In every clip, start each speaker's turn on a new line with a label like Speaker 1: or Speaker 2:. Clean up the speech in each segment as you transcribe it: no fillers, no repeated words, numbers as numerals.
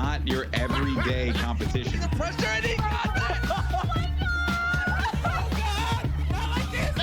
Speaker 1: not your everyday competition.
Speaker 2: Frustrating content! Oh my God! Oh God! Not like this!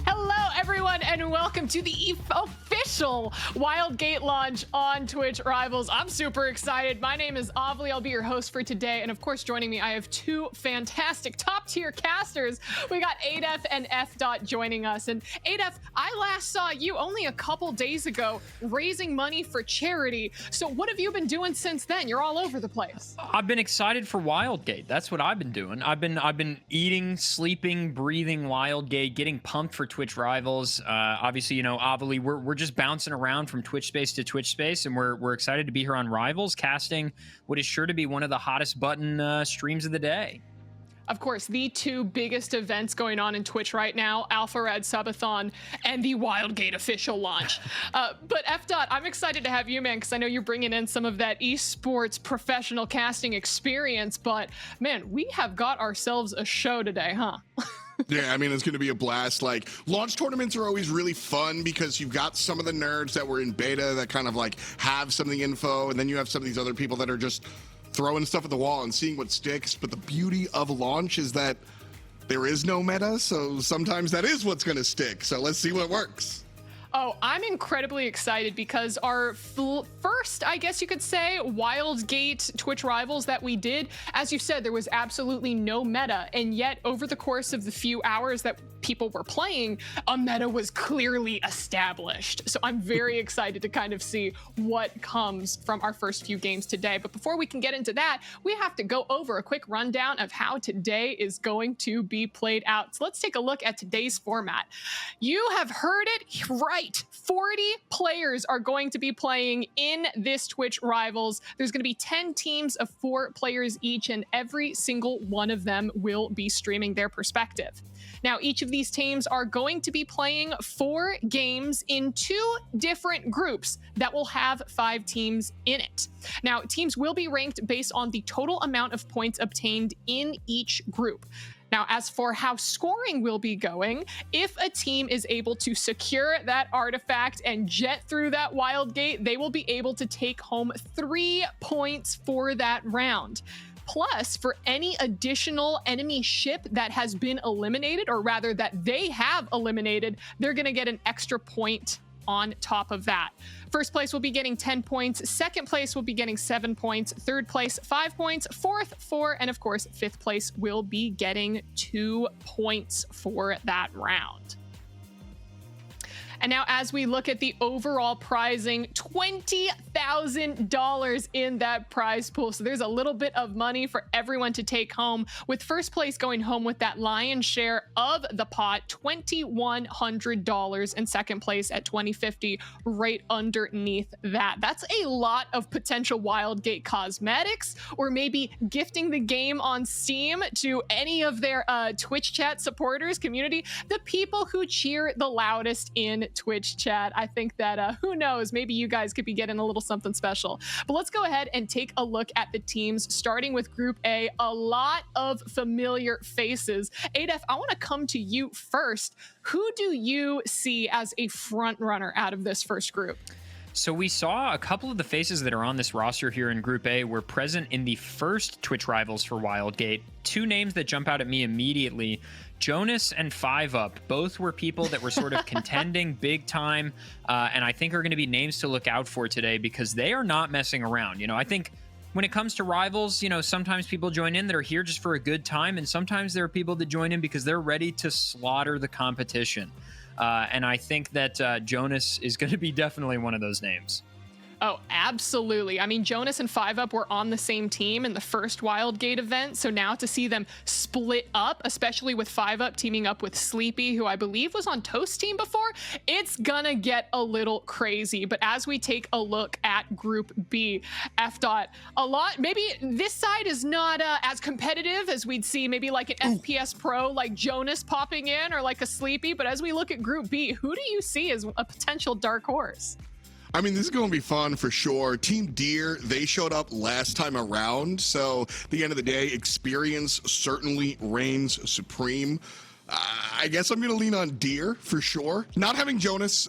Speaker 3: Hello, everyone, and welcome to the official Wildgate launch on Twitch Rivals. I'm super excited. My name is Avli. I'll be your host for today. And of course, joining me, I have two fantastic top-tier casters. We got Adef and F. joining us. And Adef, I last saw you only a couple days ago raising money for charity. So what have you been doing since then? You're all over the place.
Speaker 4: I've been excited for Wildgate. That's what I've been doing. I've been eating, sleeping, breathing Wildgate, getting pumped for Twitch Rivals. Obviously, you know, Avali, we're just bouncing around from Twitch space to Twitch space, and we're excited to be here on Rivals, casting what is sure to be one of the hottest button streams of the day.
Speaker 3: Of course, the two biggest events going on in Twitch right now, Alpha Red Subathon and the Wildgate official launch. But F. I'm excited to have you, man, because I know you're bringing in some of that esports professional casting experience. But man, we have got ourselves a show today, huh?
Speaker 5: Yeah, I mean, it's going to be a blast. Like, launch tournaments are always really fun because you've got some of the nerds that were in beta that kind of like have some of the info, and then you have some of these other people that are just throwing stuff at the wall and seeing what sticks. But the beauty of launch is that there is no meta, so sometimes that is what's going to stick. So let's see what works.
Speaker 3: Oh, I'm incredibly excited because our first, I guess you could say, Wildgate Twitch Rivals that we did, as you said, there was absolutely no meta. And yet, over the course of the few hours that people were playing, a meta was clearly established. So I'm very excited to kind of see what comes from our first few games today. But before we can get into that, we have to go over a quick rundown of how today is going to be played out. So let's take a look at today's format. You have heard it right. 40 players are going to be playing in this Twitch Rivals. There's going to be 10 teams of 4 players each, and every single one of them will be streaming their perspective. Now, each of these teams are going to be playing 4 games in 2 different groups that will have 5 teams in it. Now, teams will be ranked based on the total amount of points obtained in each group. Now, as for how scoring will be going, if a team is able to secure that artifact and jet through that Wildgate, they will be able to take home 3 points for that round. Plus, for any additional enemy ship that has been eliminated, or rather that they have eliminated, they're going to get an extra point on top of that. First place will be getting 10 points, second place will be getting 7 points, third place 5 points, fourth 4, and of course fifth place will be getting 2 points for that round. And now as we look at the overall prizing, $20,000 in that prize pool. So there's a little bit of money for everyone to take home, with first place going home with that lion's share of the pot, $2,100, and second place at $2,050 right underneath that. That's a lot of potential Wildgate cosmetics, or maybe gifting the game on Steam to any of their Twitch chat supporters, community, the people who cheer the loudest in Twitch chat. I think that who knows, maybe you guys could be getting a little something special. But let's go ahead and take a look at the teams, starting with Group A. A lot of familiar faces. Adef, I want to come to you first. Who do you see as a front runner out of this first group?
Speaker 4: So we saw a couple of the faces that are on this roster here in Group A were present in the first Twitch Rivals for Wildgate. 2 names that jump out at me immediately: Jonas and 5UP. Both were people that were sort of contending big time, and I think are going to be names to look out for today because they are not messing around. You know, I think when it comes to Rivals, you know, sometimes people join in that are here just for a good time, and sometimes there are people that join in because they're ready to slaughter the competition. And I think that Jonas is going to be definitely one of those names.
Speaker 3: Oh, absolutely. I mean, Jonas and 5UP were on the same team in the first Wildgate event, so now to see them split up, especially with 5UP teaming up with Sleepy, who I believe was on Toast team before, it's gonna get a little crazy. But as we take a look at Group B, F. A lot, maybe this side is not as competitive as we'd see maybe like an FPS Pro like Jonas popping in, or like a Sleepy, but as we look at Group B, who do you see as a potential dark horse?
Speaker 5: I mean, this is going to be fun for sure. Team Deer, they showed up last time around, so at the end of the day, experience certainly reigns supreme. I guess I'm going to lean on Deer for sure. Not having Jonas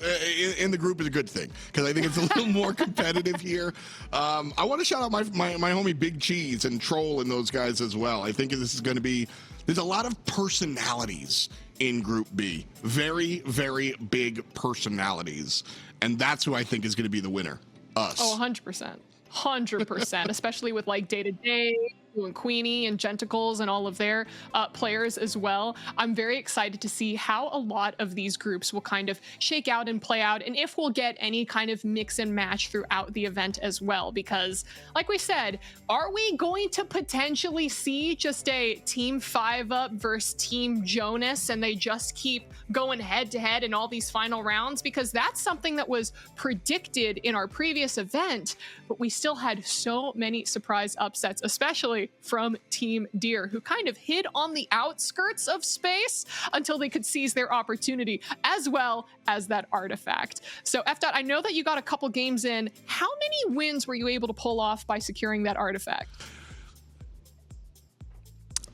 Speaker 5: in the group is a good thing because I think it's a little more competitive here. I want to shout out my homie Big Cheese and Troll and those guys as well. I think this is going to be, there's a lot of personalities in Group B. Very, very big personalities. And that's who I think is going to be the winner. Us.
Speaker 3: Oh, 100%. 100%, especially with like Day-to-Day and Queenie and Genticles and all of their players as well. I'm very excited to see how a lot of these groups will kind of shake out and play out, and if we'll get any kind of mix and match throughout the event as well, because like we said, are we going to potentially see just a Team 5-Up versus Team Jonas and they just keep going head to head in all these final rounds? Because that's something that was predicted in our previous event, but we still had so many surprise upsets, especially from Team Deer, who kind of hid on the outskirts of space until they could seize their opportunity, as well as that artifact. So F-Dot, I know that you got a couple games in. How many wins were you able to pull off by securing that artifact?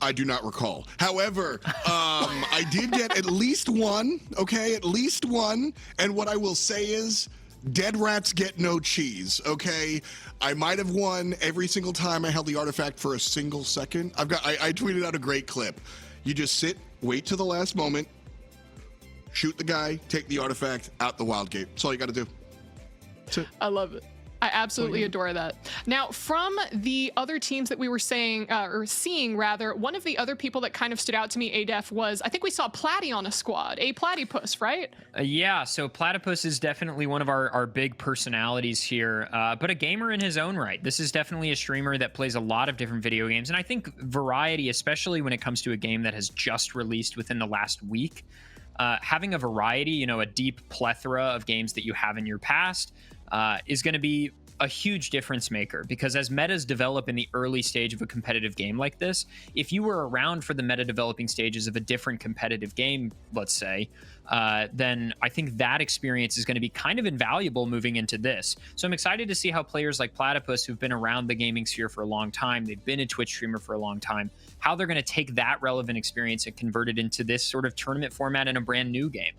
Speaker 5: I do not recall. However, I did get at least one, okay? At least one. And what I will say is, dead rats get no cheese, okay? I might have won every single time I held the artifact for a single second. I tweeted out a great clip. You just sit, wait till the last moment, shoot the guy, take the artifact out the Wildgate. That's all you got to do. That's it.
Speaker 3: I love it. I absolutely adore that. Now, from the other teams that we were seeing, one of the other people that kind of stood out to me, ADEF, was, I think we saw Platy on a squad, a Platypus, right?
Speaker 4: Yeah, so Platypus is definitely one of our big personalities here, but a gamer in his own right. This is definitely a streamer that plays a lot of different video games, and I think variety, especially when it comes to a game that has just released within the last week, having a variety, you know, a deep plethora of games that you have in your past, is going to be a huge difference maker, because as metas develop in the early stage of a competitive game like this, if you were around for the meta developing stages of a different competitive game, let's say, then I think that experience is going to be kind of invaluable moving into this. So I'm excited to see how players like Platypus, who've been around the gaming sphere for a long time, they've been a Twitch streamer for a long time, how they're going to take that relevant experience and convert it into this sort of tournament format in a brand new game.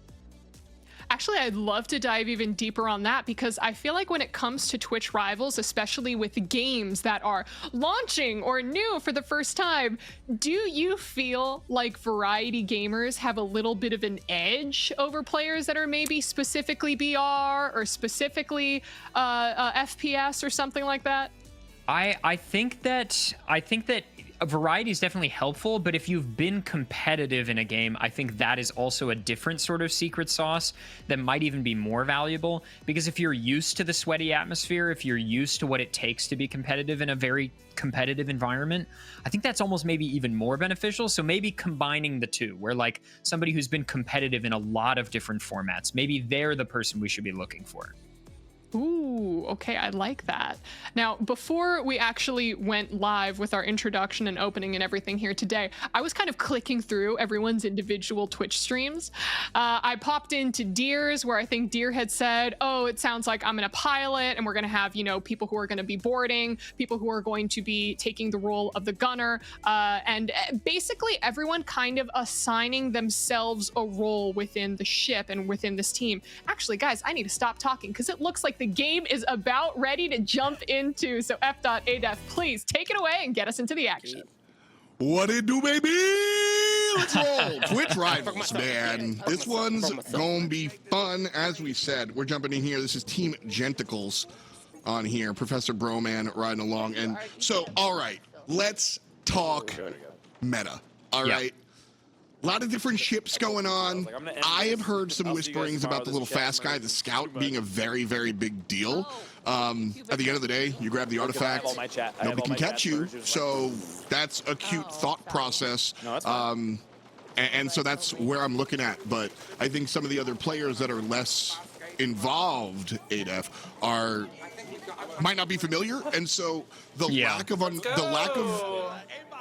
Speaker 3: Actually, I'd love to dive even deeper on that, because I feel like when it comes to Twitch rivals, especially with games that are launching or new for the first time, do you feel like variety gamers have a little bit of an edge over players that are maybe specifically BR or specifically FPS or something like that?
Speaker 4: I think that a variety is definitely helpful, but if you've been competitive in a game, I think that is also a different sort of secret sauce that might even be more valuable, because if you're used to the sweaty atmosphere, if you're used to what it takes to be competitive in a very competitive environment, I think that's almost maybe even more beneficial. So maybe combining the two, where like somebody who's been competitive in a lot of different formats, maybe they're the person we should be looking for.
Speaker 3: Ooh, okay, I like that. Now, before we actually went live with our introduction and opening and everything here today, I was kind of clicking through everyone's individual Twitch streams. I popped into Deer's, where I think Deer had said, oh, it sounds like I'm gonna pilot, and we're gonna have, you know, people who are gonna be boarding, people who are going to be taking the role of the gunner, and basically everyone kind of assigning themselves a role within the ship and within this team. Actually, guys, I need to stop talking, because it looks like the game is about ready to jump into. So F.ADEF, please take it away and get us into the action.
Speaker 5: What it do, baby? Let's roll. Twitch rivals, man. This one's gonna be fun. As we said, we're jumping in here. This is Team Genticles on here. Professor Broman riding along. And so, all right, let's talk meta. All right. A lot of different ships going on. I have heard some whisperings about the little fast guy, the scout, being a very, very big deal. At the end of the day, you grab the artifact, nobody can catch you. So that's a cute thought process. And so that's where I'm looking at. But I think some of the other players that are less involved, ADEF, might not be familiar. And so the lack of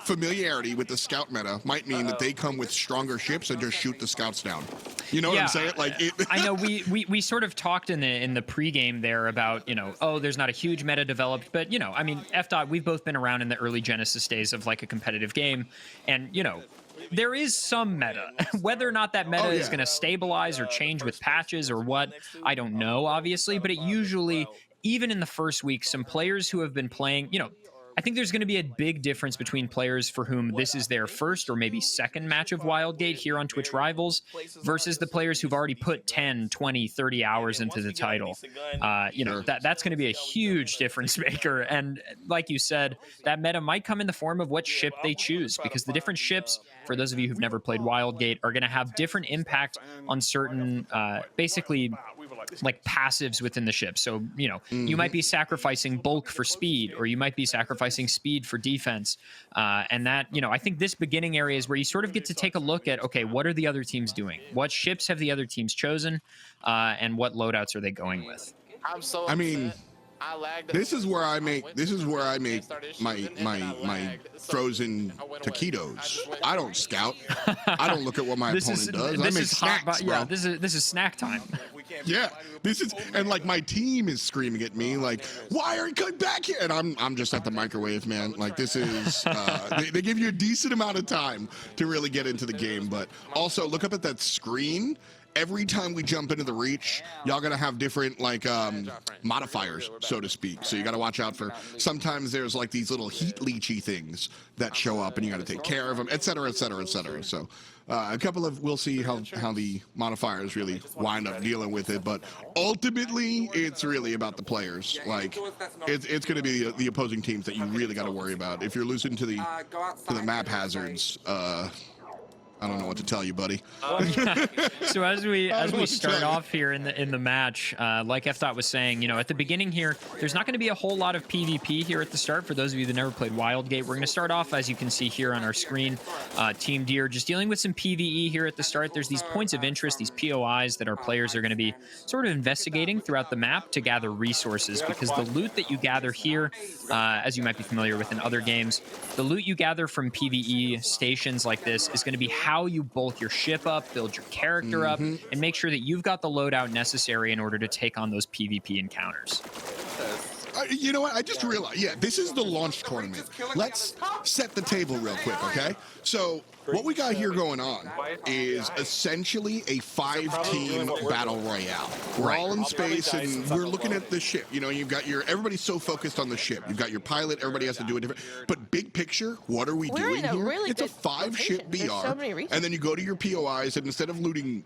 Speaker 5: familiarity with the scout meta might mean that they come with stronger ships and just shoot the scouts down. You know what I'm saying? Like,
Speaker 4: I know we sort of talked in the pregame there about, you know, oh, there's not a huge meta developed, but, you know, I mean, we've both been around in the early Genesis days of like a competitive game, and, you know, there is some meta. Whether or not that meta is going to stabilize or change with patches or what, I don't know, obviously, but it usually, even in the first week, some players who have been playing, I think there's going to be a big difference between players for whom this is their first or maybe second match of Wildgate here on Twitch Rivals versus the players who've already put 10, 20, 30 hours into the title. That's going to be a huge difference maker. And like you said, that meta might come in the form of what ship they choose, because the different ships, for those of you who've never played Wildgate, are going to have different impact on certain, basically, like passives within the ship. So, you might be sacrificing bulk for speed, or you might be sacrificing speed for defense. And that, I think this beginning area is where you sort of get to take a look at, okay, what are the other teams doing? What ships have the other teams chosen? And what loadouts are they going with?
Speaker 5: I mean, this is where I make my frozen taquitos. I don't scout. I don't look at what my opponent does. I make snacks, bro.
Speaker 4: Yeah, this is snack time.
Speaker 5: Yeah, and like my team is screaming at me like, "Why are you coming back here?" And I'm just at the microwave, man. Like this is they give you a decent amount of time to really get into the game, but also look up at that screen. Every time we jump into the reach, y'all gonna have different like modifiers, so to speak. So you gotta watch out for. Sometimes there's like these little heat leechy things that show up, and you gotta take care of them, et cetera, et cetera, et cetera. So we'll see how the modifiers really wind up dealing with it. But ultimately, it's really about the players. Like it's gonna be the opposing teams that you really gotta worry about. If you're losing to the map hazards, I don't know what to tell you, buddy.
Speaker 4: So as we start off here in the match, like F-Dot was saying, at the beginning here, there's not going to be a whole lot of PvP here at the start. For those of you that never played Wildgate, we're going to start off, as you can see here on our screen, Team Deer, just dealing with some PvE here at the start. There's these points of interest, these POIs that our players are going to be sort of investigating throughout the map to gather resources, because the loot that you gather here, as you might be familiar with in other games, the loot you gather from PvE stations like this is going to be how you bulk your ship up, build your character up, and make sure that you've got the loadout necessary in order to take on those PvP encounters.
Speaker 5: You know what? I just realized, this is the launch tournament. Let's set the table real quick, okay? So what we got here going on is essentially a 5-team battle royale. We're all in space, and we're looking at the ship. You've got everybody's so focused on the ship. You've got your pilot, everybody has to do it different. But big picture, what are we doing here? It's a 5-ship BR, and then you go to your POIs, and instead of looting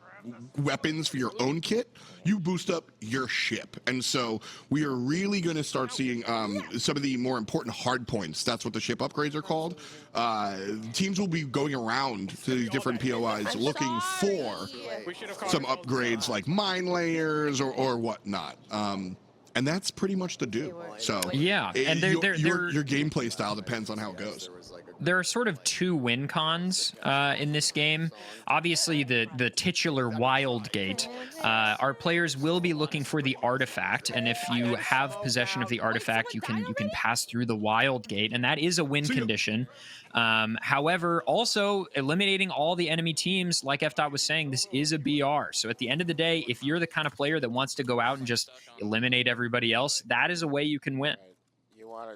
Speaker 5: weapons for your own kit, you boost up your ship. And so we are really going to start seeing some of the more important hard points. That's what the ship upgrades are called. Teams will be going around to these different POIs looking for some upgrades like mine layers or whatnot. And that's pretty much the do. So
Speaker 4: yeah, and
Speaker 5: your gameplay style depends on how it goes.
Speaker 4: There are sort of two win cons in this game. Obviously, the titular Wildgate, our players will be looking for the artifact, and if you have possession of the artifact, you can pass through the Wildgate, and that is a win condition. However, also eliminating all the enemy teams, like F-Dot was saying, this is a BR. So at the end of the day, if you're the kind of player that wants to go out and just eliminate everybody else, that is a way you can win.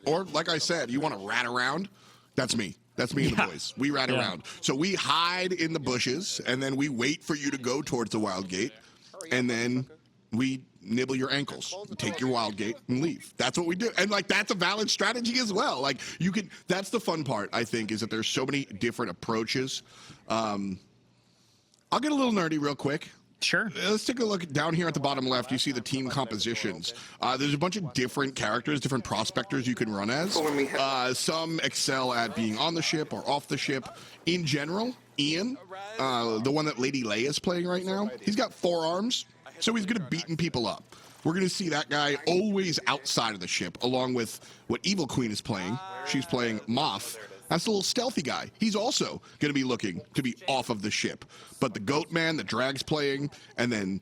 Speaker 5: Or, like I said, you want to rat around? That's me. That's me and the boys. We rat around. So we hide in the bushes, and then we wait for you to go towards the Wildgate, and then we nibble your ankles, take your Wildgate, and leave. That's what we do. And, that's a valid strategy as well. That's the fun part, I think, is that there's so many different approaches. I'll get a little nerdy real quick.
Speaker 4: Sure.
Speaker 5: Let's take a look down here at the bottom left. You see the team compositions. There's a bunch of different characters, different prospectors you can run as. Some excel at being on the ship or off the ship. In general, Ian, the one that Lady Leia is playing right now, he's got 4 arms, so he's good at beating people up. We're going to see that guy always outside of the ship, along with what Evil Queen is playing. She's playing Moff. That's the little stealthy guy. He's also going to be looking to be off of the ship. But the Goat Man, the Drag's playing, and then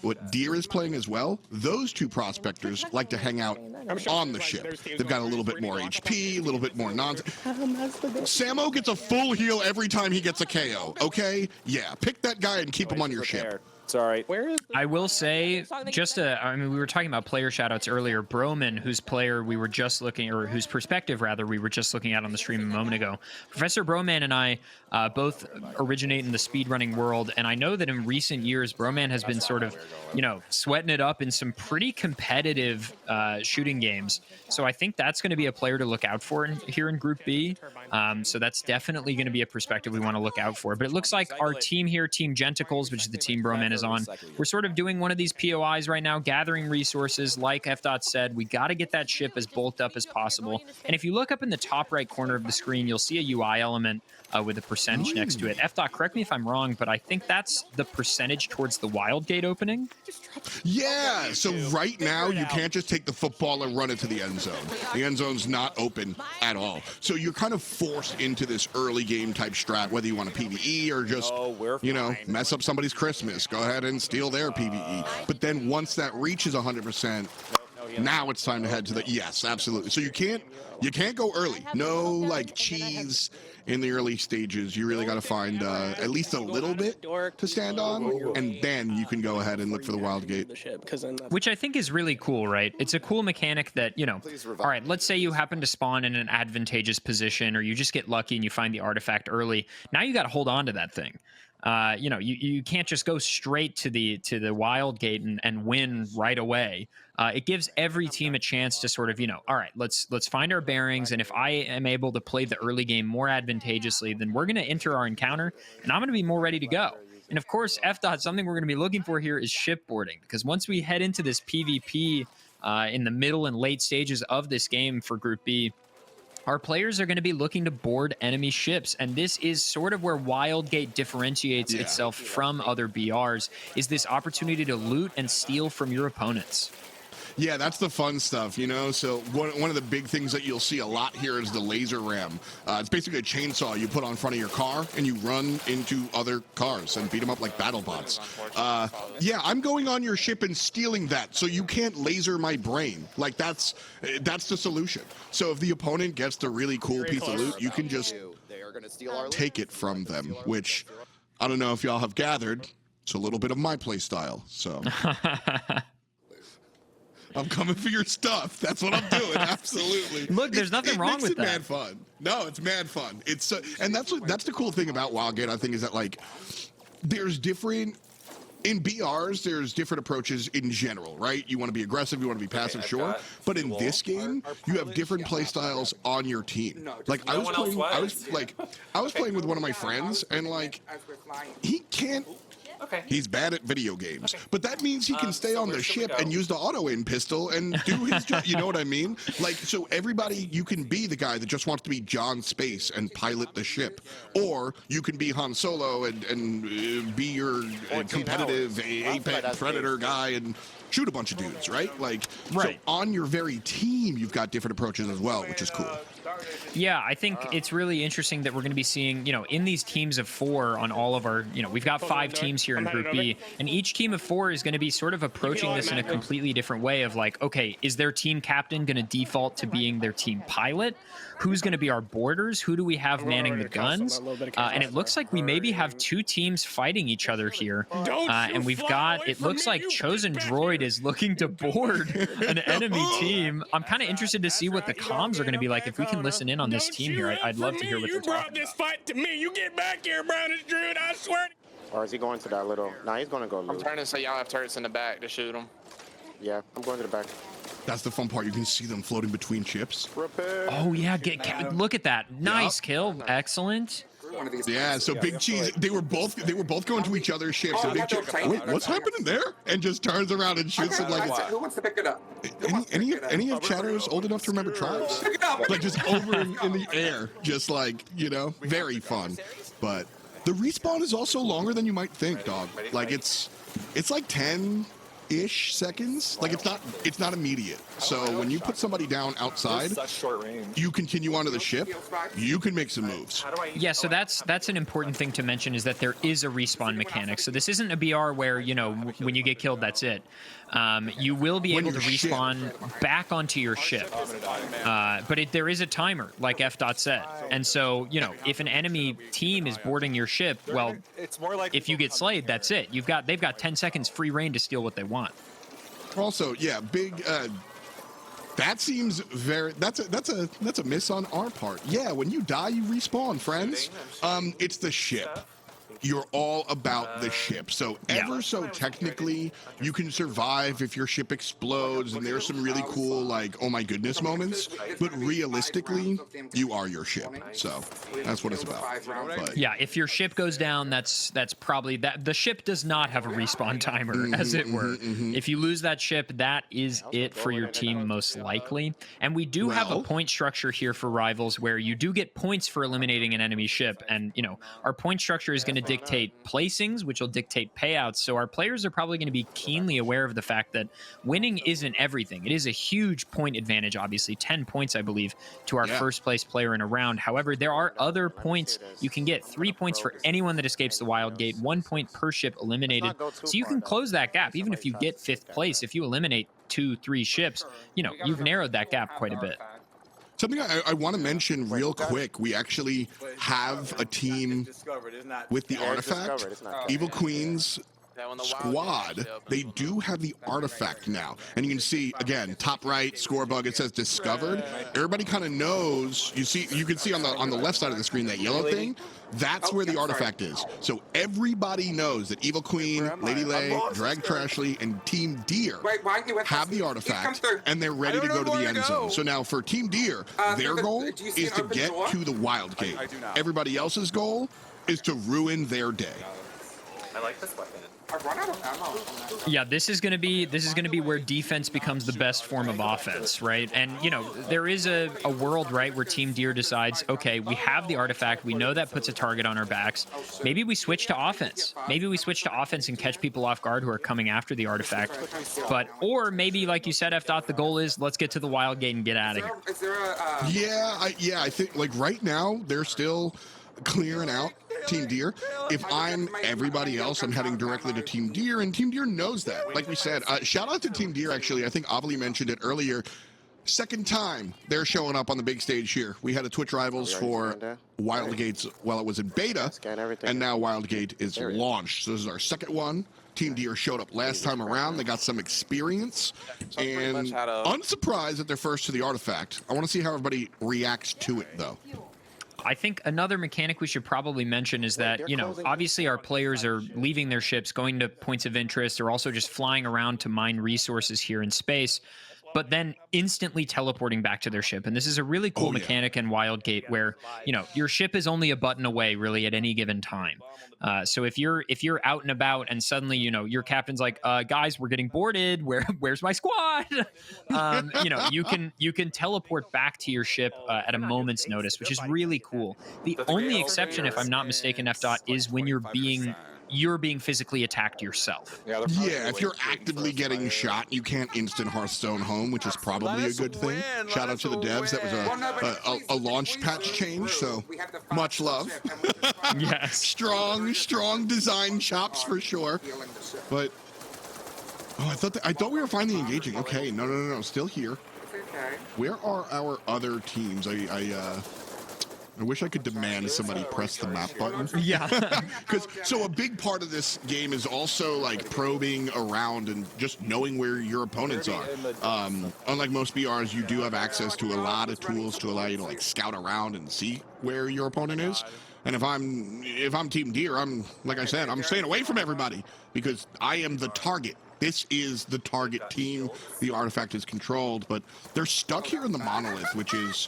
Speaker 5: what Deer is playing as well, those two prospectors like to hang out on the ship. They've got a little bit more HP, a little bit more nonsense. Samo gets a full heal every time he gets a KO, okay? Yeah, pick that guy and keep him on your ship.
Speaker 6: It's all right.
Speaker 2: Where is
Speaker 4: I will say, I mean, we were talking about player shoutouts earlier. Broman, whose player we were just looking, or whose perspective rather, we were just looking at on the stream a moment ago. Professor Broman and I both originate in the speedrunning world, and I know that in recent years, Broman has been sort of, sweating it up in some pretty competitive shooting games. So I think that's going to be a player to look out for here in Group B. So that's definitely going to be a perspective we want to look out for. But it looks like our team here, Team Genticles, which is the team Broman is on, we're sort of doing one of these POIs right now, gathering resources. Like F-Dot said, we got to get that ship as bulked up as possible. And if you look up in the top right corner of the screen, you'll see a UI element with a percentage next to it. F-Dot, correct me if I'm wrong, but I think that's the percentage towards the Wildgate opening.
Speaker 5: Yeah, so right now you can't just take the football and run it to the end zone. The end zone's not open at all. So you're kind of forced into this early game type strat, whether you want a PvE or just, mess up somebody's Christmas. Go ahead and steal their PvE. But then once that reaches 100%, now it's time to head to the, yes, absolutely. So you can't go early. No like cheese in the early stages. You really got to find at least a little bit to stand on, and then you can go ahead and look for the Wildgate.
Speaker 4: Which I think is really cool, right? It's a cool mechanic that, all right, let's say you happen to spawn in an advantageous position, or you just get lucky and you find the artifact early. Now you got to hold on to that thing. You can't just go straight to the Wildgate and win right away. It gives every team a chance to sort of, all right, let's find our bearings, and if I am able to play the early game more advantageously, then we're going to enter our encounter, and I'm going to be more ready to go. And of course, F-Dot, something we're going to be looking for here is shipboarding, because once we head into this PvP in the middle and late stages of this game for Group B, our players are going to be looking to board enemy ships, and this is sort of where Wildgate differentiates itself from other BRs, is this opportunity to loot and steal from your opponents.
Speaker 5: Yeah, that's the fun stuff, So one of the big things that you'll see a lot here is the laser ram. It's basically a chainsaw you put on front of your car, and you run into other cars and beat them up like battle bots. Yeah, I'm going on your ship and stealing that, so you can't laser my brain. Like, that's the solution. So if the opponent gets the really cool piece of loot, you can just take it from them, which I don't know if y'all have gathered. It's a little bit of my play style, so... I'm coming for your stuff. That's what I'm doing. Absolutely.
Speaker 4: Look, there's nothing wrong with that.
Speaker 5: It makes it mad fun. No, it's mad fun. It's and that's the cool thing about Wildgate, I think, is that like there's different in BRs. There's different approaches in general, right? You want to be aggressive, you want to be passive, sure. But in this game, you have different play styles on your team. Like I was playing with one of my friends, and like he can't. He's bad at video games, but that means he can stay on the ship and use the auto-aim pistol and do his job. You know what I mean? Like, so everybody, you can be the guy that just wants to be John Space and pilot the ship, or you can be Han Solo and be your competitive Apex Predator guy and shoot a bunch of dudes, right? Like, so on your very team, you've got different approaches as well, which is cool.
Speaker 4: Yeah, I think it's really interesting that we're going to be seeing, in these teams of 4 on all of our, we've got 5 teams here in Group B, and each team of 4 is going to be sort of approaching this in a completely different way of like, okay, is their team captain going to default to being their team pilot? Who's going to be our boarders? Who do we have manning the guns? And it looks like we maybe have 2 teams fighting each other here. And we've got, it looks like Chosen Droid is looking to board an enemy team. I'm kind of interested to see what the comms are going to be like if we can listen in on this team here. I'd love to hear what they're talking about.
Speaker 2: You brought this fight to me. You get back here, Brownish Druid, I swear.
Speaker 6: Or is he going to that little... Nah, he's going to go loot.
Speaker 7: I'm turning so y'all have turrets in the back to shoot them.
Speaker 6: Yeah, I'm going to the back.
Speaker 5: That's the fun part. You can see them floating between ships.
Speaker 4: Oh, yeah. Look at that. Nice kill. Excellent.
Speaker 5: Yeah, so Big Cheese, they were both going to each other's ships. And Big Cheese, wait, what's happening there? And just turns around and shoots it like it's...
Speaker 8: Who wants to pick it up?
Speaker 5: Any of Chatters old enough to remember Tribes? Like just over in the air, just like, very fun. But the respawn is also longer than you might think, dog. Like it's like 10, ish seconds. Like it's not immediate. So when you put somebody down outside, you continue onto the ship, you can make some moves.
Speaker 4: Yeah, so that's an important thing to mention, is that there is a respawn mechanic. So this isn't a BR where, you know, when you get killed, that's it. You will be able to respawn back onto your ship. But there is a timer, like F. Dot said. And so, you know, if an enemy team is boarding your ship, well, if you get slayed, that's it. They've got 10 seconds free reign to steal what they want.
Speaker 5: Also, yeah, big. That seems very. That's a miss on our part. Yeah, when you die, you respawn, friends. It's the ship. You're all about the ship. So ever so technically, you can survive if your ship explodes, and there's some really cool, like, oh my goodness moments. But realistically, you are your ship. So that's what it's about. But
Speaker 4: yeah, if your ship goes down, that's probably that. The ship does not have a respawn timer, as it were. If you lose that ship, that is it for your team, most likely. And we do have a point structure here for rivals, where you do get points for eliminating an enemy ship. And, you know, our point structure is going to dictate placings, which will dictate payouts. So our players are probably going to be keenly aware of the fact that winning isn't everything. It is a huge point advantage, obviously, 10 points, I believe, to our first place player in a round. However, there are other points you can get. 3 points for anyone that escapes the Wildgate, 1 point per ship eliminated. So you can close that gap, even if you get 5th place. If you eliminate 2-3 ships, you know, you've narrowed that gap quite a bit.
Speaker 5: Something I want to mention real quick, we actually have a team with the artifact. Evil Queen's squad, they do have the artifact now. And you can see, again, top right, score bug, it says discovered. Everybody kind of knows, you can see on the left side of the screen, that yellow thing. That's where the artifact is. So everybody knows that Evil Queen, Lady Lay, Drag Trashly, and Team Deer have the artifact, and they're ready to go to the end zone. So now for Team Deer, their goal is to get to the Wildgate. Everybody else's goal is to ruin their day.
Speaker 8: I like this weapon.
Speaker 4: Yeah, this is gonna be where defense becomes the best form of offense, right? And you know, there is a world, right, where Team Deer decides, okay, we have the artifact, we know that puts a target on our backs. Maybe we switch to offense. Maybe we switch to offense and catch people off guard who are coming after the artifact. Or maybe, like you said, F. Dot, the goal is let's get to the Wildgate and get out of here.
Speaker 5: I think like right now they're still clearing out Team Deer. If I'm everybody else, I'm heading directly to Team Deer, and Team Deer knows that. Like we said, shout out to Team Deer, actually. I think Avali mentioned it earlier. Second time they're showing up on the big stage here. We had a Twitch Rivals for Wildgate's while it was in beta, and now Wildgate is launched. So this is our second one. Team Deer showed up last time around. They got some experience, and unsurprised that they're first to the artifact. I want to see how everybody reacts to it, though.
Speaker 4: I think another mechanic we should probably mention is that, you know, obviously our players are leaving their ships, going to points of interest. They're also just flying around to mine resources here in space, but then instantly teleporting back to their ship. And this is a really cool mechanic in Wildgate where, you know, your ship is only a button away really at any given time. So if you're out and about and suddenly, you know, your captain's like, guys, we're getting boarded. Where's my squad? You know, you can teleport back to your ship at a moment's notice, which is really cool. The only exception, if I'm not mistaken, F. Dot, is when you're being physically attacked yourself.
Speaker 5: Yeah, if you're actively getting shot, you can't instant Hearthstone home, which is probably a good thing. Shout out to the devs. That was a launch patch change, so much love.
Speaker 4: Yes.
Speaker 5: Strong design chops for sure. But I thought we were finally engaging. Okay, no, still here. Where are our other teams? I wish I could demand somebody press the map button.
Speaker 4: Yeah.
Speaker 5: So a big part of this game is also like probing around and just knowing where your opponents are. Unlike most BRs, you do have access to a lot of tools to allow you to like scout around and see where your opponent is. And if I'm Team Deer, I'm like I said, I'm staying away from everybody because I am the target. This is the target team. The artifact is controlled, but they're stuck here in the monolith, which is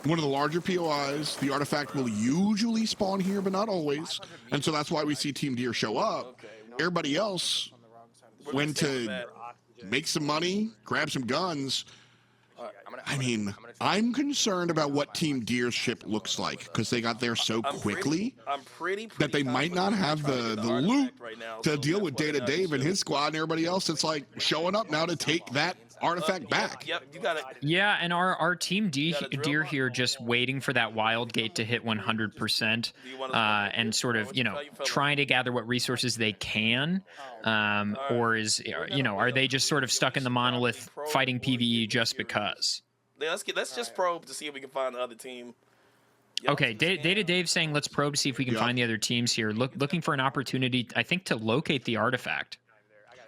Speaker 5: one of the larger POIs. The artifact will usually spawn here, but not always. And so that's why we see Team Deer show up. Everybody else went to make some money, grab some guns, I mean, I'm concerned about what Team Deer's ship looks like because they got there so quickly that they might not have the loot to deal with Data Dave and his squad and everybody else that's like showing up now to take that artifact back.
Speaker 2: Yep, you got it.
Speaker 4: Yeah, and our Team Deer here just waiting for that Wildgate to hit 100%, and sort of, you know, trying to gather what resources they can, or is, you know, are they just sort of stuck in the monolith fighting PvE just because?
Speaker 2: Yeah, let's just probe to see if we can find the other team.
Speaker 4: Okay, Data Dave saying let's probe to see if we can find the other teams here. Looking for an opportunity, I think, to locate the artifact.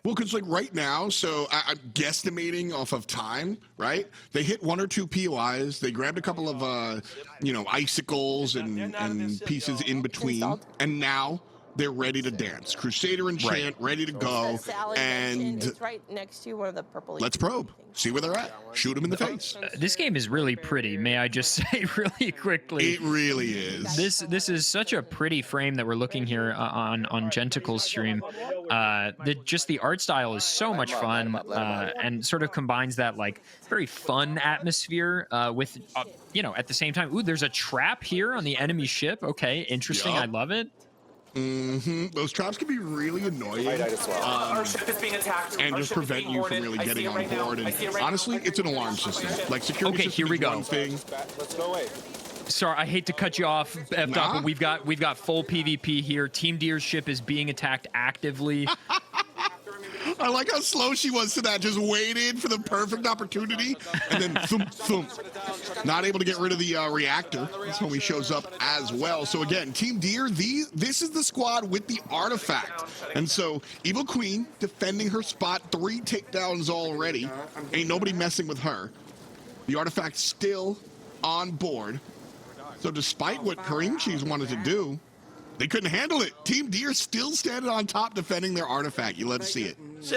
Speaker 5: Well, because like right now, so I'm guesstimating off of time, right? They hit 1 or 2 POIs. They grabbed a couple of, you know, icicles and pieces in between, and now they're ready to dance. Crusader and Chant ready to go, and
Speaker 9: it's right next to one of the purple.
Speaker 5: Let's probe. See where they're at. Shoot them in the face.
Speaker 4: This game is really pretty, may I just say really quickly.
Speaker 5: It really is.
Speaker 4: This is such a pretty frame that we're looking here on Genticle's stream. Just the art style is so much fun, and sort of combines that like very fun atmosphere with, you know, at the same time. Ooh, there's a trap here on the enemy ship. Okay, interesting. I love it.
Speaker 5: Those traps can be really annoying,
Speaker 8: Our ship is being attacked.
Speaker 5: and just prevent you from really getting on board. And honestly, it's an alarm system. Like security system
Speaker 4: here we
Speaker 5: is
Speaker 4: go.
Speaker 5: one thing.
Speaker 4: Sorry, I hate to cut you off, but we've got full PvP here. Team Deer's ship is being attacked actively.
Speaker 5: I like how slow she was to that, just waited for the perfect opportunity, and then thump, thump. Not able to get rid of the reactor. That's when he shows up as well. So again, Team Deer, this is the squad with the artifact. And so Evil Queen defending her spot, 3 takedowns already. Ain't nobody messing with her. The artifact still on board. So despite what Kareem Cheese wanted to do, they couldn't handle it. Team Deer still standing on top defending their artifact. You love to see it.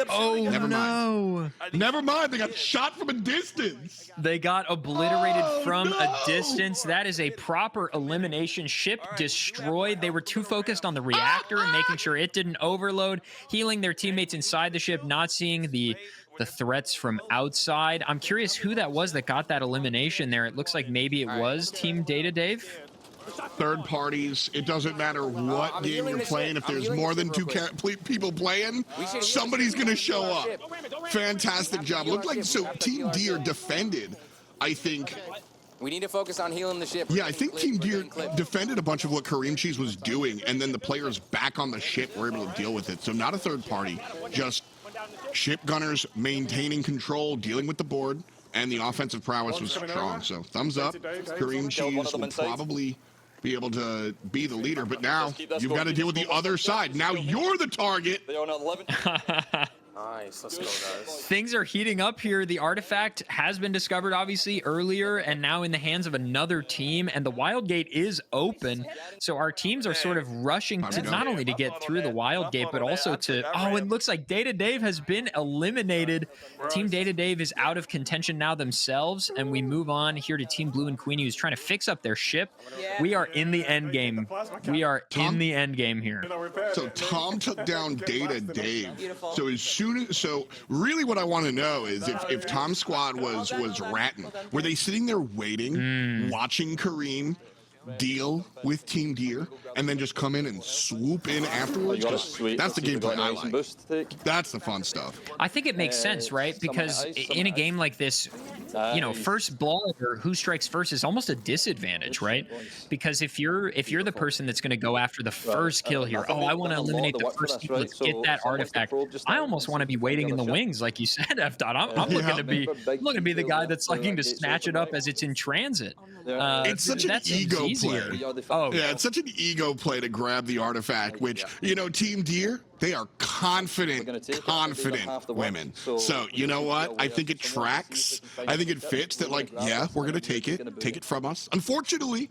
Speaker 4: Oh,
Speaker 5: Never
Speaker 4: no.
Speaker 5: Never mind. They got shot from a distance.
Speaker 4: They got obliterated from a distance. That is a proper elimination. Ship destroyed. They were too focused on the reactor and making sure it didn't overload, healing their teammates inside the ship, not seeing the threats from outside. I'm curious who that was that got that elimination there. It looks like maybe it was Team Data Dave.
Speaker 5: Third parties, it doesn't matter what game you're playing. If there's more than 2 people playing, somebody's going to show up. Fantastic job. Looked like so Team Deer defended, I think.
Speaker 10: We need to focus on healing the ship.
Speaker 5: Yeah, I think Team Deer defended a bunch of what Kareem Cheese was doing, and then the players back on the ship were able to deal with it. So not a third party, just ship gunners maintaining control, dealing with the board, and the offensive prowess was strong. So thumbs up. Kareem Cheese will probably be able to be the leader, but now you've got to deal with the other side. Now you're the target.
Speaker 8: They are not 11.
Speaker 10: Nice, let's go, guys.
Speaker 4: Things are heating up here. The artifact has been discovered, obviously, earlier, and now in the hands of another team, and the Wildgate is open. So our teams are sort of rushing to not only to get through the Wildgate, but also to... Oh, it looks like Data Dave has been eliminated. Team Data Dave is out of contention now themselves, and we move on here to Team Blue and Queenie, who's trying to fix up their ship. We are in the end game. We are in the end game here.
Speaker 5: So Tom took down Data Dave. So as soon as, so really what I want to know is if Tom's squad was ratting, were they sitting there waiting, watching Kareem deal with Team Deer, and then just come in and swoop in afterwards? 'Cause that's the gameplay I like. That's the fun stuff.
Speaker 4: I think it makes sense, right? Because in a game like this, you know, first blood or who strikes first is almost a disadvantage, right? Because if you're the person that's going to go after the first kill here, oh, I want to eliminate the first team, let's get that artifact. I almost want to be waiting in the wings, like you said, F-Dot. I'm looking to be the guy that's looking to snatch it up as it's in transit.
Speaker 5: It's such an ego play.
Speaker 4: Oh,
Speaker 5: yeah, it's such an ego play to grab the artifact, which, you know, Team Deer, they are confident women. So, you know what? I think it tracks. I think it fits that, like, yeah, we're going to take it from us. Unfortunately,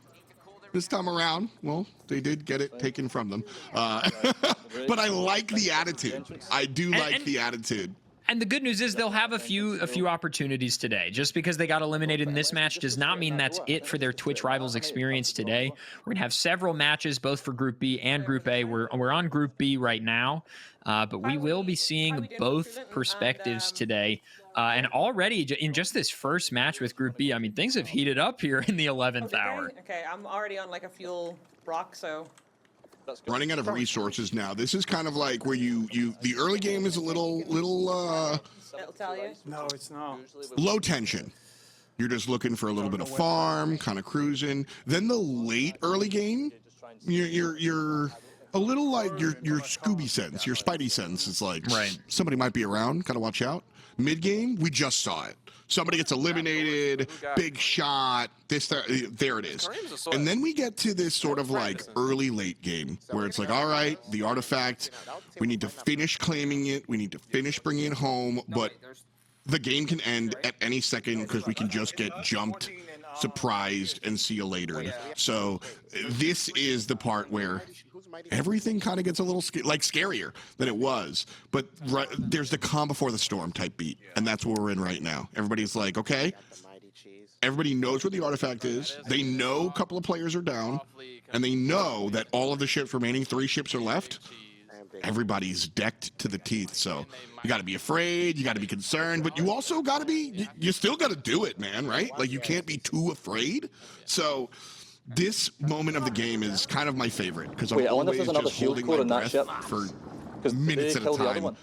Speaker 5: this time around, well, they did get it taken from them. But I like the attitude. I do like the attitude.
Speaker 4: And the good news is they'll have a few opportunities today. Just because they got eliminated in this match does not mean that's it for their Twitch Rivals experience today. We're going to have several matches, both for Group B and Group A. We're on Group B right now, but we will be seeing both perspectives today. And already in just this first match with Group B, I mean, things have heated up here in the 11th hour.
Speaker 9: Okay, I'm already on like a fuel rock, so.
Speaker 5: Running out of resources now. This is kind of like where the early game is a little
Speaker 9: It'll tell you.
Speaker 2: No, it's not.
Speaker 5: low tension. You're just looking for a little bit of farm, kind of cruising. Then the late early game, you're a little like your Scooby sense, your Spidey sense. It's like somebody might be around, gotta watch out. Mid game, we just saw it. Somebody gets eliminated, big shot, there it is. And then we get to this sort of like early late game where it's like, all right, the artifact, we need to finish claiming it, we need to finish bringing it home, but the game can end at any second because we can just get jumped, surprised, and see you later. So this is the part where everything kind of gets a little scarier than it was. But there's the calm before the storm type beat, and that's where we're in right now. Everybody's like, okay, everybody knows where the artifact is. They know a couple of players are down, and they know that all of the ships, remaining 3 ships are left. Everybody's decked to the teeth, so you got to be afraid, you got to be concerned, but you also got to be, you still got to do it, man, right? Like, you can't be too afraid. So this moment of the game is kind of my favorite because I'm always just holding my breath for minutes at a time,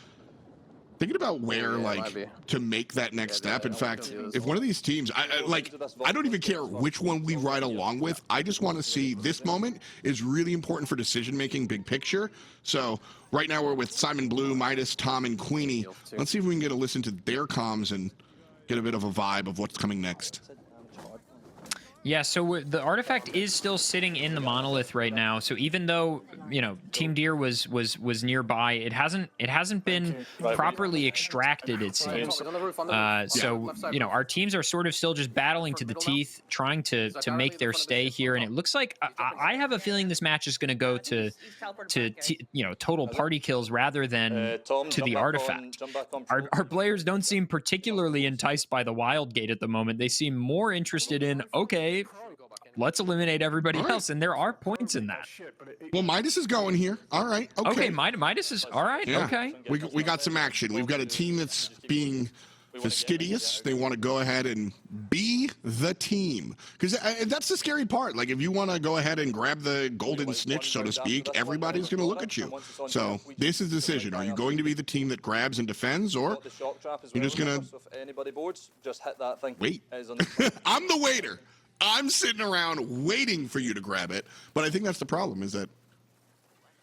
Speaker 5: thinking about where, like, to make that next step. In fact, if one of these teams, I don't even care which one we ride along with. I just want to see this moment is really important for decision making, big picture. So right now we're with Simon Blue, Midas, Tom, and Queenie. Let's see if we can get a listen to their comms and get a bit of a vibe of what's coming next.
Speaker 4: Yeah, so the artifact is still sitting in the monolith right now. So even though, you know, Team Deer was nearby, it hasn't been properly extracted, it seems. So you know, our teams are sort of still just battling to the teeth, trying to make their stay here. And it looks like I have a feeling this match is going to go to you know, total party kills rather than to the artifact. Our players don't seem particularly enticed by the Wildgate at the moment. They seem more interested in, okay, let's eliminate everybody else, and there are points in that.
Speaker 5: Well, Midas is going here. All right. Okay.
Speaker 4: Midas is all right. Yeah. Okay.
Speaker 5: We got some action. We've got a team that's being fastidious. They want to go ahead and be the team, because that's the scary part. Like, if you want to go ahead and grab the golden snitch, so to speak, everybody's going to look at you. So this is the decision. Are you going to be the team that grabs and defends, or you're just going to wait? I'm the waiter. I'm sitting around waiting for you to grab it, but I think that's the problem, is that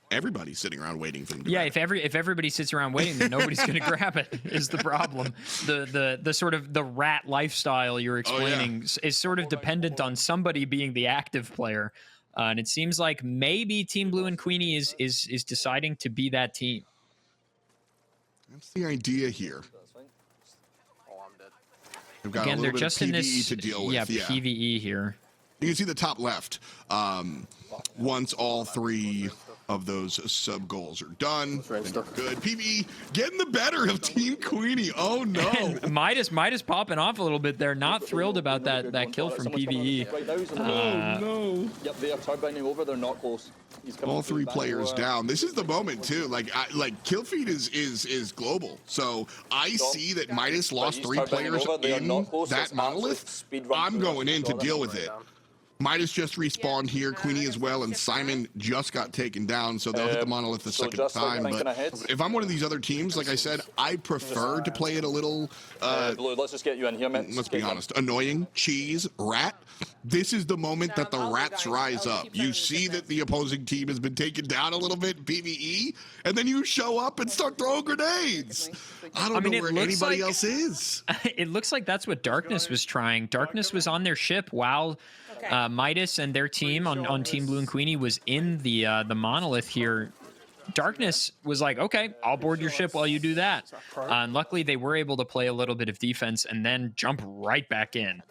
Speaker 5: everybody's sitting around waiting for them to grab it.
Speaker 4: If everybody sits around waiting, then nobody's going to grab it, is the problem. The sort of the rat lifestyle you're explaining is sort of dependent on somebody being the active player, and it seems like maybe Team Blue and Queenie is deciding to be that team.
Speaker 5: That's the idea here. We've got
Speaker 4: Again,
Speaker 5: a
Speaker 4: they're
Speaker 5: little
Speaker 4: just
Speaker 5: bit
Speaker 4: in
Speaker 5: of PvE
Speaker 4: this
Speaker 5: to deal with.
Speaker 4: PvE here.
Speaker 5: You can see the top left. Once all 3 of those sub goals are done, then you're good. PvE getting the better of Team Queenie. Oh no!
Speaker 4: And Midas popping off a little bit there. Not thrilled about that kill from PvE.
Speaker 5: Oh no!
Speaker 10: Yep, they are turbining over. They're not close.
Speaker 5: All 3 players down. This is the moment too. Like kill feed is global. So I see that Midas lost 3 players in that monolith. I'm going in to deal with it. Midas just respawned here, Queenie as well, and Simon just got taken down, so they'll hit the monolith the second time. But if I'm one of these other teams, like I said, I prefer to play it a little,
Speaker 10: Blue, let's just get you in here, man.
Speaker 5: let's be honest, annoying, cheese, rat. This is the moment that the rats rise up. You see that the opposing team has been taken down a little bit, PvE, and then you show up and start throwing grenades. I don't know where anybody else is.
Speaker 4: It looks like that's what Darkness was trying. Darkness was on their ship while Midas and their team on Team Blue and Queenie was in the monolith here. Darkness was like, okay, I'll board your ship while you do that. And luckily, they were able to play a little bit of defense and then jump right back in.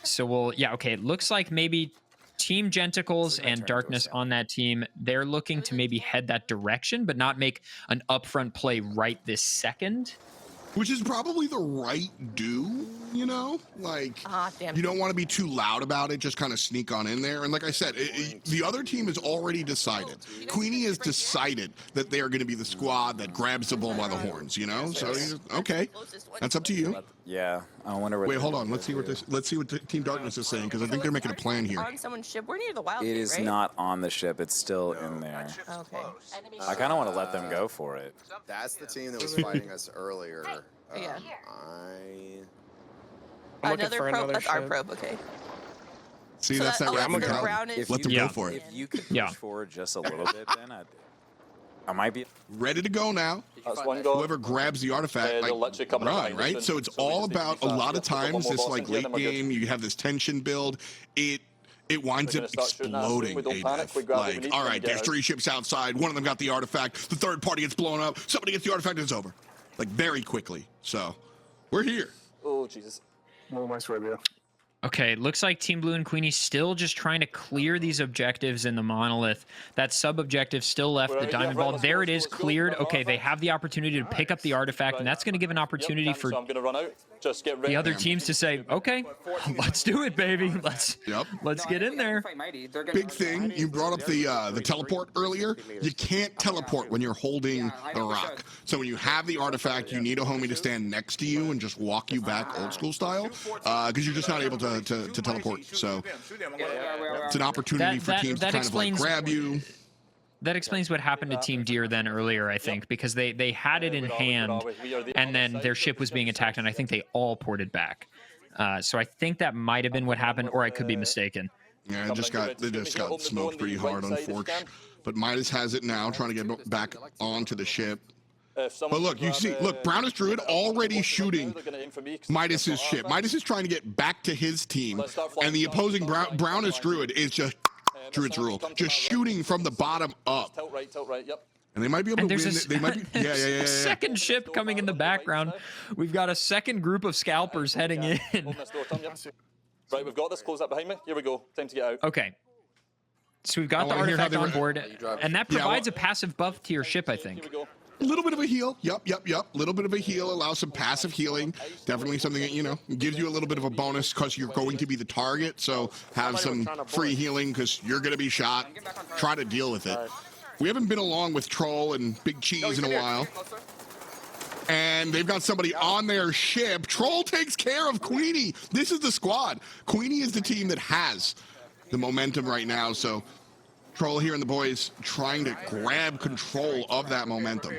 Speaker 4: So it looks like maybe Team Genticles and Darkness on that team, they're looking to maybe head that direction, but not make an upfront play right this second.
Speaker 5: Which is probably the right do. you know, like
Speaker 9: damn.
Speaker 5: you don't want to be too loud about it. Just kind of sneak on in there. And like I said, the other team has already decided. Queenie has decided that they are going to be the squad that grabs the bull by the horns. You know, so okay, that's up to you.
Speaker 11: Yeah, I wonder what.
Speaker 5: Wait, hold on. Let's see what Team Darkness is saying, because I think they're making a plan here.
Speaker 9: On someone's ship. We're near the Wildgate,
Speaker 11: It is
Speaker 9: right?
Speaker 11: not on the ship. It's still in there.
Speaker 9: Okay.
Speaker 11: I kind of want to let them go for it.
Speaker 12: That's the team that was fighting us earlier.
Speaker 9: Yeah.
Speaker 2: I'm looking
Speaker 9: Another
Speaker 2: for
Speaker 9: probe.
Speaker 2: another
Speaker 9: That's our
Speaker 2: ship.
Speaker 9: probe. Okay.
Speaker 5: See,
Speaker 9: So
Speaker 5: that's that
Speaker 9: that-
Speaker 5: rap
Speaker 9: oh, that's the
Speaker 5: mentality.
Speaker 9: brown is-
Speaker 5: Let them
Speaker 4: Yeah.
Speaker 5: go for it.
Speaker 11: If you could push
Speaker 4: Yeah.
Speaker 11: forward just a little bit, then I might be.
Speaker 5: Ready to go now.
Speaker 10: That's one gone.
Speaker 5: Whoever grabs the artifact,
Speaker 10: they're
Speaker 5: like,
Speaker 10: literally coming up
Speaker 5: run,
Speaker 10: behind us
Speaker 5: right?
Speaker 10: soon.
Speaker 5: So it's
Speaker 10: So we
Speaker 5: all
Speaker 10: just need to
Speaker 5: about
Speaker 10: be
Speaker 5: a
Speaker 10: fast.
Speaker 5: lot
Speaker 10: Yeah,
Speaker 5: of
Speaker 10: put one
Speaker 5: times
Speaker 10: more
Speaker 5: this
Speaker 10: boss
Speaker 5: like
Speaker 10: in here,
Speaker 5: late
Speaker 10: then we're good.
Speaker 5: game, you have this tension build. It winds
Speaker 10: We're
Speaker 5: up
Speaker 10: gonna start shooting at us soon.
Speaker 5: exploding.
Speaker 10: We don't panic. We grab what we
Speaker 5: Like,
Speaker 10: need
Speaker 5: all
Speaker 10: and
Speaker 5: right,
Speaker 10: get
Speaker 5: there's
Speaker 10: out.
Speaker 5: 3 ships outside. One of them got the artifact. The third party gets blown up. Somebody gets the artifact and it's over. Like very quickly. So we're here.
Speaker 10: Oh, Jesus.
Speaker 2: Oh, my Swabia.
Speaker 4: Okay, looks like Team Blue and Queenie still just trying to clear these objectives in the monolith. That sub-objective still left, the diamond ball. There it is, cleared. Okay, they have the opportunity to pick up the artifact, and that's going to give an opportunity for
Speaker 10: So I'm going to run out. Just get ready.
Speaker 4: the other teams to say, okay, let's do it, baby. Let's get in there.
Speaker 5: Big thing, you brought up the teleport earlier. You can't teleport when you're holding the rock. So when you have the artifact, you need a homie to stand next to you and just walk you back old school style, because you're just not able to teleport. So it's an opportunity for teams to kind of like grab you.
Speaker 4: That explains what happened to Team Deer then earlier, I think, because they had it in hand, and then their ship was being attacked, and I think they all ported back. So I think that might have been what happened, or I could be mistaken.
Speaker 5: Yeah, they just got smoked pretty hard, unfortunately. But Midas has it now, trying to get back onto the ship. But look, you see, look, Brownish Druid already shooting Midas's ship. Midas is trying to get back to his team, and the opposing Brownish Druid is just Druid's rule, just shooting from the bottom up.
Speaker 10: Tilt right, yep.
Speaker 5: And they might be able to win. They might be. Yeah.
Speaker 4: Second ship coming in the background. We've got a second group of scalpers heading in.
Speaker 10: Open this door, Tom, yep. Right, we've got this. Close that behind me. Here we go. Time to get out.
Speaker 4: Okay. So we've got the artifact on board, and that provides a passive buff to your ship, I think.
Speaker 10: Here we go.
Speaker 5: A little bit of a heal. Yep. Little bit of a heal allows some passive healing. Definitely something that, you know, gives you a little bit of a bonus because you're going to be the target. So have some free healing because you're going to be shot. Try to deal with it. We haven't been along with Troll and Big Cheese in a while. And they've got somebody on their ship. Troll takes care of Queenie. This is the squad. Queenie is the team that has the momentum right now. So Troll here and the boys trying to grab control of that momentum.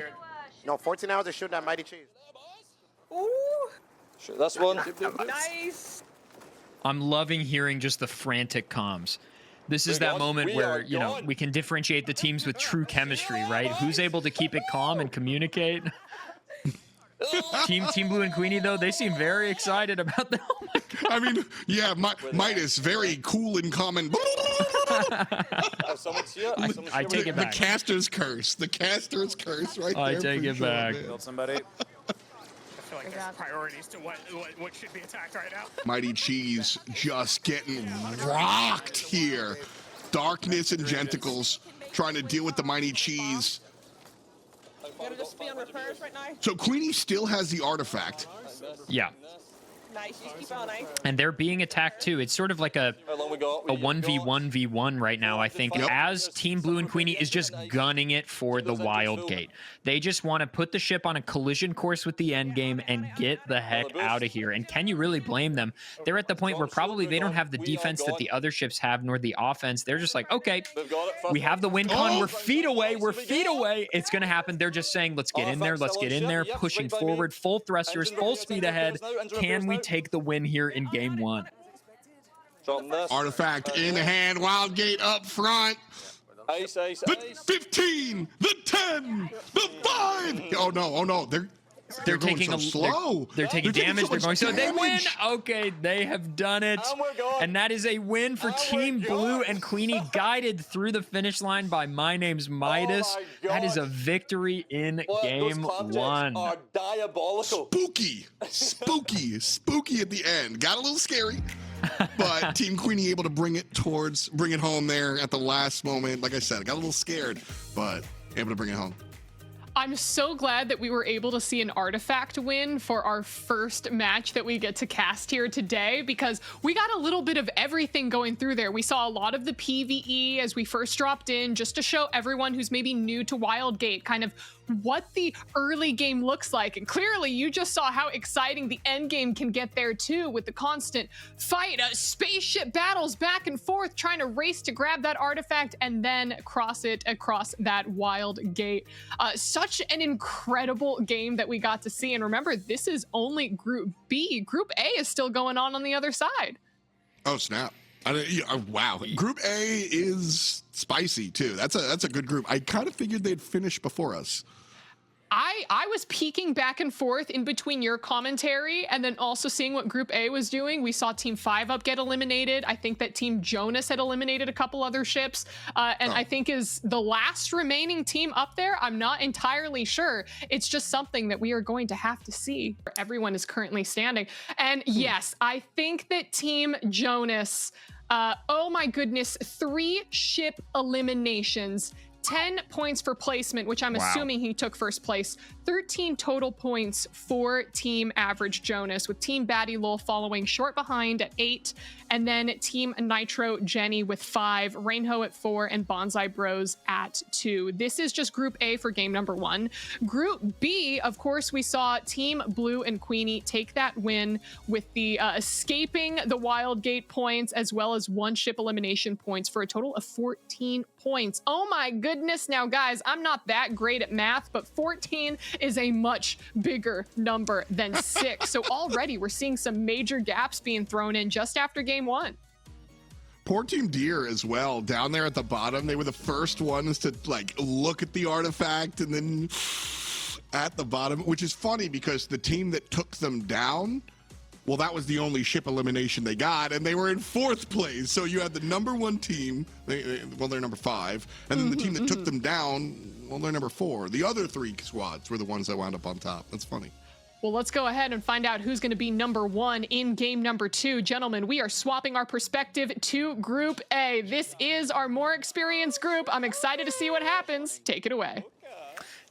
Speaker 6: No, 14 hours of shooting that mighty cheese.
Speaker 9: Ooh.
Speaker 10: Shoot this one.
Speaker 9: Nice.
Speaker 4: I'm loving hearing just the frantic comms. This is that moment where, you know, we can differentiate the teams with true chemistry, right? Who's able to keep it calm and communicate? Team Blue and Queenie, though, they seem very excited about the. Oh my God.
Speaker 5: I mean, yeah, Midas, very cool and common.
Speaker 4: I take it back.
Speaker 5: The caster's curse. The caster's curse right there.
Speaker 4: I take it back.
Speaker 11: Killed somebody.
Speaker 2: I feel like there's priorities to what should be attacked right now.
Speaker 5: Mighty Cheese just getting rocked here. Darkness and Genticles trying to deal with the Mighty Cheese.
Speaker 9: Gotta just be on repairs right now.
Speaker 5: So Queenie still has the artifact.
Speaker 4: Yeah.
Speaker 9: Nice. You just keep on, eh?
Speaker 4: And they're being attacked too. It's sort of like a 1v1v1 right now, I think, as Team Blue and Queenie is just gunning it for the Wildgate. They just want to put the ship on a collision course with the end game and get the heck out of here. And can you really blame them? They're at the point where probably they don't have the defense that the other ships have, nor the offense. They're just like, okay, we have the win con. We're feet away. We're feet away. It's going to happen. They're just saying, let's get in there. Let's get in there. Pushing forward, full thrusters, full speed ahead. Can we take the win here in game one?
Speaker 5: Artifact in hand, Wildgate up front. The 15, the 10, the 5. Oh no, they're
Speaker 4: taking
Speaker 5: so slow.
Speaker 4: They're taking damage. They're going so they win.
Speaker 5: damage.
Speaker 4: Okay, they have done it, and that is a win for Team Blue and Queenie, guided through the finish line by My Name's Midas. That is a victory in game one.
Speaker 10: Are diabolical.
Speaker 5: Spooky at the end. Got a little scary, but Team Queenie able to bring it home there at the last moment. Like I said, I got a little scared, but able to bring it home.
Speaker 3: I'm so glad that we were able to see an artifact win for our first match that we get to cast here today, because we got a little bit of everything going through there. We saw a lot of the PvE as we first dropped in, just to show everyone who's maybe new to Wildgate kind of what the early game looks like. And clearly you just saw how exciting the end game can get there too, with the constant fight, spaceship battles back and forth, trying to race to grab that artifact and then cross it across that Wildgate. Such an incredible game that we got to see. And remember, this is only Group B. Group A is still going on the other side.
Speaker 5: Oh, snap. Wow. Group A is spicy too. That's a good group. I kind of figured they'd finish before us.
Speaker 3: I was peeking back and forth in between your commentary and then also seeing what Group A was doing. We saw Team 5UP get eliminated. I think that Team Jonas had eliminated a couple other ships, and I think is the last remaining team up there. I'm not entirely sure. It's just something that we are going to have to see. Everyone is currently standing. And yes, I think that Team Jonas, oh my goodness, 3 ship eliminations. 10 points for placement, which I'm assuming he took first place. 13 total points for Team Average Jonas, with Team Batty Lol following short behind at 8, and then Team Nitro Jenny with 5, Rainho at 4, and Bonsai Bros at 2. This is just Group A for game number 1. Group B, of course, we saw Team Blue and Queenie take that win with the escaping the Wildgate points, as well as 1 ship elimination points, for a total of 14 points. Oh my goodness. Now, guys, I'm not that great at math, but 14 is a much bigger number than 6. So already we're seeing some major gaps being thrown in just after game 1.
Speaker 5: Poor Team Deer as well, down there at the bottom. They were the first ones to like look at the artifact, and then at the bottom, which is funny because the team that took them down, well, that was the only ship elimination they got, and they were in 4th place. So you had the number 1 team, well, they're number 5, and then the team that took them down, well, they're number 4. The other 3 squads were the ones that wound up on top. That's funny.
Speaker 3: Well, let's go ahead and find out who's going to be number 1 in game number 2. Gentlemen, we are swapping our perspective to Group A. This is our more experienced group. I'm excited to see what happens. Take it away.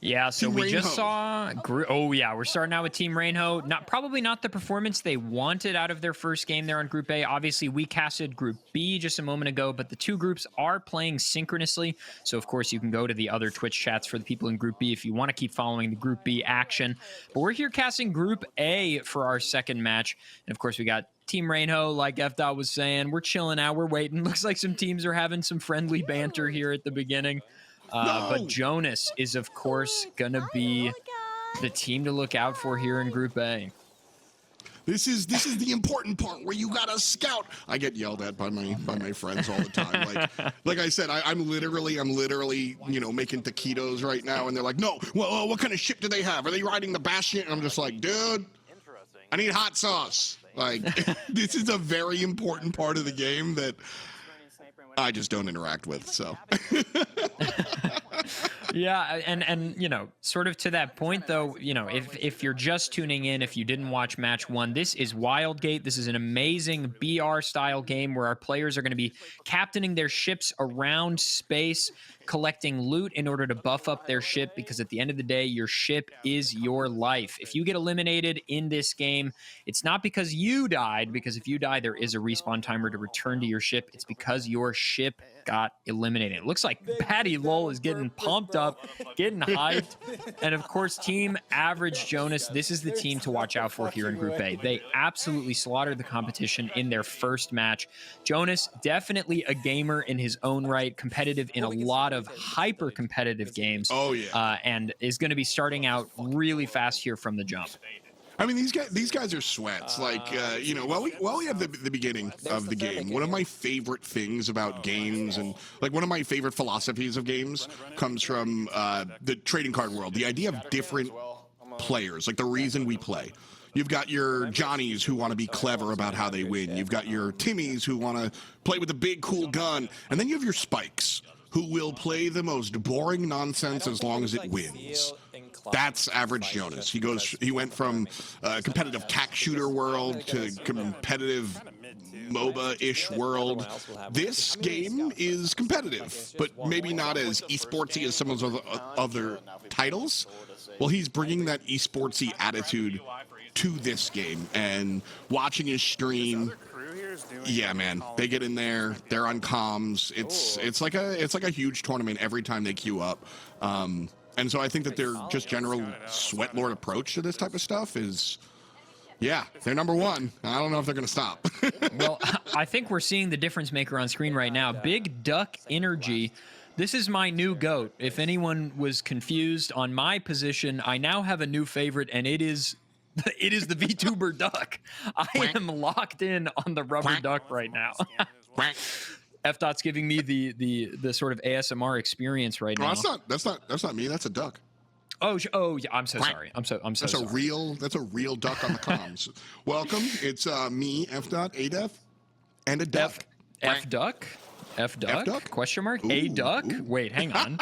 Speaker 4: Yeah, so we just saw, oh yeah, we're starting out with Team Rainho. Probably not the performance they wanted out of their first game there on Group A. Obviously, we casted Group B just a moment ago, but the 2 groups are playing synchronously. So of course you can go to the other Twitch chats for the people in Group B if you want to keep following the Group B action. But we're here casting Group A for our second match. And of course we got Team Rainho, like F-Dot was saying. We're chilling out, we're waiting. Looks like some teams are having some friendly banter here at the beginning. But Jonas is, of course, going to be the team to look out for here in Group A.
Speaker 5: This is the important part where you gotta scout. I get yelled at by my friends all the time. Like I said, I'm literally making taquitos right now, and they're like, no, well, what kind of ship do they have? Are they riding the Bastion? And I'm just like, dude, I need hot sauce. Like, this is a very important part of the game that I just don't interact with, so.
Speaker 4: Yeah, and you know, sort of to that point though, you know, if you're just tuning in, if you didn't watch match 1, this is Wildgate. This is an amazing BR style game where our players are going to be captaining their ships around space, collecting loot in order to buff up their ship, because at the end of the day, your ship is your life. If you get eliminated in this game, it's not because you died, because if you die, there is a respawn timer to return to your ship. It's because your ship got eliminated. It looks like Patty Lol is getting pumped up, getting hyped. And of course, Team Average Jonas, this is the team to watch out for here in Group A. They absolutely slaughtered the competition in their first match. Jonas, definitely a gamer in his own right, competitive in a lot of hyper competitive games.
Speaker 5: Oh yeah.
Speaker 4: And is going to be starting out really fast here from the jump.
Speaker 5: I mean, these guys are sweats. Like, you know, while we have the beginning of the game, one of my favorite things about games, and like one of my favorite philosophies of games, comes from the trading card world. The idea of different players, like the reason we play. You've got your Johnnies who want to be clever about how they win. You've got your Timmies who want to play with a big, cool gun. And then you have your Spikes, who will play the most boring nonsense as long as it wins. That's average Jonas. He went from competitive CAC shooter world to competitive MOBA-ish world. This game is competitive, but maybe not as esportsy as some of those other titles. Well, he's bringing that esportsy attitude to this game, and watching his stream. Yeah, man, they get in there. They're on comms. It's like a huge tournament every time they queue up. And so I think that their just general Sweatlord approach to this type of stuff is, yeah, they're number one. I don't know if they're going to stop.
Speaker 4: Well, I think we're seeing the difference maker on screen right now. Big Duck Energy. This is my new GOAT. If anyone was confused on my position, I now have a new favorite, and it is the VTuber Duck. I am locked in on the rubber duck right now. F-Dot's giving me the sort of ASMR experience right now.
Speaker 5: That's not me. That's a duck.
Speaker 4: Oh yeah. I'm so sorry. I'm so
Speaker 5: that's
Speaker 4: sorry.
Speaker 5: That's a real duck on the comms. Welcome. It's me, F-Dot, ADEF, and a duck.
Speaker 4: F-Duck? F-Duck? Question mark? Ooh, a duck? Ooh. Wait, hang on.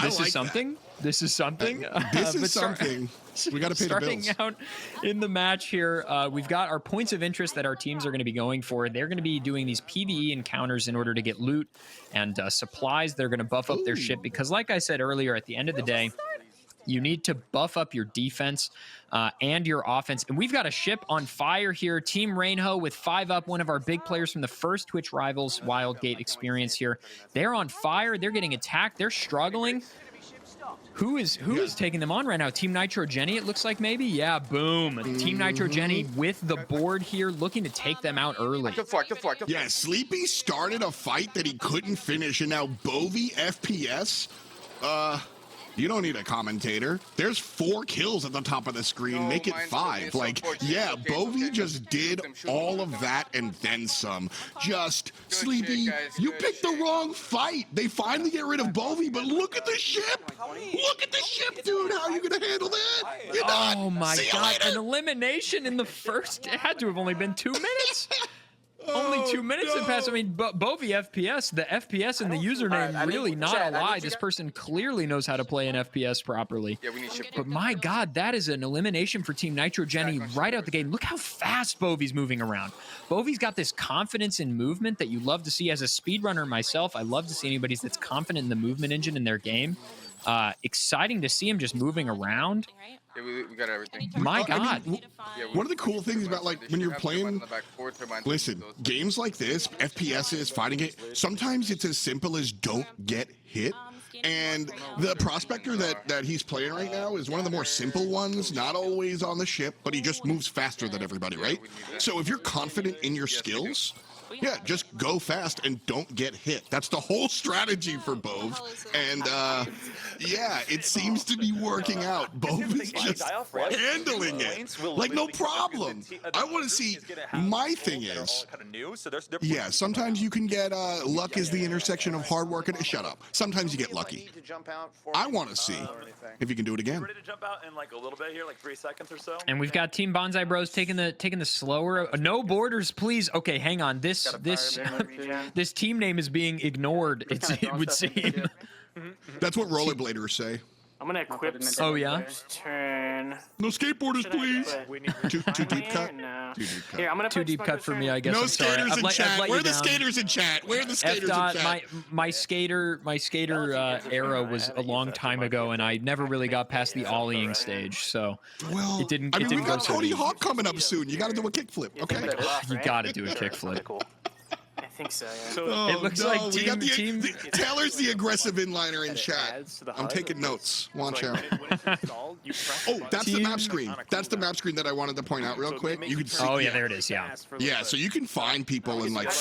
Speaker 4: This is something. This is something.
Speaker 5: This is something. We got to pay the bills.
Speaker 4: Starting out in the match here, we've got our points of interest that our teams are going to be going for. They're going to be doing these PvE encounters in order to get loot and supplies. They're going to buff up their ship because, like I said earlier, at the end of the day, you need to buff up your defense and your offense. And we've got a ship on fire here. Team Rainho with 5 up, one of our big players from the first Twitch Rivals Wildgate experience here. They're on fire. They're getting attacked. They're struggling. Who is taking them on right now? Team Nitro Jenny, it looks like maybe? Yeah, boom. Team Nitro Jenny with the board here, looking to take them out early.
Speaker 5: Yeah, Sleepy started a fight that he couldn't finish, and now Bovie FPS, you don't need a commentator. There's 4 kills at the top of the screen. Make it 5. Like, yeah, Bovie just did all of that and then some. Just, Sleepy, you picked the wrong fight. They finally get rid of Bovie, but look at the ship. Look at the ship, dude. How are you going to handle that? You're not.
Speaker 4: Oh, my God. An elimination in the first. It had to have only been 2 minutes. Only 2 minutes have passed. I mean, Bovie FPS, the FPS and the username, really not a lie. This person clearly knows how to play an FPS properly. But my God, that is an elimination for Team Nitro Jenny right out the gate. Look how fast Bovie's moving around. Bovie's got this confidence in movement that you love to see. As a speedrunner myself, I love to see anybody that's confident in the movement engine in their game. Exciting to see him just moving around.
Speaker 7: Yeah, we got everything.
Speaker 4: My God.
Speaker 5: I mean, one of the cool things about, like, when you're playing, listen, games like this, FPSs, fighting it, sometimes it's as simple as don't get hit. And the prospector that he's playing right now is one of the more simple ones, not always on the ship, but he just moves faster than everybody, right? So if you're confident in your skills, yeah, just go fast and don't get hit. That's the whole strategy for Bove. And, yeah, it seems to be working out. Bove is just handling it. Like, no problem. I want to see, my thing is, yeah, sometimes you can get, luck is the intersection of hard work and, shut up. Sometimes you get lucky. I want to see if you can do it again.
Speaker 10: Ready to jump out in like a little bit here, like 3 seconds or so.
Speaker 4: And we've got Team Bonsai Bros taking the slower. No borders, please. Okay, hang on. This team name is being ignored. It would seem.
Speaker 5: That's what rollerbladers say.
Speaker 8: I'm gonna equip.
Speaker 4: Oh yeah.
Speaker 8: Turn.
Speaker 5: No skateboarders, please. Too deep cut.
Speaker 8: No.
Speaker 5: Too deep cut.
Speaker 8: Here, I'm gonna
Speaker 4: Too deep cut for me, I guess.
Speaker 5: No
Speaker 4: I'm sorry.
Speaker 5: skaters in chat. Where are the
Speaker 4: down.
Speaker 5: skaters in chat? Where are the skaters in chat?
Speaker 4: My skater era was a long time ago, and I never really got past the ollieing stage, so
Speaker 5: well,
Speaker 4: it didn't.
Speaker 5: I mean,
Speaker 4: it didn't
Speaker 5: we got
Speaker 4: go
Speaker 5: Tony
Speaker 4: so
Speaker 5: Hawk coming up soon. You got to do a kickflip, okay?
Speaker 4: You got to do a kickflip.
Speaker 8: Cool. I think so, yeah.
Speaker 5: Oh,
Speaker 4: it looks
Speaker 5: no,
Speaker 4: like
Speaker 5: team. Taylor's the aggressive inliner in chat. I'm taking notes. Watch out. Oh, that's the map screen. That's the map screen that I wanted to point out real quick. You can see.
Speaker 4: Oh yeah, there it is. Yeah.
Speaker 5: Yeah, so you can find people and like.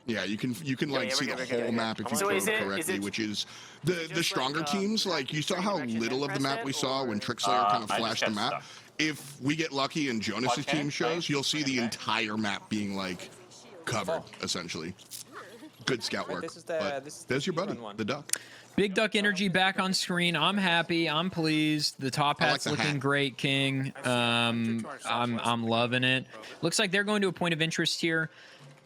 Speaker 5: Yeah, you can like see the whole map if you throw it correctly, which is the stronger teams. Like you saw how little of the map we saw when TrickSlayer kind of flashed the map. If we get lucky and Jonas's team shows, you'll see the entire map being like covered essentially. Good scout work. There's your buddy, the duck.
Speaker 4: Big Duck Energy back on screen. I'm happy. I'm pleased. The top hat's looking great, King. I'm loving it. Looks like they're going to a point of interest here.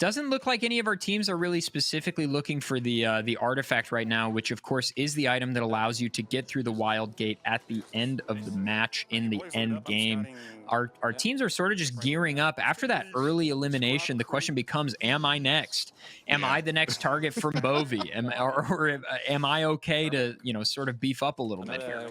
Speaker 4: Doesn't look like any of our teams are really specifically looking for the artifact right now, which of course is the item that allows you to get through the Wildgate at the end of the match in the end game. Our teams are sort of just gearing up. After that early elimination, the question becomes, am I next? Am I the next target from Bovie? Or am I okay to, you know, sort of beef up a little bit here?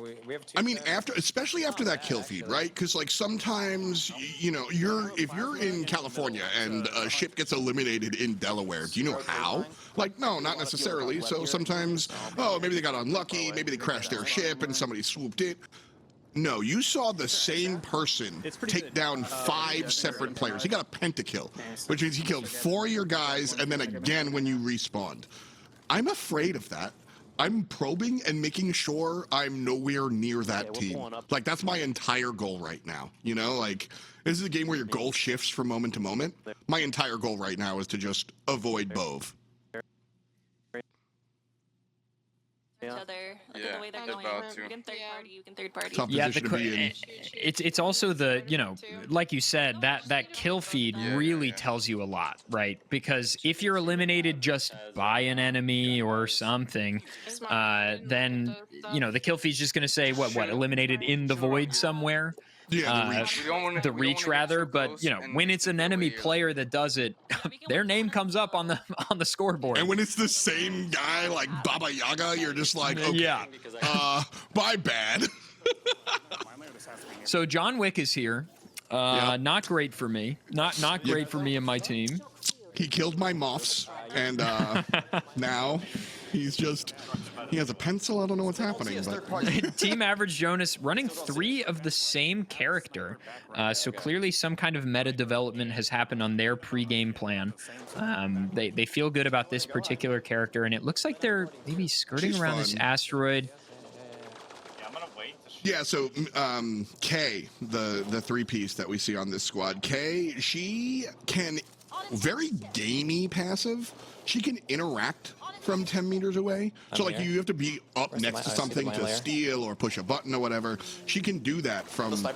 Speaker 5: I mean, especially after that kill feed, right? Because like sometimes, you know, if you're in California and a ship gets eliminated in Delaware, do you know how? Like, no, not necessarily. So sometimes, oh, maybe they got unlucky, maybe they crashed their ship and somebody swooped it. No, you saw the same person take down 5 separate players. He got a pentakill, which means he killed 4 of your guys, and then again when you respawned. I'm afraid of that. I'm probing and making sure I'm nowhere near that team. Like, that's my entire goal right now. You know, like, this is a game where your goal shifts from moment to moment. My entire goal right now is to just avoid Bove.
Speaker 7: Yeah,
Speaker 2: the way they're going. You can third party, you can third party.
Speaker 5: Tough
Speaker 4: Yeah,
Speaker 5: position to be in.
Speaker 4: it's also the, you know, like you said, that kill feed really tells you a lot, right? Because if you're eliminated just by an enemy or something, then, you know, the kill feed's just going to say, what, eliminated in the void somewhere?
Speaker 5: Yeah,
Speaker 4: the reach rather, but you know, when it's an enemy player that does it, their name comes up on the scoreboard.
Speaker 5: And when it's the same guy like Baba Yaga, you're just like, okay,
Speaker 4: yeah,
Speaker 5: bye bad.
Speaker 4: So John Wick is here. Not great for me. Not great for me and my team.
Speaker 5: He killed my moths, and now he has a pencil. I don't know what's happening. But.
Speaker 4: Team average Jonas running 3 of the same character. So clearly some kind of meta development has happened on their pre-game plan. They feel good about this particular character, and it looks like they're maybe skirting around this asteroid.
Speaker 5: Yeah, so Kay, the 3-piece that we see on this squad, Kay, she can very gamey passive. She can interact from 10 meters away. So like you have to be up next to something to steal or push a button or whatever. She can do that from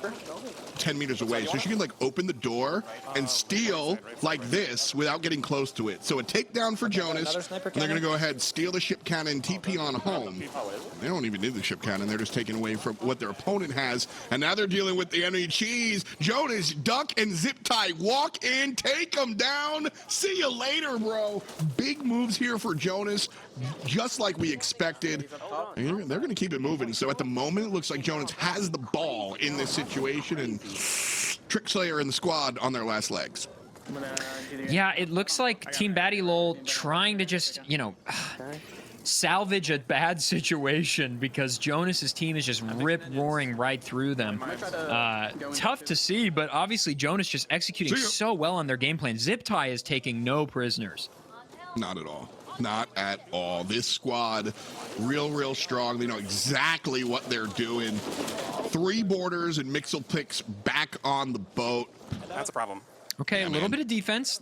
Speaker 5: 10 meters away. So she can like open the door and steal like this without getting close to it. So a takedown for Jonas. And they're going to go ahead, steal the ship cannon, TP on home. They don't even need the ship cannon. They're just taking away from what their opponent has. And now they're dealing with the enemy cheese. Jonas, duck and zip tie. Walk in, take them down. See you later, bro. Big moves here for Jonas. Just like we expected. And they're going to keep it moving. So at the moment, it looks like Jonas has the ball in this situation, and Trick Slayer and the squad on their last legs.
Speaker 4: Yeah, it looks like Team Batty Lol trying to just, you know, salvage a bad situation because Jonas's team is just rip-roaring right through them. Tough to see, but obviously Jonas just executing so well on their game plan. Zip Tie is taking no prisoners.
Speaker 5: Not at all. Not at all. This squad, real strong. They know exactly what they're doing. 3 borders and Mixel picks back on the boat.
Speaker 8: That's a problem.
Speaker 4: Okay, a little bit of defense.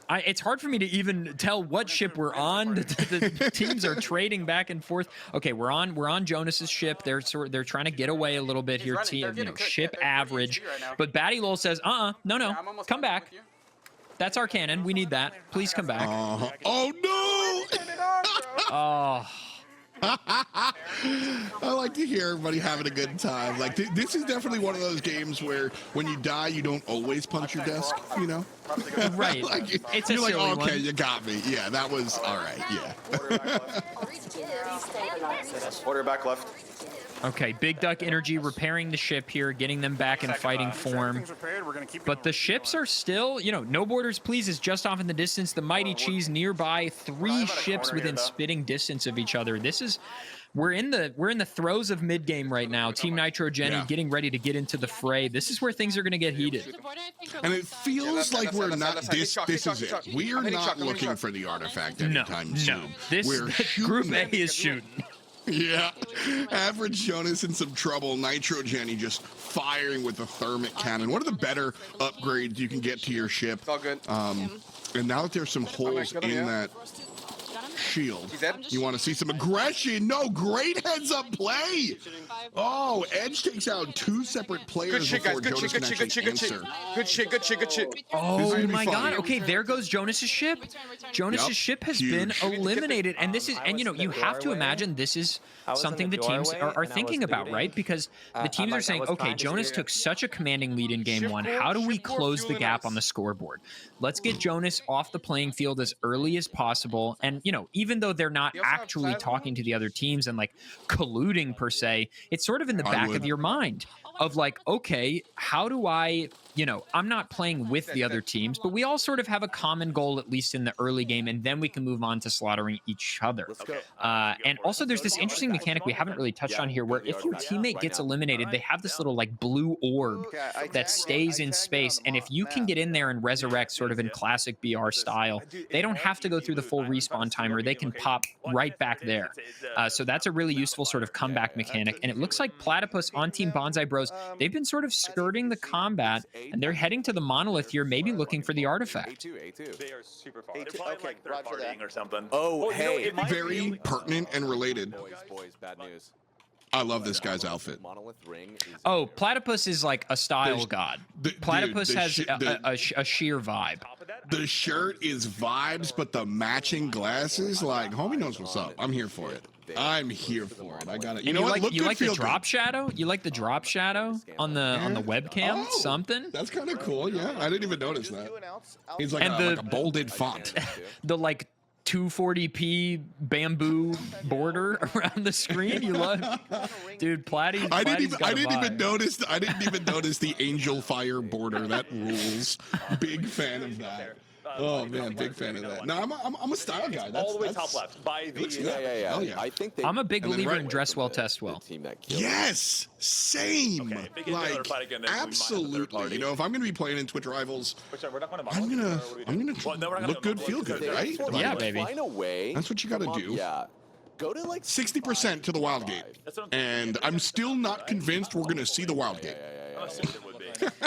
Speaker 4: It's hard for me to even tell what ship we're on. The teams are trading back and forth. Okay, we're on Jonas's ship. They're trying to get away a little bit here. Ship average, but Batty Lol says, no, come back. That's our cannon. We need that. Please come back.
Speaker 5: Oh no!
Speaker 4: Oh.
Speaker 5: I like to hear everybody having a good time. Like this is definitely one of those games where when you die, you don't always punch your desk. You know,
Speaker 4: right?
Speaker 5: Like,
Speaker 4: it's
Speaker 5: you're
Speaker 4: a
Speaker 5: like,
Speaker 4: silly
Speaker 5: okay,
Speaker 4: one.
Speaker 5: you got me. Yeah, that was all right. Yeah.
Speaker 12: Order back left.
Speaker 4: Okay, Big Duck Energy repairing the ship here, getting them back in fighting form. But the ships are still, you know, no borders please is just off in the distance. The Mighty Cheese nearby, 3 ships within spitting distance of each other. We're in the throes of mid game right now. Team Nitro Jenny getting ready to get into the fray. This is where things are going to get heated.
Speaker 5: And it feels like we're not. This is it. We are not looking for the artifact anytime soon.
Speaker 4: We're Group A is shooting.
Speaker 5: Yeah, average Jonas in some trouble. Nitro Jenny just firing with the thermic cannon. One of the better upgrades you can get to your ship.
Speaker 6: It's all good.
Speaker 5: And now that there's some holes in that shield. You want to see some aggression? No, great heads up play. Oh, Edge takes out 2 separate players before Jonas can actually answer.
Speaker 6: Good shit.
Speaker 4: Oh my
Speaker 5: fun.
Speaker 4: God. Okay, there goes Jonas's ship. Jonas's ship has been eliminated. And this is, and you know, you have to imagine this is something the teams are thinking about, right? Because the teams are saying, okay, Jonas took such a commanding lead in game 1. How do we close the gap on the scoreboard? Let's get Jonas off the playing field as early as possible. And, you know, even though they're not actually talking to the other teams and like colluding per se, it's sort of in the back of your mind of like, okay, how do I, you know, I'm not playing with the other teams, but we all sort of have a common goal, at least in the early game, and then we can move on to slaughtering each other. And also there's this interesting mechanic we haven't really touched on here, where if your teammate gets eliminated, they have this little like blue orb that stays in space. And if you can get in there and resurrect sort of in classic BR style, they don't have to go through the full respawn timer. They can pop right back there. So that's a really useful sort of comeback mechanic. And it looks like Platypus on Team Bonsai Bros, they've been sort of skirting the combat, and they're heading to the monolith here, maybe looking for the artifact.
Speaker 10: A2. They are super far. They're probably like third partying or something.
Speaker 5: Oh, hey, very pertinent and related.
Speaker 12: Boys, bad news.
Speaker 5: I love this guy's outfit.
Speaker 4: Oh, Platypus is like a style god. Platypus has a sheer vibe.
Speaker 5: The shirt is vibes, but the matching glasses, like, homie knows what's up. I'm here for it. I'm here for it. I got it. You know what? Look
Speaker 4: You
Speaker 5: good,
Speaker 4: like the
Speaker 5: feel
Speaker 4: drop
Speaker 5: good.
Speaker 4: shadow? You like the drop shadow on the webcam?
Speaker 5: Oh,
Speaker 4: Something?
Speaker 5: That's kind of cool. Yeah, I didn't even notice that. He's like,
Speaker 4: And
Speaker 5: like a bolded font.
Speaker 4: The like 240p bamboo border around the screen. You love, dude. Platy's
Speaker 5: I didn't
Speaker 4: got a
Speaker 5: even
Speaker 4: vibe.
Speaker 5: notice. I didn't even notice the angel fire border. That rules. Big fan of that. Oh man, big fan of that. No, I'm a style guy. That's,
Speaker 10: all the way top left. By the
Speaker 5: yeah.
Speaker 12: I think
Speaker 4: I'm a big
Speaker 5: And then
Speaker 4: believer
Speaker 5: right
Speaker 4: in dress well, test well.
Speaker 5: Yes, same.
Speaker 10: Okay, if they get another fight again, then we might have a third
Speaker 5: Absolutely.
Speaker 10: party.
Speaker 5: You know, if I'm gonna be playing in Twitch Rivals,
Speaker 10: We're not going to
Speaker 5: I'm gonna
Speaker 10: Well, no, we're not gonna
Speaker 5: look good, feel good, right?
Speaker 4: Yeah,
Speaker 5: Like,
Speaker 4: baby.
Speaker 12: Find a way.
Speaker 5: That's what you gotta do.
Speaker 12: Yeah. Go to like
Speaker 5: 60% to the Wildgate, and I'm still not convinced we're gonna see the Wildgate.
Speaker 10: I assumed it would be.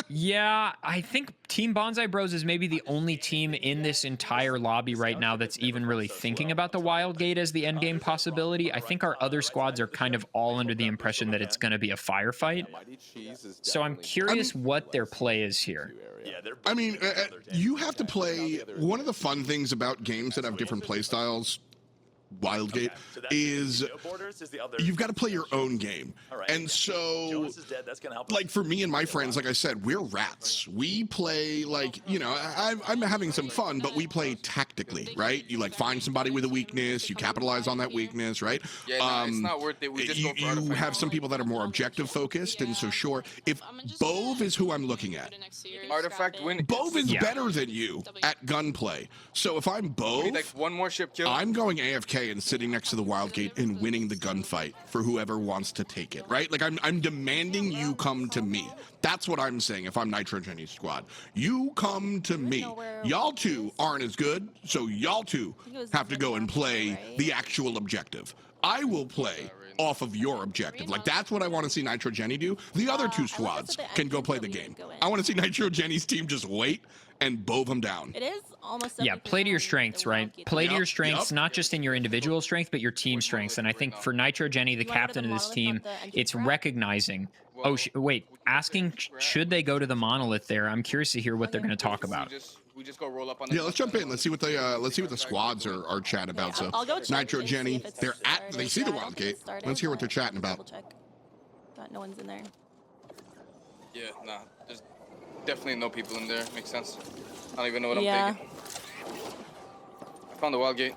Speaker 4: Yeah, I think Team Bonsai Bros is maybe the only team in this entire lobby right now that's even really thinking about the Wildgate as the endgame possibility. I think our other squads are kind of all under the impression that it's going to be a firefight. So I'm curious what their play is here.
Speaker 5: I mean, you have to play. One of the fun things about games that have different play styles, Wildgate, is you've got to play your own game. And so, like for me and my friends, like I said, we're rats. We play like, you know, I'm having some fun, but we play tactically, right? You like find somebody with a weakness, you capitalize on that weakness, right?
Speaker 6: Yeah, it's not worth it. We just go for
Speaker 5: You
Speaker 6: artifact.
Speaker 5: have some people that are more objective focused, and so sure, if Bove is who I'm looking at,
Speaker 6: Artifact win.
Speaker 5: Bove is better than you at gunplay. So if I'm Bove,
Speaker 6: We need like one more ship kill.
Speaker 5: I'm going AFK and sitting next to the Wildgate and winning the gunfight for whoever wants to take it, right? Like I'm demanding you come to me. That's what I'm saying if I'm Nitro Jenny's squad. You come to me. Y'all two aren't as good, so y'all two have to go and play the actual objective. I will play off of your objective. Like that's what I want to see Nitro Jenny do. The other two squads can go play the game. I want to see Nitro Jenny's team just wait and bow them down.
Speaker 13: It is almost
Speaker 4: Yeah, play to your strengths, right? Play to your strengths, not just in your individual strength, but your team strengths. And I think for Nitro Jenny, the captain of this team, it's recognizing. Oh, wait, asking should they go to the monolith there? I'm curious to hear what they're going to talk about.
Speaker 6: We just go roll up on the
Speaker 5: Yeah, let's jump in. Let's see what the squads are chatting about. So
Speaker 13: I'll go check
Speaker 5: Nitro
Speaker 13: and see
Speaker 5: Jenny,
Speaker 13: if it's
Speaker 5: they
Speaker 13: already
Speaker 5: see the
Speaker 13: started. I don't think
Speaker 5: Wildgate.
Speaker 13: it's started,
Speaker 5: Let's hear what they're
Speaker 13: but
Speaker 5: chatting
Speaker 13: I'll
Speaker 5: about.
Speaker 13: double check that no one's in there.
Speaker 6: Yeah, nah. There's definitely no people in there. Makes sense. I don't even know what
Speaker 13: Yeah.
Speaker 6: I'm taking. I found the Wildgate.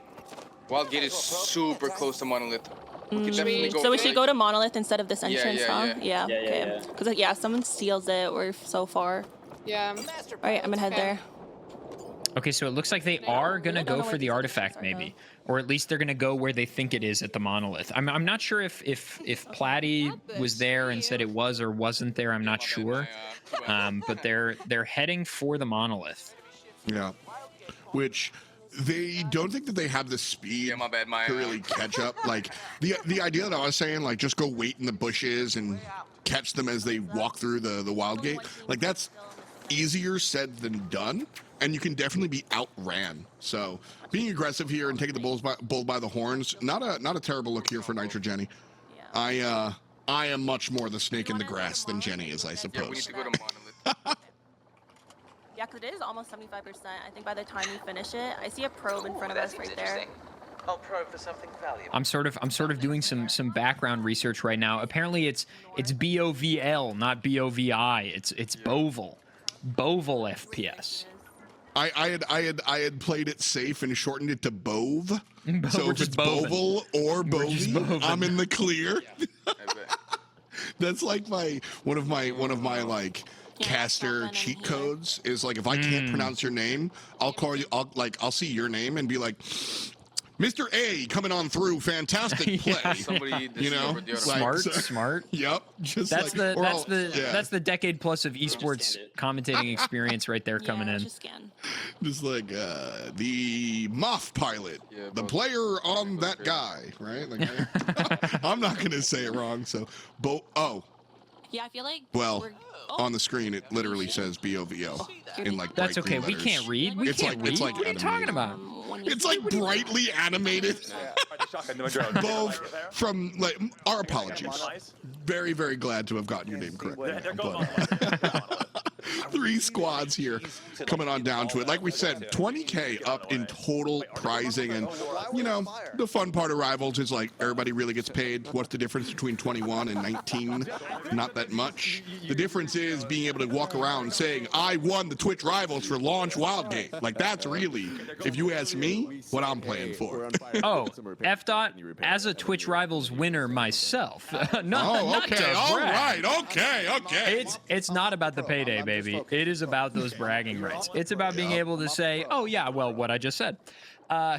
Speaker 6: Wildgate is super close to Monolith. We could definitely go
Speaker 13: So we
Speaker 6: for
Speaker 13: should
Speaker 6: it.
Speaker 13: go to Monolith instead of this entrance,
Speaker 6: yeah,
Speaker 13: huh?
Speaker 6: yeah.
Speaker 13: Okay. Because yeah, someone steals it. We're so far.
Speaker 3: Yeah.
Speaker 13: All right, I'm gonna head there.
Speaker 4: Okay, so it looks like they are going to go for the artifact, maybe. Or at least they're going to go where they think it is at the monolith. I'm not sure if Platty was there and said it was or wasn't there. I'm not sure. But they're heading for the monolith.
Speaker 5: Yeah. Which they don't think that they have the speed to really catch up. Like the idea that I was saying, like just go wait in the bushes and catch them as they walk through the Wildgate. Like that's easier said than done, and you can definitely be outran. So being aggressive here and taking the bull by the horns, not a terrible look here for Nitro Jenny. I am much more the snake in the grass than Jenny is, I suppose.
Speaker 6: Yeah, we need to go to Monolith.
Speaker 13: Yeah, because it is almost 75%. I think by the time we finish it, I see a probe in front of us right there.
Speaker 14: I'll probe for something valuable.
Speaker 4: I'm sort of doing some background research right now. Apparently it's BOVL, not BOVI. It's Boval. Boval FPS.
Speaker 5: I had played it safe and shortened it to Bove. So
Speaker 4: We're
Speaker 5: if
Speaker 4: just
Speaker 5: it's
Speaker 4: boving.
Speaker 5: Boval or
Speaker 4: just
Speaker 5: Bovey,
Speaker 4: boving.
Speaker 5: I'm in the clear.
Speaker 6: I bet.
Speaker 5: That's like one of my like caster cheat codes is like if I can't pronounce your name, I'll call you. I'll see your name and be like, Mr. A coming on through, fantastic play.
Speaker 6: Somebody
Speaker 5: You know,
Speaker 6: discovered the other
Speaker 5: like,
Speaker 6: one.
Speaker 4: Smart.
Speaker 5: Yep. Just
Speaker 4: That's
Speaker 5: like, or I'll-
Speaker 4: that's the decade plus of esports commentating experience right there coming in.
Speaker 13: Just scan.
Speaker 5: Just like the Moth pilot,
Speaker 6: Yeah,
Speaker 5: the
Speaker 6: both.
Speaker 5: player on that guy, right? Like, I'm not gonna say it wrong. So,
Speaker 13: Yeah, I feel like
Speaker 5: well,
Speaker 13: we're...
Speaker 5: on the screen it literally says BOVO in like
Speaker 4: That's
Speaker 5: bright
Speaker 4: okay.
Speaker 5: green
Speaker 4: We
Speaker 5: letters.
Speaker 4: can't read. We
Speaker 5: It's
Speaker 4: can't
Speaker 5: like-
Speaker 4: read.
Speaker 5: it's like
Speaker 4: What are you talking about?
Speaker 5: It's like brightly animated. Bove from like our apologies. Very, very glad to have gotten your name correct. But 3 squads here coming on down to it. Like we said, 20K up in total prizing, and you know the fun part of Rivals is like everybody really gets paid. What's the difference between 21 and 19? Not that much. The difference is being able to walk around saying I won the Twitch Rivals for launch Wildgate. Like that's really, if you ask me, what I'm playing for.
Speaker 4: Oh, F dot as a Twitch Rivals winner myself. not
Speaker 5: okay,
Speaker 4: to
Speaker 5: all
Speaker 4: brag.
Speaker 5: right, okay.
Speaker 4: It's not about the payday, baby. It is about those bragging rights. It's about being able to say, oh yeah, well, what I just said.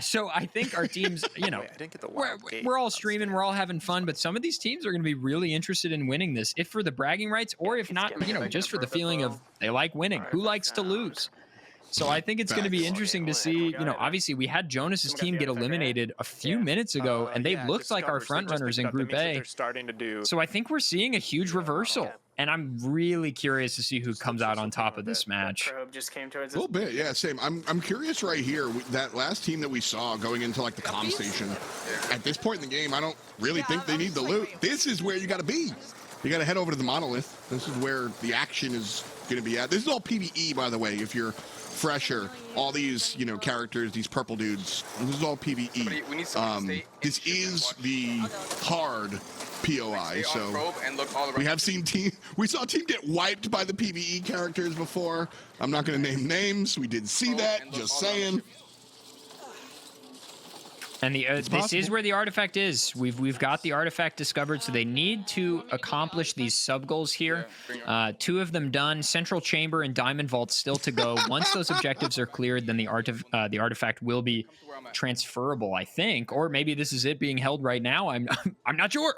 Speaker 4: So I think our teams, you know, we're all streaming, we're all having fun, but some of these teams are going to be really interested in winning this, if for the bragging rights, or if not, you know, just for the feeling of they like winning. Who likes to lose? So I think it's going to be interesting to see, you know, obviously we had Jonas's team get eliminated a few minutes ago, and they looked like our front runners in Group A. So I think we're seeing a huge reversal, and I'm really curious to see who comes out on top of this match.
Speaker 8: Probe just came towards
Speaker 5: A little bit, yeah, same. I'm curious right here. That last team that we saw going into like the comm station, at this point in the game, I don't really think they need the loot. This is where you got to be. You got to head over to the Monolith. This is where the action is going to be at. This is all PvE, by the way, if you're fresher. All these, you know, characters, these purple dudes, this is all PvE.
Speaker 6: We need somebody to
Speaker 5: This is the hard POI, so we have seen we saw team get wiped by the PvE characters before. I'm not going to name names. We did see that, just saying.
Speaker 4: And this is where the artifact is. We've got the artifact discovered, so they need to accomplish these sub goals here. 2 of them done. Central Chamber and Diamond Vault still to go. Once those objectives are cleared, then the artifact will be transferable, I think, or maybe this is it being held right now. I'm not sure.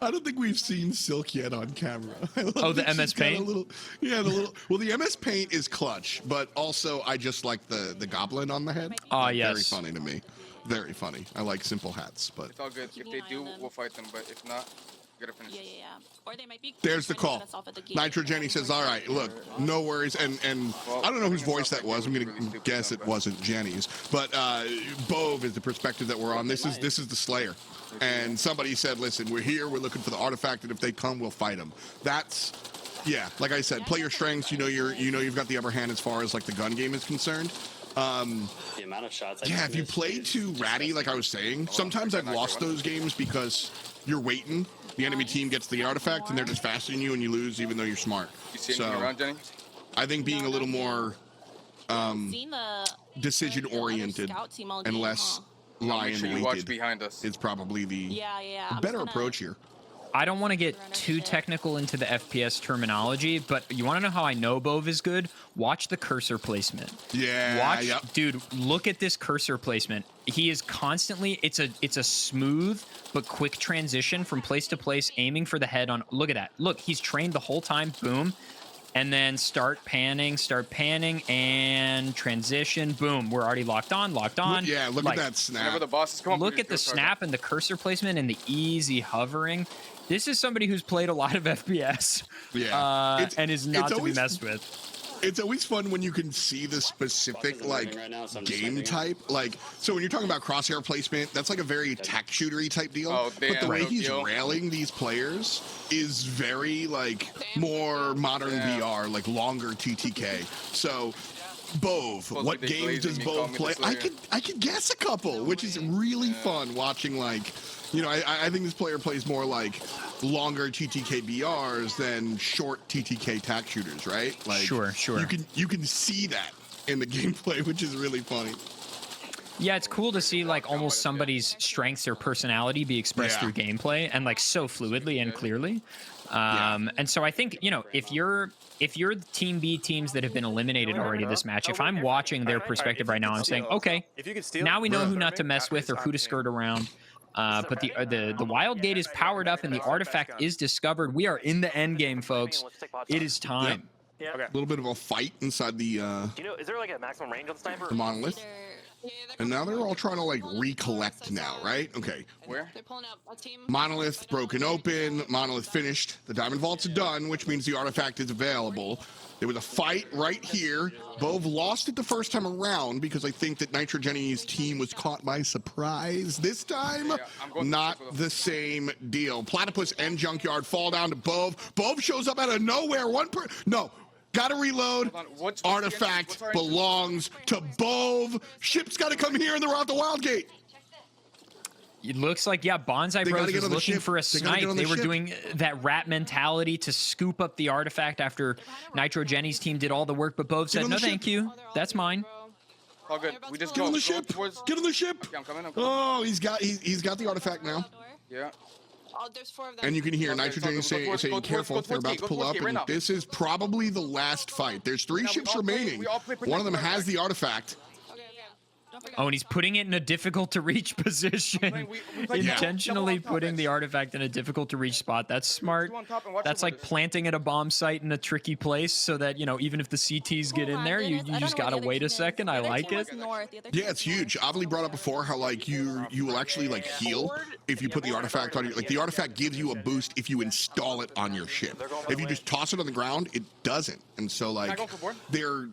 Speaker 5: I don't think we've seen Silk yet on camera.
Speaker 4: Oh, the MS Paint?
Speaker 5: Well, the MS Paint is clutch, but also I just like the goblin on the head.
Speaker 4: Oh, yes.
Speaker 5: Very funny to me. Very funny. I like simple hats, but
Speaker 6: It's all good. If they do, we'll fight them. But if not, we gotta finish.
Speaker 13: Yeah. Or they might be.
Speaker 5: there's the
Speaker 13: trying to
Speaker 5: call.
Speaker 13: get us off at the gate.
Speaker 5: Nitro Jenny says, all right, look, no worries. And I don't know whose voice that was. I'm going to guess it wasn't Jenny's. But Bove is the perspective that we're on. This is the Slayer. And somebody said, listen, we're here. We're looking for the artifact. And if they come, we'll fight them. That's, yeah, like I said, play your strengths. You know, you've got the upper hand as far as like the gun game is concerned.
Speaker 15: The amount of shots I
Speaker 5: If you play too ratty, like I was saying, sometimes I've lost those games because you're waiting. The enemy team gets the artifact and they're just faster than you, and you lose even though you're smart.
Speaker 6: You see anything around, Jenny?
Speaker 5: I think being a little more
Speaker 13: Seen the
Speaker 5: decision oriented
Speaker 13: scout team all
Speaker 5: and
Speaker 13: game,
Speaker 5: less
Speaker 6: Make
Speaker 5: lion
Speaker 6: sure you watch
Speaker 5: weighted
Speaker 6: behind us.
Speaker 5: is probably the
Speaker 13: Yeah. I'm
Speaker 5: better
Speaker 13: just gonna-
Speaker 5: approach here.
Speaker 4: I don't want to get too technical into the FPS terminology, but you want to know how I know Bove is good? Watch the cursor placement.
Speaker 5: Yeah.
Speaker 4: Dude, look at this cursor placement. He is constantly, it's a smooth but quick transition from place to place, aiming for the head on. Look at that. Look, he's trained the whole time. Boom. And then start panning, and transition. Boom. We're already locked on.
Speaker 5: Yeah, look at that snap.
Speaker 6: Whenever the bosses come up,
Speaker 4: Look at the snap and the cursor placement and the easy hovering. This is somebody who's played a lot of FPS.
Speaker 5: Yeah.
Speaker 4: And is not to be
Speaker 5: always-
Speaker 4: messed with.
Speaker 5: It's always fun when you can see the specific like game type. Like, so when you're talking about crosshair placement, that's like a very attack shootery type deal.
Speaker 6: Oh,
Speaker 5: but the
Speaker 6: damn,
Speaker 5: way
Speaker 6: right.
Speaker 5: he's railing these players is very like more modern VR, like longer TTK. So Bove, what games does Bove play? I could guess a couple, which is really fun watching. Like, you know, I think this player plays more like longer TTK BRs than short TTK tac shooters, right? Like,
Speaker 4: Sure.
Speaker 5: You can see that in the gameplay, which is really funny.
Speaker 4: Yeah, it's cool to see like almost somebody's strengths or personality be expressed through gameplay and like so fluidly and clearly. And so I think, you know, if you're the Team B teams that have been eliminated already this match, if I'm watching their perspective right now, I'm saying, okay, now we know who not to mess with or who to skirt around. But the Wildgate is powered up and the artifact is discovered. We are in the end game, folks. It is time.
Speaker 5: Yeah. A little bit of a fight inside the
Speaker 8: Do you know, is there like a maximum range on sniper?
Speaker 5: the monolith. And now they're all trying to like recollect now, right? Okay.
Speaker 6: Where?
Speaker 3: They're pulling up a team.
Speaker 5: Monolith broken open. Monolith finished. The diamond vault's done, which means the artifact is available. There was a fight right here. Bove lost it the first time around because I think that Nitrogenny's team was caught by surprise. This time, not the same deal. Platypus and Junkyard fall down to Bove. Bove shows up out of nowhere. No. Gotta reload. Artifact belongs to Bove. Ship's gotta come here and they're off the Wildgate.
Speaker 4: It looks like, yeah, Bonsai Bros was looking for a snipe. They were doing that rat mentality to scoop up the artifact after Nitrogenny's team did all the work, but Bove said, no, thank you. That's mine.
Speaker 6: All good. We just
Speaker 5: Get on the ship. Get on the ship.
Speaker 6: Okay, I'm coming.
Speaker 5: Oh, he's got the artifact now.
Speaker 6: Yeah.
Speaker 3: Oh, there's 4 of them.
Speaker 5: And you can hear Nitrogenny saying careful, they're about to pull up, and this is probably the last fight. There's 3 ships remaining. One of them has the artifact.
Speaker 4: Oh, and he's putting it in a difficult to reach position. Intentionally putting the artifact in a difficult to reach spot. That's smart. That's like planting at a bomb site in a tricky place so that, you know, even if the CTs get in there, you just gotta wait a second. I like it.
Speaker 5: Yeah, it's huge. Avali brought up before how like you will actually like heal if you put the artifact on your, like the artifact gives you a boost if you install it on your ship. If you just toss it on the ground, it doesn't. And so like they're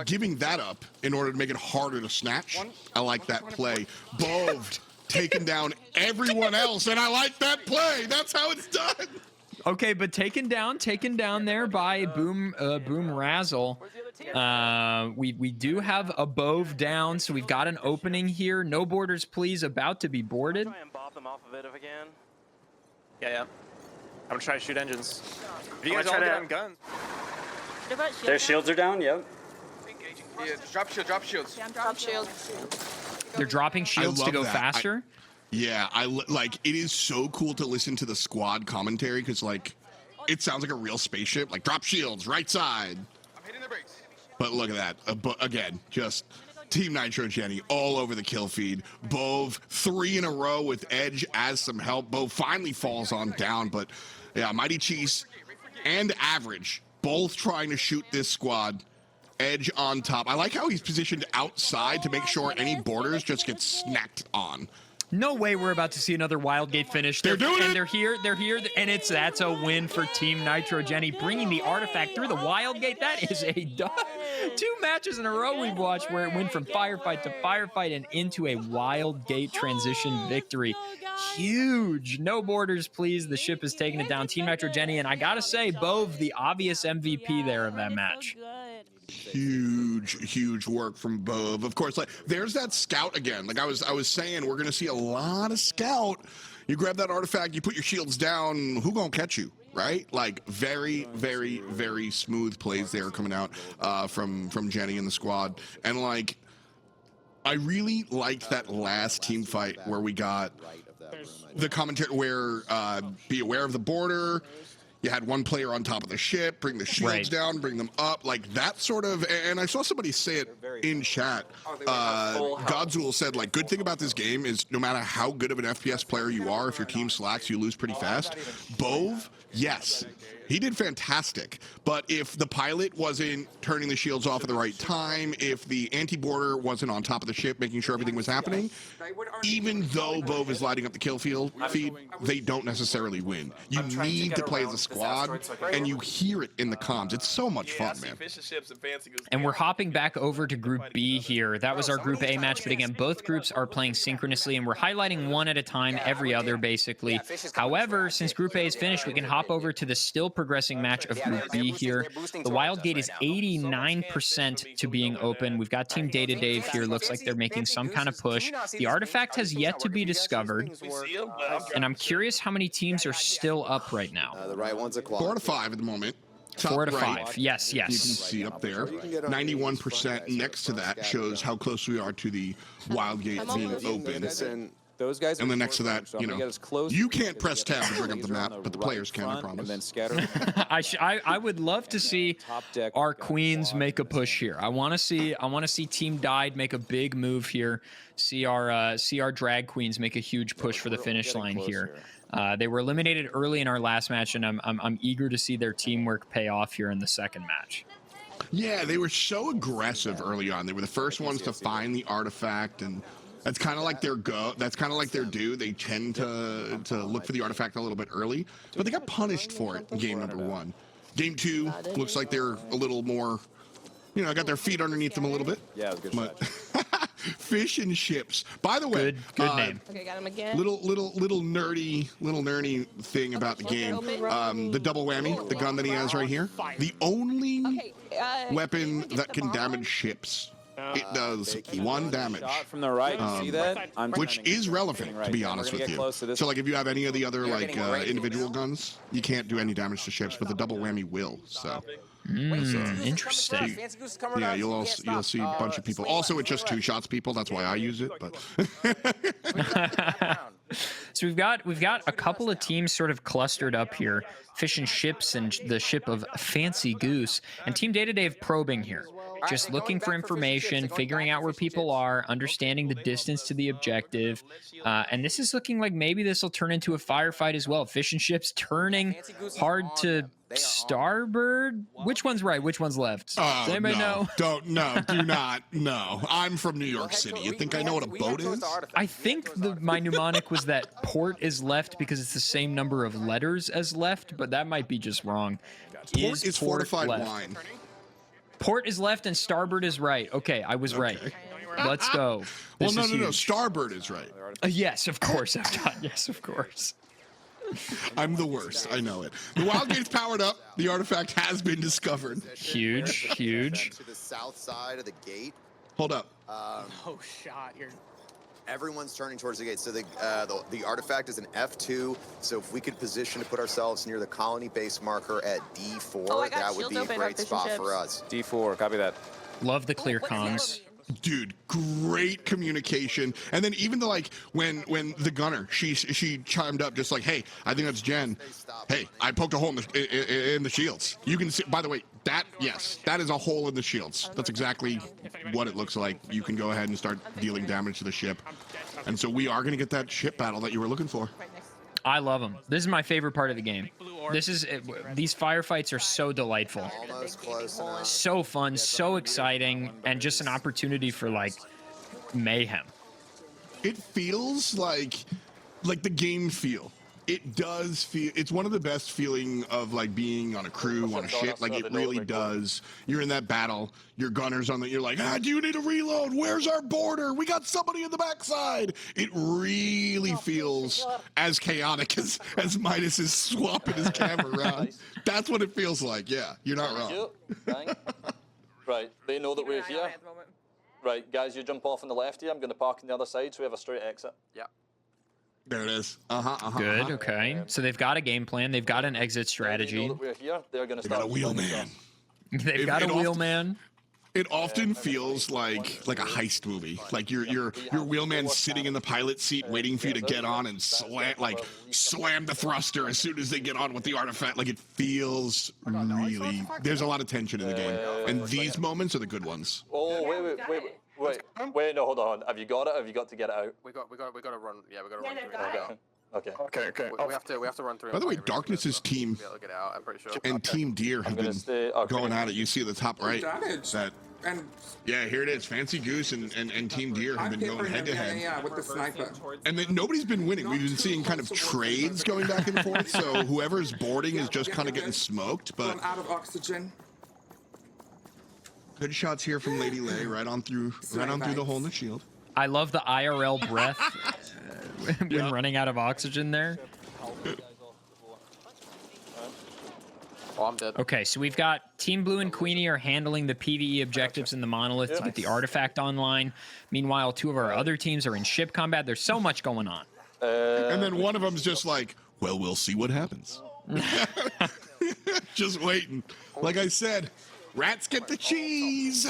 Speaker 5: giving that up in order to make it harder to snatch. I like that play. Bove taking down everyone else, and I like that play. That's how it's done.
Speaker 4: Okay, but taken down there by Boom Razzle. We do have a Bove down, so we've got an opening here. No borders, please. About to be boarded.
Speaker 8: Try and bop them off of it if I can. Yeah. I'm gonna try to shoot engines. If you guys all get on guns.
Speaker 15: Their shields are down. Yep.
Speaker 6: Yeah, drop shields.
Speaker 3: Yeah, drop shields.
Speaker 4: They're dropping shields to go faster.
Speaker 5: Yeah, like it is so cool to listen to the squad commentary because like it sounds like a real spaceship. Like drop shields, right side.
Speaker 6: I'm hitting the brakes.
Speaker 5: But look at that. But again, just Team Nitrogenny all over the kill feed. Bove 3 in a row with Edge as some help. Bove finally falls on down, but yeah, Mighty Cheese and Average both trying to shoot this squad. Edge on top. I like how he's positioned outside to make sure any borders just get snacked on.
Speaker 4: No way we're about to see another Wildgate finish.
Speaker 5: They're doing it.
Speaker 4: They're here, and that's a win for Team Nitrogenny, bringing the artifact through the Wildgate. That is a done. 2 matches in a row we've watched where it went from firefight to firefight and into a Wildgate transition victory. Huge. No borders, please. The ship is taking it down. Team Nitrogenny, and I gotta say, Bove, the obvious MVP there of that match.
Speaker 5: Huge work from Bove. Of course, like there's that scout again. Like I was saying, we're gonna see a lot of scout. You grab that artifact, you put your shields down, who gonna catch you, right? Like very smooth plays there coming out from Jenny and the squad. And like I really liked that last team fight where we got the commentary where be aware of the border. You had one player on top of the ship, bring the shields down, bring them up, like that sort of. And I saw somebody say it in chat. Godzul said, like, good thing about this game is no matter how good of an FPS player you are, if your team slacks, you lose pretty fast. Bove, yes. He did fantastic, but if the pilot wasn't turning the shields off at the right time, if the anti-boarder wasn't on top of the ship making sure everything was happening, even though Bove is lighting up the kill feed, they don't necessarily win. You need to play as a squad, and you hear it in the comms. It's so much fun, man.
Speaker 4: And we're hopping back over to Group B here. That was our Group A match, but again, both groups are playing synchronously, and we're highlighting one at a time, every other, basically. However, since Group A is finished, we can hop over to the still progressing match of Group B here. The Wildgate is 89% to being open. We've got Team Data Dave here. Looks like they're making some kind of push. The artifact has yet to be discovered, and I'm curious how many teams are still up right now.
Speaker 16: The right one's a quad.
Speaker 5: 4 to 5 at the moment. Top
Speaker 4: 4 to 5.
Speaker 5: right,
Speaker 4: Yes, yes.
Speaker 5: You can see up there. 91% next to that shows how close we are to the Wildgate being open.
Speaker 11: Those guys
Speaker 5: and then next to that, you know, you can't press tab to bring up the map, but the players can, I promise.
Speaker 11: And then scatter.
Speaker 4: I would love to see our queens make a push here. I want to see Team Died make a big move here. See our drag queens make a huge push for the finish line here. They were eliminated early in our last match, and I'm eager to see their teamwork pay off here in the second match.
Speaker 5: Yeah, they were so aggressive early on. They were the first ones to find the artifact, and that's kind of like their go. That's kind of like their do. They tend to look for the artifact a little bit early, but they got punished for it in game number 1. Game 2 looks like they're a little more, you know, got their feet underneath them a little bit.
Speaker 11: Yeah, it was a good
Speaker 5: shot. Fish and Ships. By the way,
Speaker 4: good name.
Speaker 9: Okay, got him again.
Speaker 5: Little nerdy thing about the game. The double whammy, the gun that he has right here. The only weapon that can damage ships. It does 1 damage.
Speaker 11: From the right, you see that?
Speaker 5: Which is relevant, to be honest with you. So, like, if you have any of the other, like, individual guns, you can't do any damage to ships, but the double whammy will, so.
Speaker 4: Interesting.
Speaker 5: Yeah, you'll see a bunch of people. Also, it just 2 shots people. That's why I use it, but.
Speaker 4: So we've got a couple of teams sort of clustered up here. Fish and Ships and the ship of Fancy Goose, and Team Data Dave probing here. Just looking for information, figuring out where people are, understanding the distance to the objective. And this is looking like maybe this will turn into a firefight as well. Fish and Ships turning hard to starboard. Which one's right? Which one's left? Does anybody know?
Speaker 5: Do not. No. I'm from New York City. You think I know what a boat is?
Speaker 4: I think my mnemonic was that port is left because it's the same number of letters as left, but that might be just wrong.
Speaker 5: Port is fortified wine.
Speaker 4: Port is left and starboard is right. Okay, I was right. Let's go.
Speaker 5: Well, no. Starboard is right.
Speaker 4: Yes, of course, I've yes, of course.
Speaker 5: I'm the worst. I know it. The Wildgate's powered up. The artifact has been discovered.
Speaker 4: Huge.
Speaker 16: To the south side of the gate.
Speaker 5: Hold up.
Speaker 2: Shot here.
Speaker 16: Everyone's turning towards the gate. So the artifact is an F2. So if we could position to put ourselves near the colony base marker at D4, that would be a great spot for us.
Speaker 11: D4, copy that.
Speaker 4: Love the clear comms.
Speaker 5: Dude, great communication. And then even when the gunner, she chimed up just like, hey, I think that's Jen. Hey, I poked a hole in the shields. You can see, by the way, that is a hole in the shields. That's exactly what it looks like. You can go ahead and start dealing damage to the ship. And so we are going to get that ship battle that you were looking for.
Speaker 4: I love them. This is my favorite part of the game. These firefights are so delightful.
Speaker 16: Almost close enough.
Speaker 4: So fun, so exciting, and just an opportunity for like mayhem.
Speaker 5: It feels like the game feel. It does feel. It's one of the best feeling of like being on a crew on a ship. Like it really does. You're in that battle. Your gunner's on the. You're like, do you need a reload? Where's our border? We got somebody in the backside. It really feels as chaotic as Midas is swapping his camera around. That's what it feels like. Yeah, you're not wrong.
Speaker 10: Right, they know that we're here. Right, guys, you jump off on the left here. I'm going to park on the other side, so we have a straight exit.
Speaker 8: Yeah.
Speaker 5: There it is.
Speaker 4: Good. Okay. So they've got a game plan. They've got an exit strategy.
Speaker 10: They know that we're here. They're going to start.
Speaker 5: Got a wheelman.
Speaker 4: They've got a wheelman.
Speaker 5: It often feels like a heist movie. Like your wheelman sitting in the pilot seat waiting for you to get on and slam the thruster as soon as they get on with the artifact. Like it feels really. There's a lot of tension in the game, and these moments are the good ones.
Speaker 10: Oh wait! No, hold on. Have you got it? Have you got to get it out?
Speaker 8: We got to run. Yeah, we got to run through it.
Speaker 10: Okay.
Speaker 8: We have to run through.
Speaker 5: By the way, Darkness's team
Speaker 8: Be able to get out, I'm pretty sure.
Speaker 5: and Team Deer have been going at it. You see at the top right that. Yeah, here it is. Fancy Goose and Team Deer have been going head to head.
Speaker 2: Yeah, with the sniper.
Speaker 5: And then nobody's been winning. We've been seeing kind of trades going back and forth. So whoever's boarding is just kind of getting smoked. But
Speaker 2: I'm out of oxygen.
Speaker 5: Good shots here from Lady Lay, right on through the hole in the shield.
Speaker 4: I love the IRL breath when running out of oxygen there.
Speaker 8: Oh, I'm dead.
Speaker 4: Okay, so we've got Team Blue and Queenie are handling the PvE objectives in the monolith to get the artifact online. Meanwhile, 2 of our other teams are in ship combat. There's so much going on.
Speaker 5: And then one of them's just like, well, we'll see what happens. Just waiting. Like I said, rats get the cheese.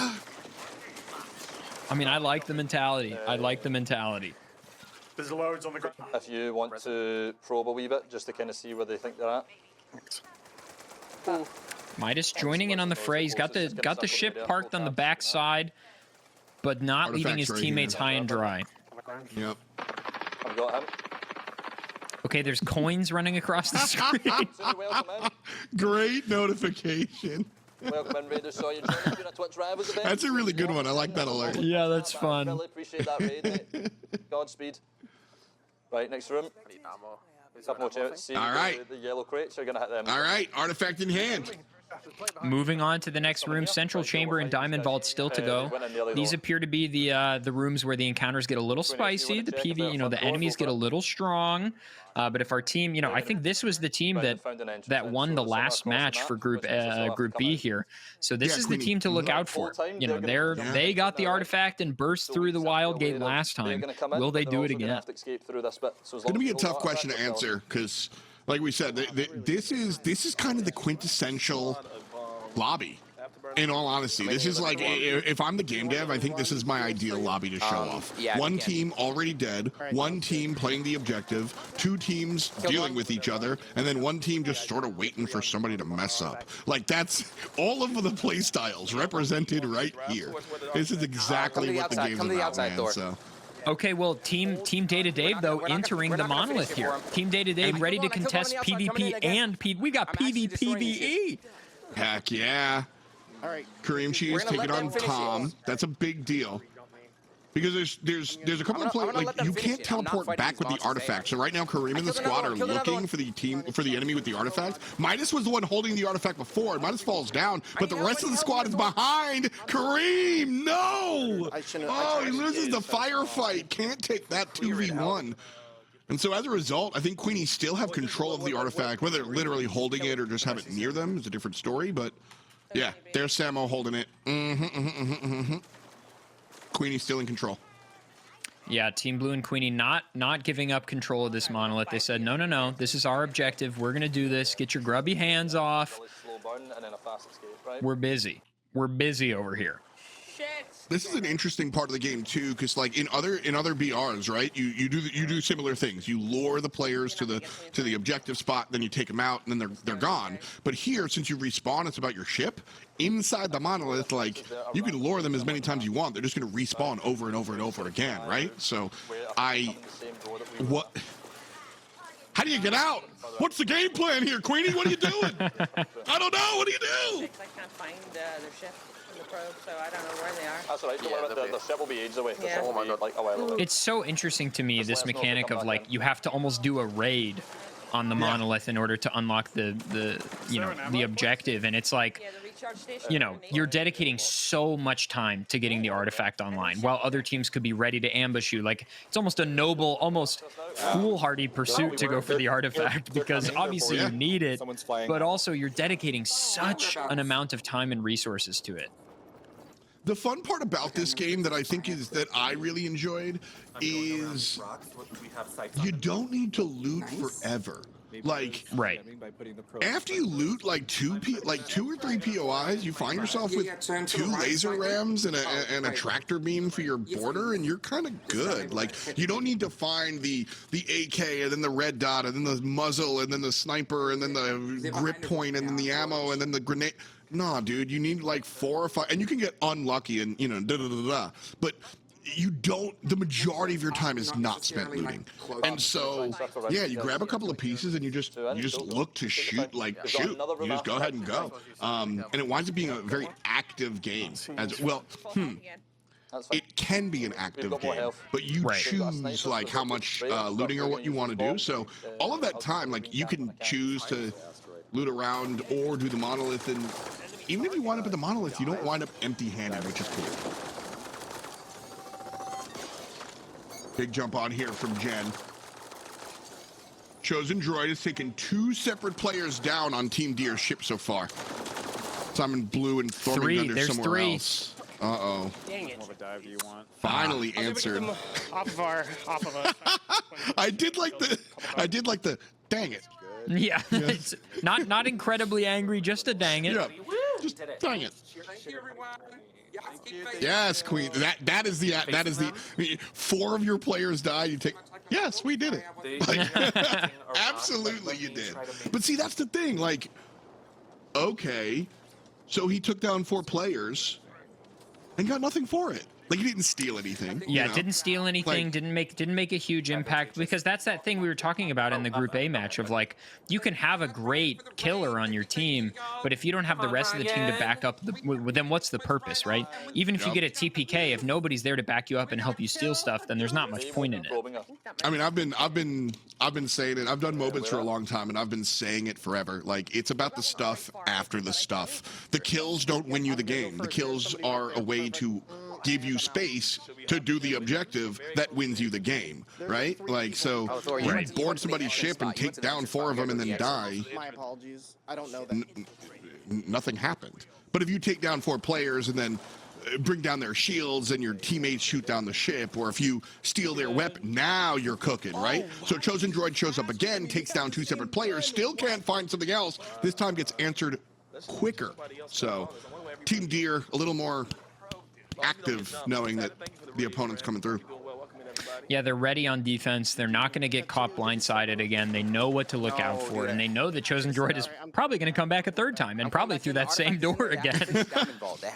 Speaker 4: I mean, I like the mentality. I like the mentality.
Speaker 10: There's loads on the ground. If you want to probe a wee bit, just to kind of see where they think they're at.
Speaker 4: Midas joining in on the fray. He's got the ship parked on the backside, but not leaving his teammates high and dry.
Speaker 5: Yep.
Speaker 10: I've got him.
Speaker 4: Okay, there's coins running across the screen.
Speaker 5: Great notification.
Speaker 10: Welcome in, Raiders. Saw you joining. Doing a Twitch Rivals event.
Speaker 5: That's a really good one. I like that alert.
Speaker 4: Yeah, that's fun.
Speaker 10: Really appreciate that raid, mate. Godspeed. Right, next room.
Speaker 8: I need ammo.
Speaker 10: Couple more chance. See
Speaker 5: All right.
Speaker 10: The yellow crates are gonna hit them.
Speaker 5: All right, artifact in hand.
Speaker 4: Moving on to the next room, Central Chamber and Diamond Vault still to go. These appear to be the rooms where the encounters get a little spicy. The PV, the enemies get a little strong. But if our team, I think this was the team that won the last match for Group B here. So this is the team to look out for. They got the artifact and burst through the Wildgate last time. Will they do it again?
Speaker 5: It's going to be a tough question to answer because, like we said, this is kind of the quintessential lobby. In all honesty, this is like, if I'm the game dev, I think this is my ideal lobby to show off. One team already dead, one team playing the objective, 2 teams dealing with each other, and then one team just sort of waiting for somebody to mess up. Like, that's all of the play styles represented right here. This is exactly what the game's about, man. So.
Speaker 4: Okay, well, Team Data Dave, though, entering the monolith here. Team Data Dave ready to contest PvP and we got PvPvE.
Speaker 5: Heck yeah.
Speaker 12: All right.
Speaker 5: Kareem Cheese taking on Tom. That's a big deal. Because there's a couple of players, like, you can't teleport back with the artifact. So right now, Kareem and the squad are looking for the enemy with the artifact. Midas was the one holding the artifact before. Midas falls down, but the rest of the squad is behind. Kareem, no! Oh, he loses the firefight. Can't take that 2v1. And so as a result, I think Queenie still have control of the artifact. Whether they're literally holding it or just have it near them is a different story, but yeah, there's Samo holding it. Queenie's still in control.
Speaker 4: Yeah, Team Blue and Queenie not giving up control of this monolith. They said, no, this is our objective. We're going to do this. Get your grubby hands off. We're busy. We're busy over here.
Speaker 5: This is an interesting part of the game too, because like in other BRs, right? You do similar things. You lure the players to the objective spot, then you take them out, and then they're gone. But here, since you respawn, it's about your ship inside the monolith. Like you can lure them as many times you want. They're just going to respawn over and over and over again, right? So what? How do you get out? What's the game plan here, Queenie? What are you doing? I don't know. What do you do?
Speaker 9: I can't find their ship. Probe, so I don't know where they are.
Speaker 10: That's all right. Don't worry about the ship will be ages away.
Speaker 9: Yeah.
Speaker 10: Oh my God. Like a while away.
Speaker 4: It's so interesting to me, this mechanic of like you have to almost do a raid on the monolith in order to unlock the objective, and it's like you're dedicating so much time to getting the artifact online while other teams could be ready to ambush you. Like it's almost a noble, almost foolhardy pursuit to go for the artifact because obviously you need it, but also you're dedicating such an amount of time and resources to it.
Speaker 5: The fun part about this game that I think that I really enjoyed is you don't need to loot forever. Like after you loot like two or three POIs, you find yourself with 2 laser rams and a tractor beam for your border, and you're kind of good. Like you don't need to find the AK and then the red dot and then the muzzle and then the sniper and then the grip point and then the ammo and then the grenade. Nah, dude, you need like 4 or 5, and you can get unlucky and but the majority of your time is not spent looting. And so, yeah, you grab a couple of pieces and you just look to shoot, shoot. You just go ahead and go. And it winds up being a very active game as well. It can be an active game, but you choose how much looting or what you want to do. So all of that time, you can choose to loot around or do the monolith. And even if you wind up at the monolith, you don't wind up empty-handed, which is cool. Big jump on here from Jen. Chosen Droid has taken 2 separate players down on Team Deer's ship so far. Simon Blue and Thorming somewhere else. Uh-oh.
Speaker 2: Dang it.
Speaker 11: What more of a dive do you want?
Speaker 5: Finally answered.
Speaker 2: Off of us.
Speaker 5: I did like the dang it.
Speaker 4: Yeah. It's not incredibly angry, just a dang it.
Speaker 5: Yeah. Just dang it. Yes, Queen. That is the 4 of your players died. You take. Yes, we did it. Absolutely, you did. But see, that's the thing. Okay, so he took down 4 players and got nothing for it. He didn't steal anything.
Speaker 4: Yeah, didn't steal anything. Didn't make a huge impact, because that's that thing we were talking about in the Group A match of you can have a great killer on your team, but if you don't have the rest of the team to back up, then what's the purpose, right? Even if you get a TPK, if nobody's there to back you up and help you steal stuff, then there's not much point in it.
Speaker 5: I mean, I've been saying it. I've done MOBAs for a long time, and I've been saying it forever. It's about the stuff after the stuff. The kills don't win you the game. The kills are a way to give you space to do the objective that wins you the game, right? So you board somebody's ship and take down 4 of them and then die.
Speaker 2: My apologies. I don't know that.
Speaker 5: Nothing happened. But if you take down 4 players and then bring down their shields and your teammates shoot down the ship, or if you steal their weapon, now you're cooking, right? So Chosen Droid shows up again, takes down 2 separate players, still can't find something else. This time gets answered quicker. So Team Deer, a little more active, knowing that the opponent's coming through.
Speaker 4: Yeah, they're ready on defense. They're not going to get caught blindsided again. They know what to look out for, and they know that Chosen Droid is probably going to come back a 3rd time, and probably through that same door again.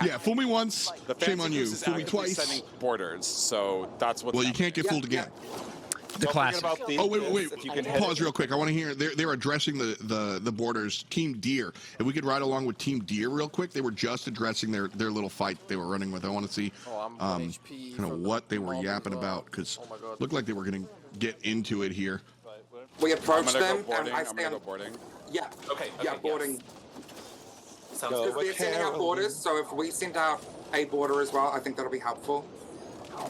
Speaker 5: Yeah, fool me once, shame on you. Fool me twice.
Speaker 11: Setting borders, so that's what.
Speaker 5: Well, you can't get fooled again.
Speaker 4: The classic.
Speaker 5: Oh, wait. Pause real quick. I want to hear. They're addressing the borders. Team Deer. If we could ride along with Team Deer real quick. They were just addressing their little fight they were running with. I want to see kind of what they were yapping about, because it looked like they were going to get into it here.
Speaker 17: We approach them.
Speaker 11: Boarding. I'm gonna go boarding.
Speaker 17: Yeah.
Speaker 14: Okay.
Speaker 17: Yeah, boarding.
Speaker 14: Sounds
Speaker 17: They're sending out borders, so if we send out a border as well, I think that'll be helpful.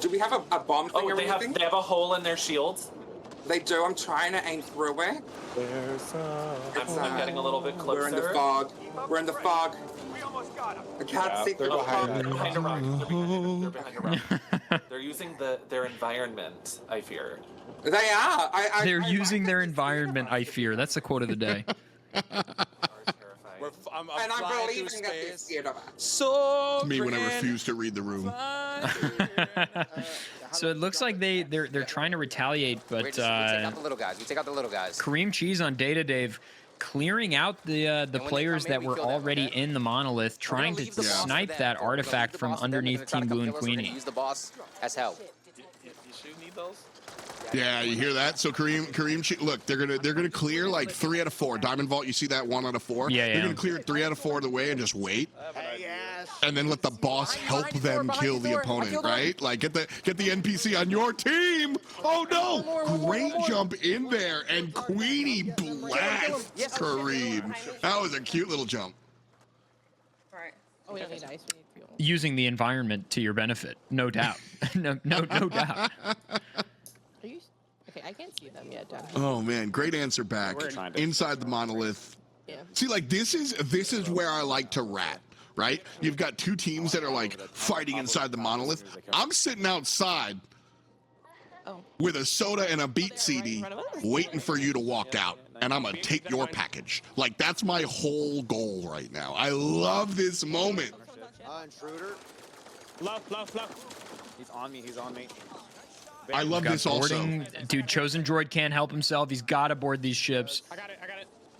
Speaker 17: Do we have a bomb thing or anything?
Speaker 14: They have a hole in their shields.
Speaker 17: They do. I'm trying to aim through it.
Speaker 14: I'm getting a little bit closer.
Speaker 17: We're in the fog. We're in the fog. I can't see through the fog.
Speaker 14: They're behind a rock. They're behind a rock. They're using their environment, I fear.
Speaker 17: They are.
Speaker 4: They're using their environment, I fear. That's the quote of the day.
Speaker 17: I'm believing that they're scared of us.
Speaker 5: So me when I refuse to read the room.
Speaker 4: So it looks like they're trying to retaliate, but
Speaker 16: we take out the little guys. We take out the little guys.
Speaker 4: Cream Cheese on Data Dave clearing out the players that were already in the monolith, trying to snipe that artifact from underneath Team Blue and Queenie.
Speaker 16: Use the boss as hell.
Speaker 14: You need those?
Speaker 5: Yeah, you hear that? So Kareem, look, they're gonna clear 3 out of 4. Diamond Vault, you see that 1 out of 4.
Speaker 4: Yeah,
Speaker 5: They're gonna clear 3 out of 4 of the way and just wait, and then let the boss help them kill the opponent, right? Get the NPC on your team. Oh no! Great jump in there, and Queenie blasts Kareem. That was a cute little jump.
Speaker 9: Right. Oh, we don't need ice. We need fuel.
Speaker 4: Using the environment to your benefit, no doubt. no doubt.
Speaker 9: Okay, I can't see them yet, Dad.
Speaker 5: Oh man, great answer back. Inside the monolith.
Speaker 9: Yeah.
Speaker 5: See, this is where I like to rat, right? You've got 2 teams that are fighting inside the monolith. I'm sitting outside with a soda and a beat CD, waiting for you to walk out, and I'm gonna take your package. That's my whole goal right now. I love this moment.
Speaker 16: Intruder.
Speaker 11: He's on me. He's on me.
Speaker 5: I love this also.
Speaker 4: Dude, Chosen Droid can't help himself. He's got to board these ships.
Speaker 2: I got it.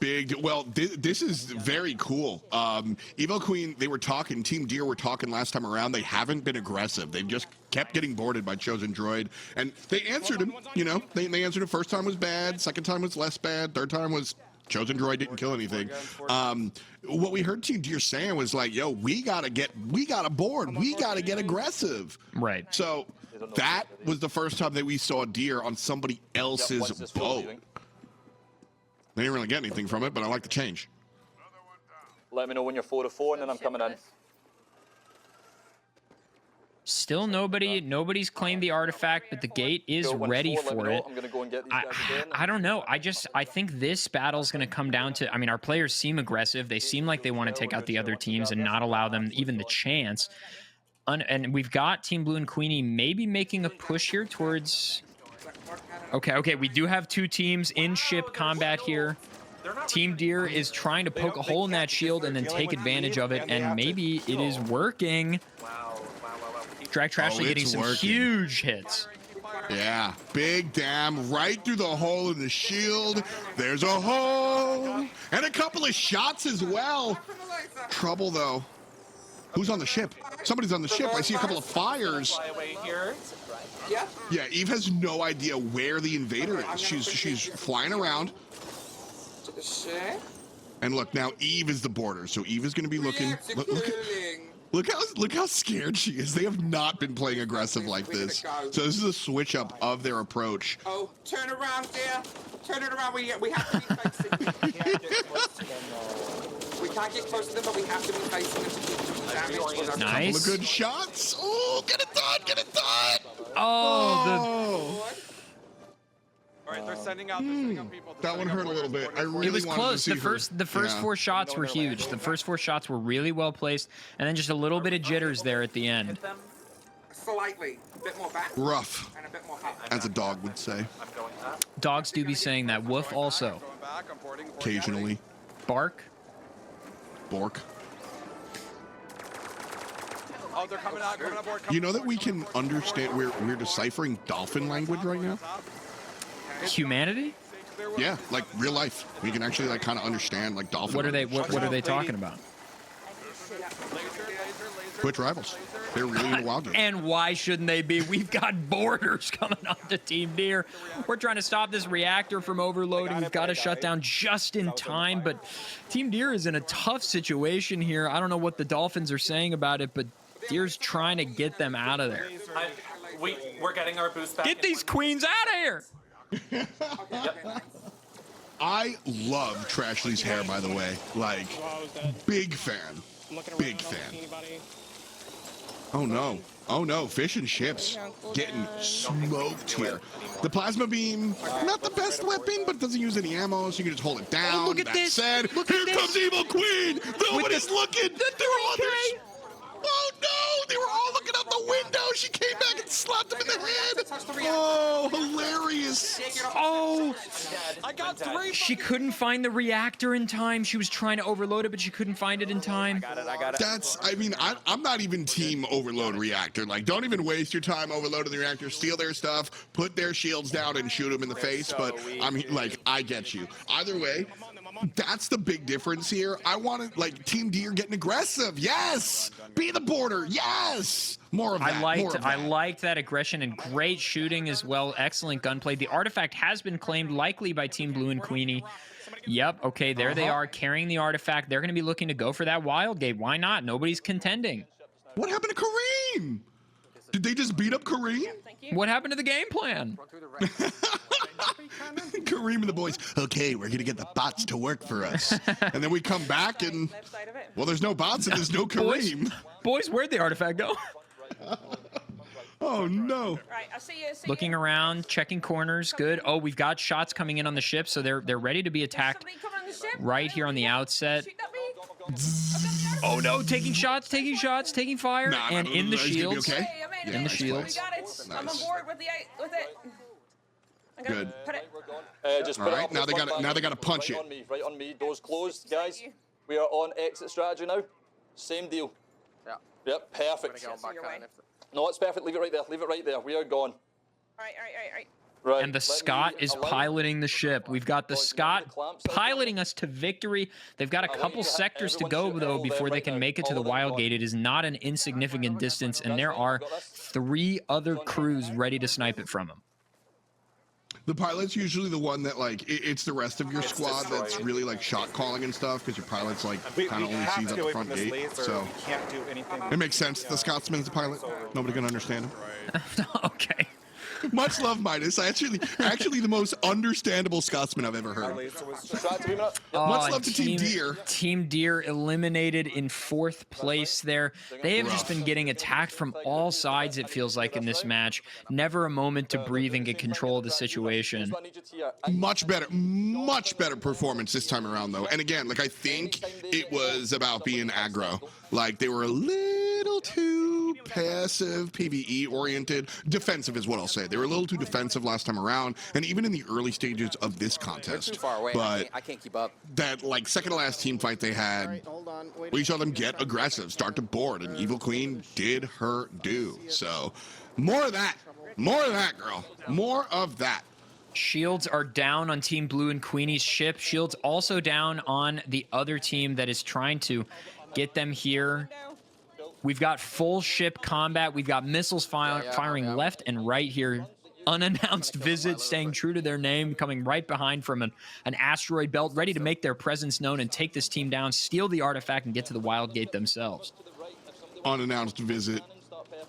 Speaker 5: Big. Well, this is very cool. Evo Queen, they were talking. Team Deer were talking last time around. They haven't been aggressive. They've just kept getting boarded by Chosen Droid, and they answered him. You know, they answered him. First time was bad. Second time was less bad. Third time was Chosen Droid didn't kill anything. What we heard Team Deer saying was like, "Yo, we gotta board. We gotta get aggressive."
Speaker 4: Right.
Speaker 5: So that was the first time that we saw Deer on somebody else's boat. They didn't really get anything from it, but I like the change.
Speaker 10: Let me know when you're 4 of 4, and then I'm coming in.
Speaker 4: Still nobody's claimed the artifact, but the gate is ready for it.
Speaker 10: I'm gonna go and get these guys again.
Speaker 4: I don't know. I think this battle's going to come down to, I mean, our players seem aggressive. They seem like they want to take out the other teams and not allow them even the chance. And we've got Team Blue and Queenie maybe making a push here towards... Okay, we do have two teams in ship combat here. Team Deer is trying to poke a hole in that shield and then take advantage of it, and maybe it is working. Drag Trashly getting some huge hits.
Speaker 5: Yeah, big damn right through the hole in the shield. There's a hole and a couple of shots as well. Trouble though. Who's on the ship? Somebody's on the ship. I see a couple of fires. Yeah, Eve has no idea where the invader is. She's flying around. And look, now Eve is the border, so Eve is going to be looking. Look how scared she is. They have not been playing aggressive like this. So this is a switch up of their approach.
Speaker 17: Oh, turn around, dear. Turn it around. We have to be facing. We can't get close to them, but we have to be facing them to keep damage.
Speaker 5: Nice. Couple of good shots. Oh, get it done. Get it done.
Speaker 4: Oh,
Speaker 8: All right, they're sending out people.
Speaker 5: That one hurt a little bit. I really
Speaker 4: it was
Speaker 5: wanted
Speaker 4: close.
Speaker 5: to see
Speaker 4: The first 4 shots were huge. The first 4 shots were really well placed, and then just a little bit of jitters there at the end.
Speaker 17: Slightly, a bit more back.
Speaker 5: Rough,
Speaker 17: and a bit more hot.
Speaker 5: as a dog would say.
Speaker 4: Dogs do be saying that. Woof also.
Speaker 5: Occasionally.
Speaker 4: Bark.
Speaker 5: Bork.
Speaker 8: Oh, they're coming out. Coming aboard.
Speaker 5: You know that we can understand. We're deciphering dolphin language right now.
Speaker 4: Humanity?
Speaker 5: Yeah, like real life. We can actually like kind of understand like dolphin.
Speaker 4: What are they? What are they talking about?
Speaker 5: Twitch rivals. They're really in the Wildgate.
Speaker 4: And why shouldn't they be? We've got boarders coming onto Team Deer. We're trying to stop this reactor from overloading. We've got to shut down just in time, but Team Deer is in a tough situation here. I don't know what the Dolphins are saying about it, but Deer's trying to get them out of there.
Speaker 14: We're getting our boost back.
Speaker 4: Get these queens out of here!
Speaker 5: I love Trashly's hair, by the way. Like, big fan. Big fan. Oh no. Oh no, fish and ships getting smoked here. The plasma beam, not the best weapon, but it doesn't use any ammo, so you can just hold it down.
Speaker 4: Oh, look at
Speaker 5: that
Speaker 4: this.
Speaker 5: said,
Speaker 4: Look
Speaker 5: here
Speaker 4: at this.
Speaker 5: comes Evil Queen! Nobody's looking! There were others! Oh no! They were all looking out the window! She came back and slapped him in the head! Oh, hilarious!
Speaker 4: Oh!
Speaker 8: I got 3.
Speaker 4: She couldn't find the reactor in time. She was trying to overload it, but she couldn't find it in time.
Speaker 8: I got it.
Speaker 5: That's, I mean, I'm not even team overload reactor. Like, don't even waste your time overloading the reactor. Steal their stuff, put their shields down, and shoot them in the face. But I'm like, I get you. Either way, that's the big difference here. I wanted, like, Team Deer getting aggressive. Yes! Be the border. Yes! More of that.
Speaker 4: I liked that aggression and great shooting as well. Excellent gunplay. The artifact has been claimed likely by Team Blue and Queenie. Yep, okay, there they are carrying the artifact. They're going to be looking to go for that Wildgate. Why not? Nobody's contending.
Speaker 5: What happened to Kareem? Did they just beat up Kareem?
Speaker 4: What happened to the game plan?
Speaker 5: Kareem and the boys, okay, we're going to get the bots to work for us. And then we come back and, well, there's no bots and there's no Kareem.
Speaker 4: Boys, where'd the artifact go?
Speaker 5: Oh, no.
Speaker 9: Right, I see you.
Speaker 4: Looking around, checking corners. Good. Oh, we've got shots coming in on the ship, so they're ready to be attacked right here on the outset. Oh, no, taking shots, taking fire, and in the shields.
Speaker 5: Okay?
Speaker 4: In the shields.
Speaker 9: We got it. I'm on board with it.
Speaker 5: Good.
Speaker 9: Put it.
Speaker 10: Just
Speaker 5: all
Speaker 10: put it
Speaker 5: right,
Speaker 10: up
Speaker 5: now they got to punch
Speaker 10: right
Speaker 5: it.
Speaker 10: Right on me. Doors closed, guys. We are on exit strategy now. Same deal.
Speaker 8: Yeah.
Speaker 10: Yep, perfect. No, it's perfect. Leave it right there. Leave it right there. We are gone.
Speaker 9: All right.
Speaker 4: And the Scott is piloting the ship. We've got the Scott piloting us to victory. They've got a couple sectors to go, though, before they can make it to the Wildgate. It is not an insignificant distance, and there are 3 other crews ready to snipe it from them.
Speaker 5: The pilot's usually the one that, like, it's the rest of your squad that's really, like, shot calling and stuff, because your pilot's, like, kind of only sees out the front gate, so it makes sense. The Scotsman's the pilot. Nobody can understand him.
Speaker 4: Okay.
Speaker 5: Much love, Midas. Actually the most understandable Scotsman I've ever heard. Much love to Team Deer.
Speaker 4: Team Deer eliminated in 4th place there. They have just been getting attacked from all sides, it feels like, in this match. Never a moment to breathe and get control of the situation.
Speaker 5: Much better performance this time around, though. And again, like, I think it was about being aggro. Like, they were a little too passive, PvE oriented. Defensive is what I'll say. They were a little too defensive last time around, and even in the early stages of this contest.
Speaker 6: Too far away.
Speaker 5: But
Speaker 6: I can't keep up.
Speaker 5: That, like, second to last team fight they had, we saw them get aggressive, start to board, and Evil Queen did her due. So, more of that. More of that, girl. More of that.
Speaker 4: Shields are down on Team Blue and Queenie's ship. Shields also down on the other team that is trying to get them here. We've got full ship combat. We've got missiles firing left and right here. Unannounced visit, staying true to their name, coming right behind from an asteroid belt, ready to make their presence known and take this team down, steal the artifact, and get to the Wildgate themselves.
Speaker 5: Unannounced visit.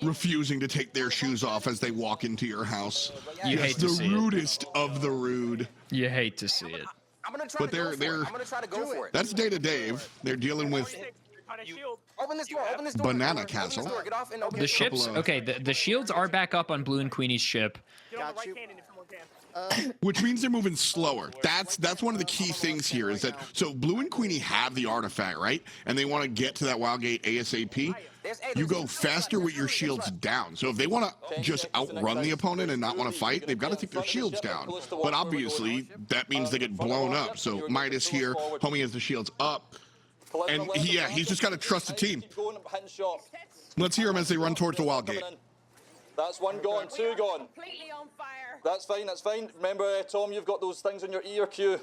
Speaker 5: Refusing to take their shoes off as they walk into your house.
Speaker 4: You hate to see it.
Speaker 5: The rudest of the rude.
Speaker 4: You hate to see it.
Speaker 5: But they're
Speaker 6: I'm gonna try to go for it.
Speaker 5: that's Data Dave. They're dealing with
Speaker 6: Open this door. Open this door.
Speaker 5: Banana Castle.
Speaker 6: Get off and open
Speaker 4: The ships, okay, the shields are back up on Blue and Queenie's ship.
Speaker 5: Which means they're moving slower. That's one of the key things here is that, so Blue and Queenie have the artifact, right? And they want to get to that Wildgate ASAP. You go faster with your shields down. So if they want to just outrun the opponent and not want to fight, they've got to take their shields down. But obviously, that means they get blown up. So Midas here, homie has the shields up. And he's just got to trust the team. Let's hear him as they run towards the Wildgate.
Speaker 10: That's 1 gone, 2 gone.
Speaker 9: Completely on fire.
Speaker 10: That's fine, that's fine. Remember, Tom, you've got those things on your ear cue.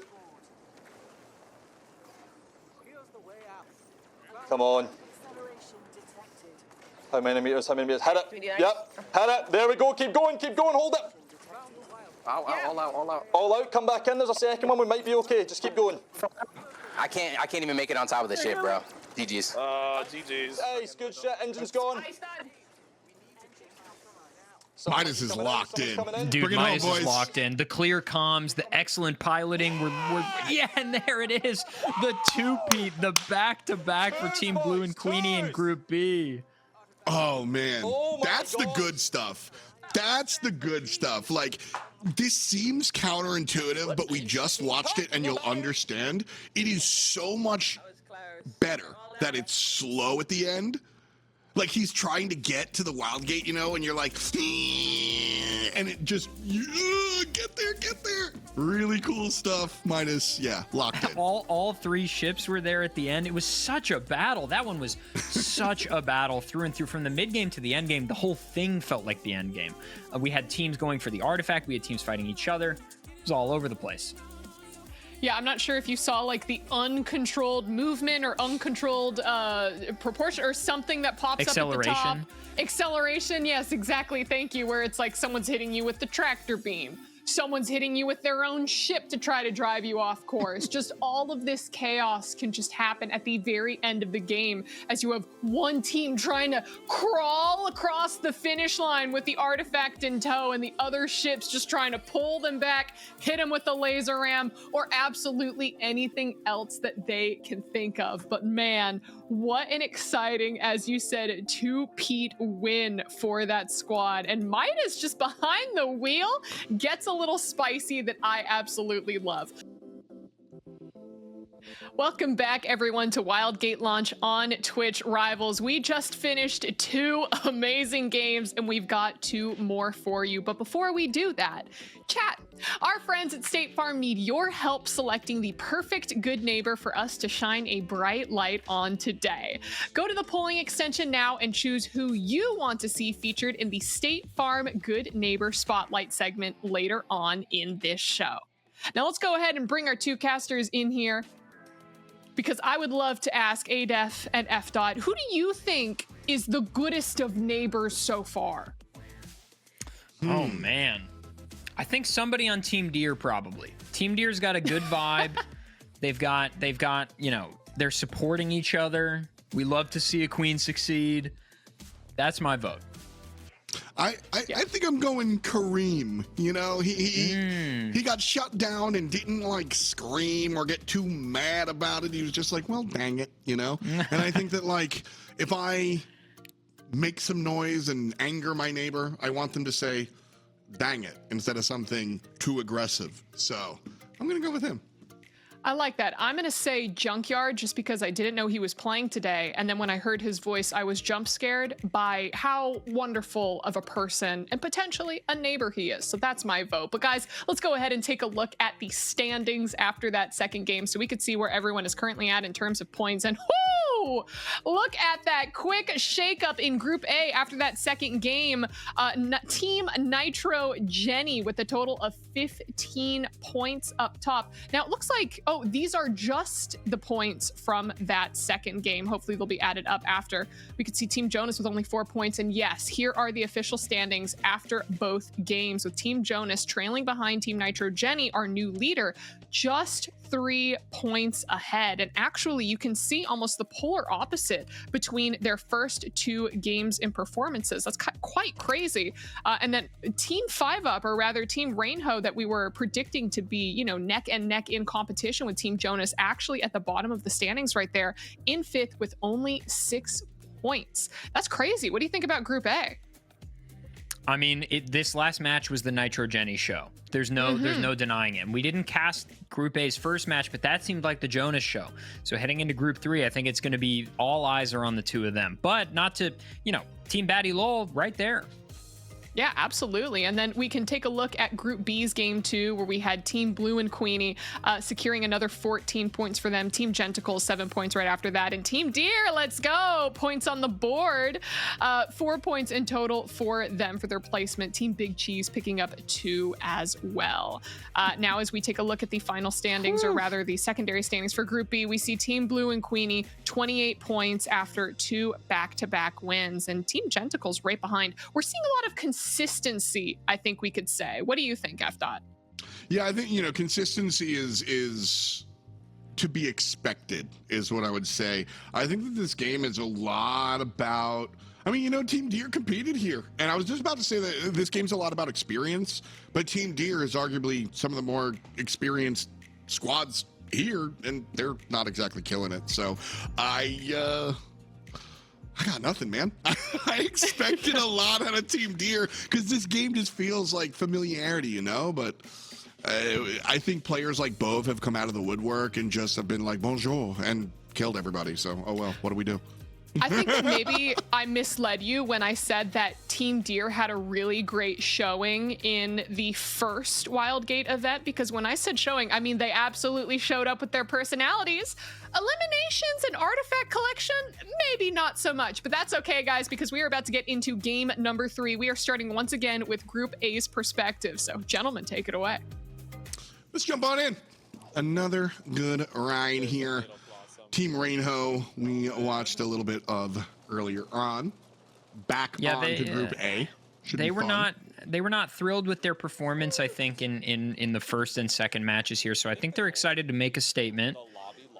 Speaker 10: Come on. How many meters? How many meters? Hit it. Yep, hit it. There we go. Keep going, hold it.
Speaker 6: All out.
Speaker 10: All out, come back in. There's a second one. We might be okay. Just keep going.
Speaker 6: I can't even make it on top of the ship, bro. GG's.
Speaker 7: GG's.
Speaker 10: Hey, good shit. Engine's gone.
Speaker 5: Midas is locked in.
Speaker 4: Dude, Midas is locked in. The clear comms, the excellent piloting. Yeah, and there it is. The two-peat, the back-to-back for Team Blue and Queenie in Group B.
Speaker 5: Oh, man. That's the good stuff. That's the good stuff. Like, this seems counterintuitive, but we just watched it and you'll understand. It is so much better that it's slow at the end. Like, he's trying to get to the Wildgate, you know, and you're like, and it just, get there. Really cool stuff. Minus, locked in.
Speaker 4: All 3 ships were there at the end. It was such a battle. That one was such a battle through and through. From the mid-game to the end game, the whole thing felt like the end game. We had teams going for the artifact. We had teams fighting each other. It was all over the place.
Speaker 3: Yeah, I'm not sure if you saw like the uncontrolled movement or uncontrolled proportion or something that pops up at the top. Acceleration, yes, exactly. Thank you. Where it's like someone's hitting you with the tractor beam. Someone's hitting you with their own ship to try to drive you off course. Just all of this chaos can just happen at the very end of the game as you have one team trying to crawl across the finish line with the artifact in tow and the other ships just trying to pull them back, hit them with a laser ram, or absolutely anything else that they can think of. But man, what an exciting, as you said, two-peat win for that squad. And Midas just behind the wheel gets a little spicy that I absolutely love. Welcome back, everyone, to Wildgate launch on Twitch Rivals. We just finished 2 amazing games, and we've got 2 more for you. But before we do that, chat, our friends at State Farm need your help selecting the perfect good neighbor for us to shine a bright light on today. Go to the polling extension now and choose who you want to see featured in the State Farm Good Neighbor Spotlight segment later on in this show. Now let's go ahead and bring our 2 casters in here, because I would love to ask ADEF and FDOT, who do you think is the goodest of neighbors so far?
Speaker 4: Oh, man. I think somebody on Team Deer, probably. Team Deer's got a good vibe. They've got, you know, they're supporting each other. We love to see a queen succeed. That's my vote.
Speaker 5: I think I'm going Kareem. You know, he got shut down and didn't like scream or get too mad about it. He was just like, well, dang it, you know? And I think that, like, if I make some noise and anger my neighbor, I want them to say, dang it, instead of something too aggressive. So I'm going to go with him.
Speaker 3: I like that. I'm going to say Junkyard just because I didn't know he was playing today. And then when I heard his voice, I was jump scared by how wonderful of a person and potentially a neighbor he is. So that's my vote. But guys, let's go ahead and take a look at the standings after that second game so we could see where everyone is currently at in terms of points. And whoo! Look at that quick shakeup in Group A after that second game. Team Nitro Jenny with a total of 15 points up top. Now it looks like, oh, these are just the points from that second game. Hopefully they'll be added up after. We could see Team Jonas with only 4 points. And yes, here are the official standings after both games, with Team Jonas trailing behind Team Nitro Jenny, our new leader, just 3 points ahead. And actually, you can see almost the polar opposite between their first 2 games and performances. That's quite crazy. And then Team 5UP, or rather Team Rainho, that we were predicting to be, you know, neck and neck in competition with Team Jonas, actually at the bottom of the standings right there in 5th with only 6 points. That's crazy. What do you think about Group A?
Speaker 4: I mean, this last match was the Nitro Jenny show. There's no denying it. We didn't cast Group A's first match, but that seemed like the Jonas show. So heading into Group 3, I think it's going to be all eyes are on the 2 of them. But not to, you know, Team Batty Lol right there.
Speaker 3: Yeah, absolutely. And then we can take a look at Group B's game 2, where we had Team Blue and Queenie securing another 14 points for them. Team Gentacles, 7 points right after that. And Team Deer, let's go! Points on the board. 4 points in total for them for their placement. Team Big Cheese picking up 2 as well. Now, as we take a look at the final standings, or rather the secondary standings for Group B, we see Team Blue and Queenie 28 points after 2 back-to-back wins. And Team Gentacles right behind. We're seeing a lot of consistency, I think we could say. What do you think, FDOT?
Speaker 5: Yeah, I think, you know, consistency is to be expected, is what I would say. I think that this game is a lot about, I mean, you know, Team Deer competed here. And I was just about to say that this game's a lot about experience, but Team Deer is arguably some of the more experienced squads here, and they're not exactly killing it. So I got nothing, man. I expected a lot out of Team Deer because this game just feels like familiarity, you know? But I think players like Bove have come out of the woodwork and just have been like, bonjour, and killed everybody. So, oh well, what do we do?
Speaker 3: I think that maybe I misled you when I said that Team Deer had a really great showing in the first Wildgate event, because when I said showing, I mean, they absolutely showed up with their personalities. Eliminations and artifact collection, maybe not so much, but that's okay, guys, because we are about to get into game number 3. We are starting once again with Group A's perspective. So, gentlemen, take it away.
Speaker 5: Let's jump on in. Another good ride here. Team Rainho, we watched a little bit of earlier on. Back on to Group A.
Speaker 4: They were not thrilled with their performance, I think, in the first and second matches here. So I think they're excited to make a statement.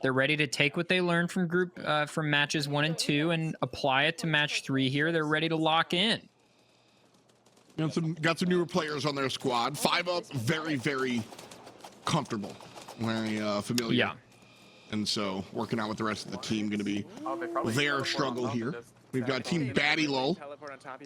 Speaker 4: They're ready to take what they learned from matches 1 and 2 and apply it to match 3 here. They're ready to lock in.
Speaker 5: Got some newer players on their squad. 5UP, very, very comfortable. Very familiar.
Speaker 4: Yeah.
Speaker 5: And so working out with the rest of the team going to be their struggle here. We've got Team Batty Lol,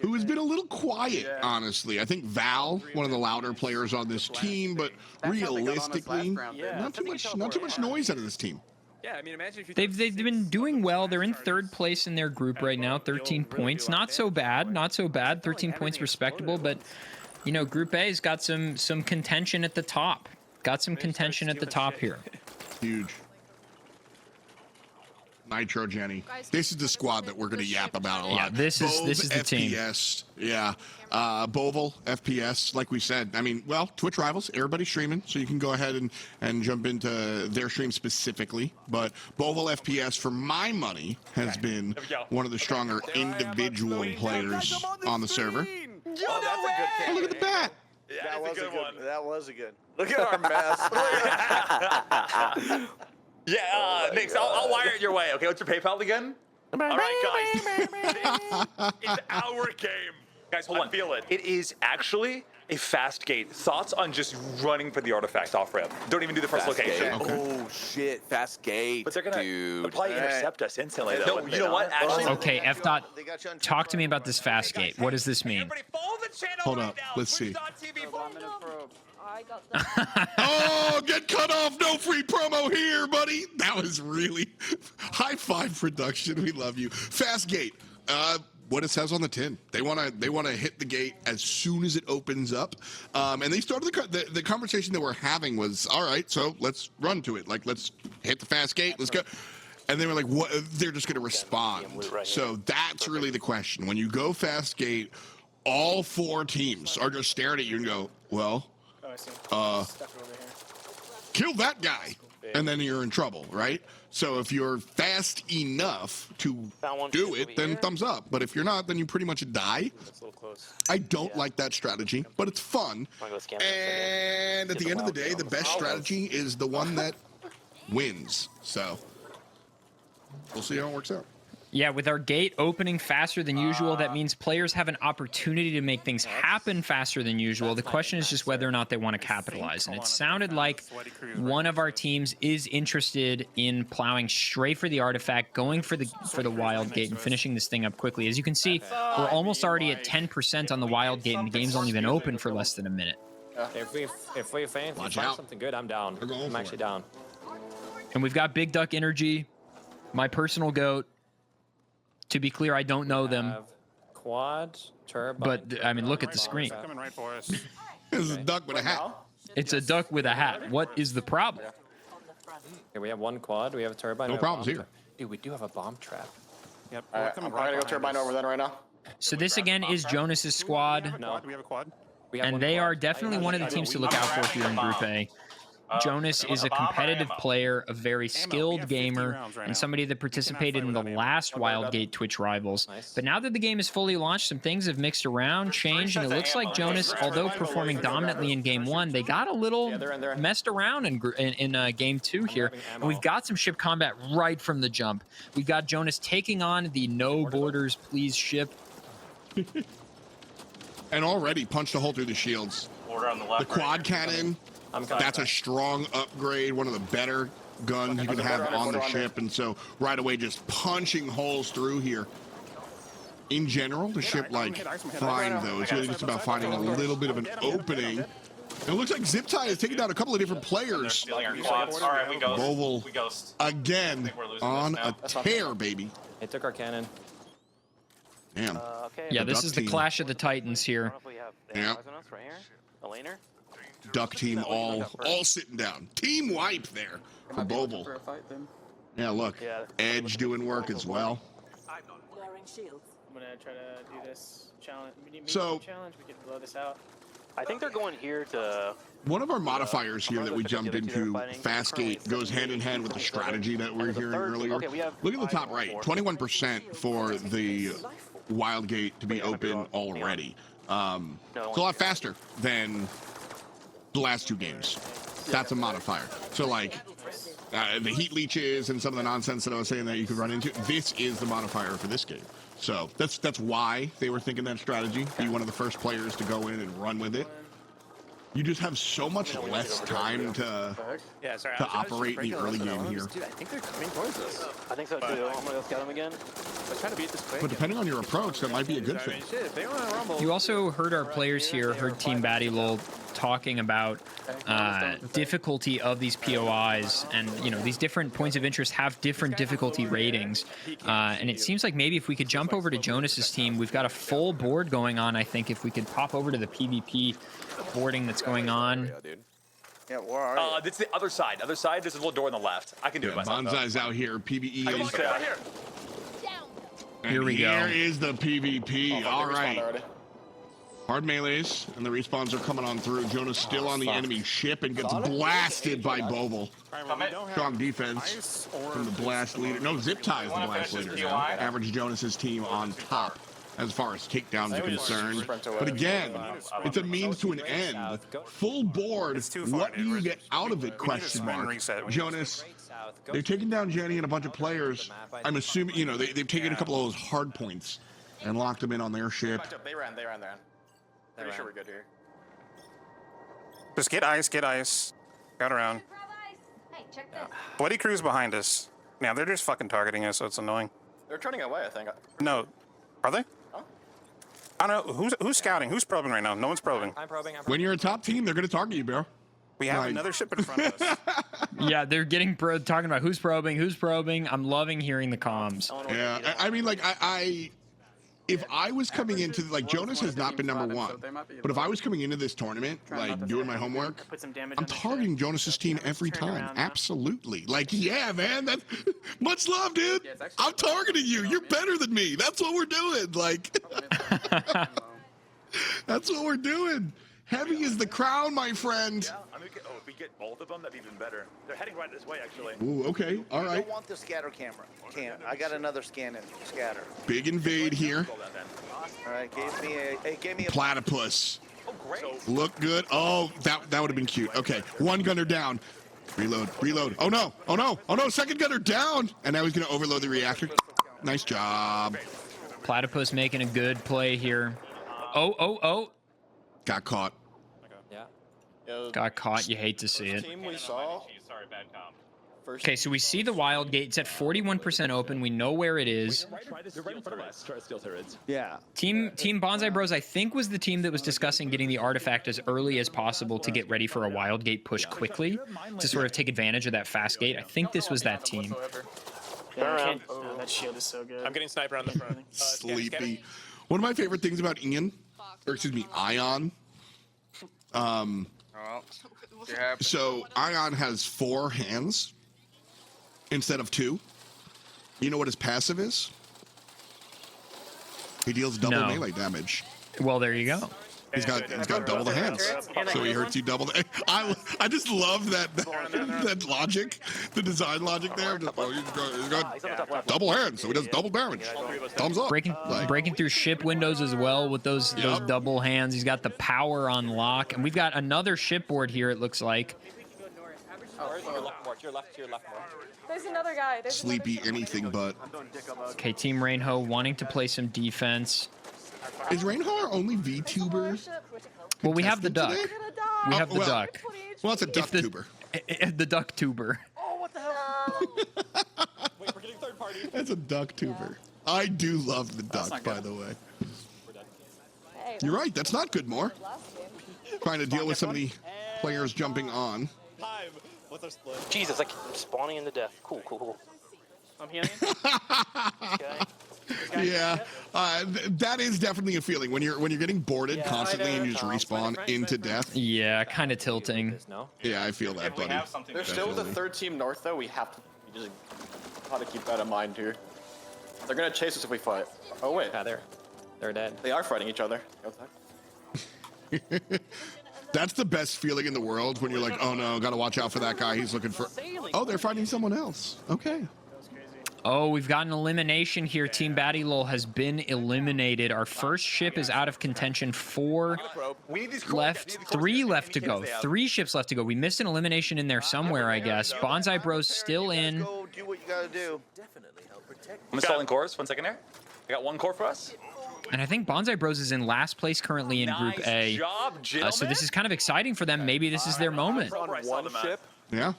Speaker 5: who has been a little quiet, honestly. I think Val, one of the louder players on this team, but realistically, not too much noise out of this team.
Speaker 8: Yeah, I mean, imagine if you
Speaker 4: They've been doing well. They're in third place in their group right now, 13 points. Not so bad, not so bad. 13 points respectable, but you know, Group A's got some contention at the top. Got some contention at the top here.
Speaker 5: Huge. Nitro Jenny. This is the squad that we're going to yap about a lot.
Speaker 4: Yeah, this is the team.
Speaker 5: FPS, yeah. Boval, FPS, like we said. I mean, well, Twitch Rivals, everybody's streaming, so you can go ahead and jump into their stream specifically. But Boval FPS, for my money, has been one of the stronger individual players on the server.
Speaker 8: Oh, that's a good pick.
Speaker 5: Oh, look at the bat.
Speaker 8: Yeah, that was a good one.
Speaker 2: That was a good. Look at our mess.
Speaker 14: Yeah, Nix, I'll wire it your way. Okay, what's your PayPal again? All right, guys. It's our game. Guys, hold on. Feel it. It is actually a fast gate. Thoughts on just running for the artifact off ramp? Don't even do the first
Speaker 2: Fast
Speaker 14: location.
Speaker 2: gate. Oh shit, fast gate.
Speaker 14: But they're gonna probably intercept us instantly.
Speaker 2: No,
Speaker 14: Though. You know what? Actually,
Speaker 4: Okay, F. Dot, talk to me about this fast gate. What does this mean?
Speaker 5: Hold up, let's see. Oh, get cut off. No free promo here, buddy. That was really high five production. We love you. Fast gate. What it says on the tin. They want to hit the gate as soon as it opens up. And they started the conversation that we're having was, all right, so let's run to it. Like, let's hit the fast gate. Let's go. And they were like, what? They're just going to respond. So that's really the question. When you go fast gate, all four teams are just staring at you and go, well, kill that guy, and then you're in trouble, right? So if you're fast enough to do it, then thumbs up. But if you're not, then you pretty much die. I don't like that strategy, but it's fun. And at the end of the day, the best strategy is the one that wins. So we'll see how it works out.
Speaker 4: Yeah, with our gate opening faster than usual, that means players have an opportunity to make things happen faster than usual. The question is just whether or not they want to capitalize. And it sounded like one of our teams is interested in plowing straight for the artifact, going for the wild gate, and finishing this thing up quickly. As you can see, we're almost already at 10% on the wild gate, and the game's only been open for less than a minute.
Speaker 18: If we find something good, I'm down. I'm actually down.
Speaker 4: And we've got Big Duck Energy, my personal GOAT. To be clear, I don't know them.
Speaker 18: Quad, turbine.
Speaker 4: But, I mean, look at the screen.
Speaker 5: Coming right for us. This is a duck with a hat.
Speaker 4: It's a duck with a hat. What is the problem?
Speaker 18: Okay, we have one quad, we have a turbine.
Speaker 5: No problems here.
Speaker 18: Dude, we do have a bomb trap.
Speaker 8: Yep.
Speaker 6: I'm probably going to go turbine over then right now.
Speaker 4: So this, again, is Jonas's squad.
Speaker 8: No. We have a quad.
Speaker 4: And they are definitely one of the teams to look out for here in Group A. Jonas is a competitive player, a very skilled gamer, and somebody that participated in the last Wildgate Twitch Rivals. But now that the game is fully launched, some things have mixed around, changed, and it looks like Jonas, although performing dominantly in Game 1, they got a little messed around in Game 2 here. And we've got some ship combat right from the jump. We've got Jonas taking on the No Borders Please ship.
Speaker 5: And already punched a hole through the shields. The quad cannon. That's a strong upgrade, one of the better guns you can have on the ship, and so right away just punching holes through here. In general, the ship, like, fine though. It's really just about finding a little bit of an opening. It looks like Zip Tie has taken down a couple of different players. Boval again on a tear, baby.
Speaker 18: It took our cannon.
Speaker 5: Damn.
Speaker 4: Yeah, this is the clash of the Titans here.
Speaker 5: Yeah. Duck team all sitting down. Team wipe there for Boval. Yeah, look. Edge doing work as well.
Speaker 9: I'm gonna try to do this challenge.
Speaker 5: So,
Speaker 9: challenge. We can blow this out.
Speaker 19: I think they're going here to.
Speaker 5: One of our modifiers here that we jumped into, Fastgate, goes hand in hand with the strategy that we were hearing earlier. Look at the top right, 21% for the Wildgate to be open already. It's a lot faster than the last two games. That's a modifier. So like the heat leeches and some of the nonsense that I was saying that you could run into, this is the modifier for this game. So that's why they were thinking that strategy. Be one of the first players to go in and run with it. You just have so much less time to operate in the early game here.
Speaker 8: Dude, I think they're coming towards us.
Speaker 19: I think so too. I'm gonna go scout them again.
Speaker 8: Let's try to beat this quick.
Speaker 5: But depending on your approach, that might be a good thing.
Speaker 4: You also heard our players here, heard Team Battylol talking about difficulty of these POIs, and these different points of interest have different difficulty ratings, and it seems like maybe if we could jump over to Jonas's team, we've got a full board going on. I think if we could pop over to the PvP boarding that's going on.
Speaker 14: Yeah, where are you? It's the other side. Other side, there's a little door on the left. I can do it myself.
Speaker 5: Bonsai's out here. PvE is...
Speaker 4: Here we go.
Speaker 5: Here is the PvP. All right. Hard melees, and the respawns are coming on through. Jonas still on the enemy ship and gets blasted by Boble. Strong defense from the blast leader. No, Zip Tie is the blast leader now. Average Jonas's team on top as far as takedowns are concerned. But again, it's a means to an end. Full board, what do you get out of it, question mark. Jonas, they've taken down Jenny and a bunch of players. I'm assuming, they've taken a couple of those hard points and locked them in on their ship.
Speaker 8: They ran. Pretty sure we're good here.
Speaker 2: Just get ice. Got around.
Speaker 9: Hey, check this.
Speaker 2: Bloody crew's behind us. Now they're just fucking targeting us, so it's annoying.
Speaker 8: They're turning away, I think.
Speaker 2: No. Are they?
Speaker 8: Huh?
Speaker 2: I don't know. Who's scouting? Who's probing right now? No one's probing.
Speaker 18: I'm probing.
Speaker 5: When you're a top team, they're going to target you, bro.
Speaker 2: We have another ship in front of us.
Speaker 4: Yeah, they're getting talking about who's probing. I'm loving hearing the comms.
Speaker 5: Yeah, I mean, like, if I was coming into, like, Jonas has not been number one, but if I was coming into this tournament, like, doing my homework, I'm targeting Jonas's team every time. Absolutely. Like, yeah, man, that's much love, dude. I'm targeting you. You're better than me. That's what we're doing. Like, that's what we're doing. Heavy is the crown, my friend.
Speaker 14: If we get both of them, that'd be even better. They're heading right this way, actually.
Speaker 5: Ooh, okay. All right.
Speaker 20: I don't want the scatter camera. I got another scatter.
Speaker 5: Big invade here.
Speaker 20: All right, gave me a
Speaker 5: platypus.
Speaker 14: Oh, great.
Speaker 5: Look good. Oh, that would have been cute. Okay, one gunner down. Reload. Oh no. Second gunner down. And now he's going to overload the reactor. Nice job.
Speaker 4: Platypus making a good play here. Oh.
Speaker 5: Got caught.
Speaker 4: Got caught. You hate to see it.
Speaker 8: Team we saw.
Speaker 4: Okay, so we see the Wildgate. It's at 41% open. We know where it is.
Speaker 20: Yeah.
Speaker 4: Team Bonsai Bros, I think, was the team that was discussing getting the artifact as early as possible to get ready for a Wildgate push quickly to sort of take advantage of that fast gate. I think this was that team.
Speaker 19: Oh, that shield is so good.
Speaker 8: I'm getting sniper on the front.
Speaker 5: Sleepy. One of my favorite things about Ian, Ion. So Ion has 4 hands instead of 2. You know what his passive is? He deals double melee damage.
Speaker 4: Well, there you go.
Speaker 5: He's got double the hands, so he hurts you double. I just love that logic, the design logic there. He's got double hands, so he does double damage. Thumbs up.
Speaker 4: Breaking through ship windows as well with those double hands. He's got the power on lock, and we've got another shipboard here. It looks like.
Speaker 9: To your left more. There's another guy.
Speaker 5: Sleepy anything but.
Speaker 4: Okay, Team Rainho wanting to play some defense.
Speaker 5: Is Rainho our only VTuber?
Speaker 4: Well, we have the duck. We have the duck.
Speaker 5: Well, it's a duck tuber.
Speaker 4: The duck tuber.
Speaker 9: Oh, what the hell?
Speaker 8: Wait, we're getting third party.
Speaker 5: That's a duck tuber. I do love the duck, by the way. You're right. That's not good, More. Trying to deal with some of the players jumping on.
Speaker 19: What's our split? Jeez, it's like spawning into death. Cool. I'm healing.
Speaker 5: Yeah, that is definitely a feeling when you're getting boarded constantly and you just respawn into death.
Speaker 4: Yeah, kind of tilting.
Speaker 5: Yeah, I feel that, buddy.
Speaker 8: There's still the third team north, though. We just got to keep that in mind here. They're gonna chase us if we fight. Oh wait,
Speaker 18: yeah, they're dead.
Speaker 8: They are fighting each other.
Speaker 5: That's the best feeling in the world when you're like, oh no, gotta watch out for that guy. He's looking for. Oh, they're fighting someone else. Okay.
Speaker 4: Oh, we've got an elimination here. Team Battylol has been eliminated. Our first ship is out of contention. 4 left. 3 left to go. 3 ships left to go. We missed an elimination in there somewhere, I guess. Bonsai Bros still in.
Speaker 20: Do what you gotta do.
Speaker 14: I'm installing cores. 1 second here. I got 1 core for us.
Speaker 4: And I think Bonsai Bros is in last place currently in Group A.
Speaker 14: Job,
Speaker 4: so this is kind of exciting for them. Maybe this is their moment.
Speaker 8: On one ship.
Speaker 5: Yeah.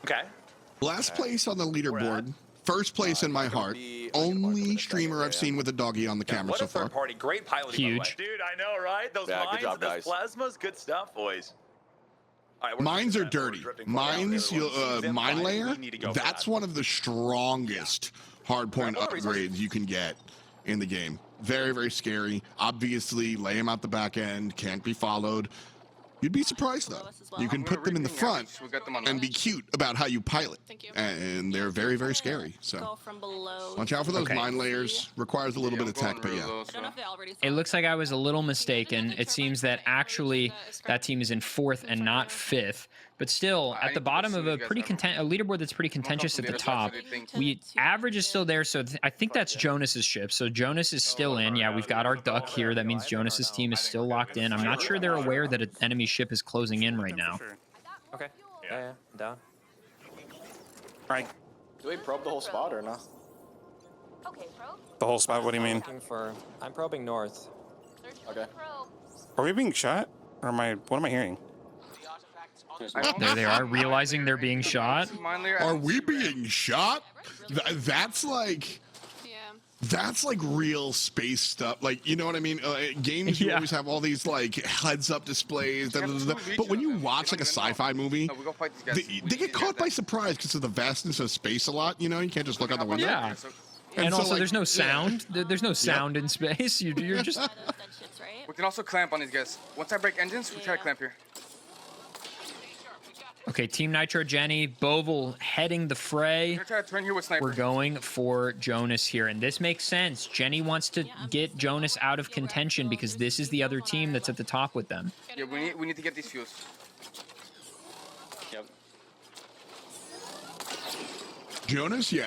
Speaker 14: Okay.
Speaker 5: Last place on the leaderboard First place in my heart. Only streamer I've seen with a doggy on the camera
Speaker 14: What
Speaker 5: so
Speaker 14: a third
Speaker 5: far.
Speaker 14: party. Great piloting,
Speaker 4: Huge.
Speaker 14: by the way. Dude, I know, right? Those
Speaker 8: Yeah, good
Speaker 14: mines,
Speaker 8: job,
Speaker 14: those
Speaker 8: guys.
Speaker 14: plasmas, good stuff, boys. All right,
Speaker 5: Mines are dirty. Mines, mine layer,
Speaker 14: We need to go for
Speaker 5: that's
Speaker 14: that.
Speaker 5: one of the strongest hardpoint upgrades you can get in the game. Very, very scary. Obviously, lay them out the back end, can't be followed. You'd be surprised, though. You can put them in the front and be cute about how you pilot. And they're very, very scary. So watch out for those mine layers. Requires a little bit of tech, but yeah.
Speaker 4: It looks like I was a little mistaken. It seems that actually that team is in 4th and not 5th. But still, at the bottom of a leaderboard that's pretty contentious at the top, average is still there. So I think that's Jonas's ship. So Jonas is still in. Yeah, we've got our duck here. That means Jonas's team is still locked in. I'm not sure they're aware that an enemy ship is closing in right now.
Speaker 18: Okay. Yeah, I'm down.
Speaker 12: All right.
Speaker 8: Do we probe the whole spot or no?
Speaker 12: The whole spot. What do you mean?
Speaker 18: I'm probing north.
Speaker 8: Okay.
Speaker 12: Are we being shot? Or am I? What am I hearing?
Speaker 4: There they are, realizing they're being shot.
Speaker 5: Are we being shot? That's like real space stuff. Like, you know what I mean? Games, you always have all these like heads-up displays. But when you watch like a sci-fi movie, they get caught by surprise because of the vastness of space a lot. You know, you can't just look out the window.
Speaker 4: Yeah. And
Speaker 5: so,
Speaker 4: also,
Speaker 5: like,
Speaker 4: there's no sound. There's no sound in space. You're just.
Speaker 6: We can also clamp on these guys. Once I break engines, we try to clamp here.
Speaker 4: Okay, Team Nitro, Jenny, Boval heading the fray.
Speaker 6: Try to turn here with sniper.
Speaker 4: We're going for Jonas here, and this makes sense. Jenny wants to get Jonas out of contention because this is the other team that's at the top with them.
Speaker 6: Yeah, we need to get these fuels.
Speaker 15: Yep.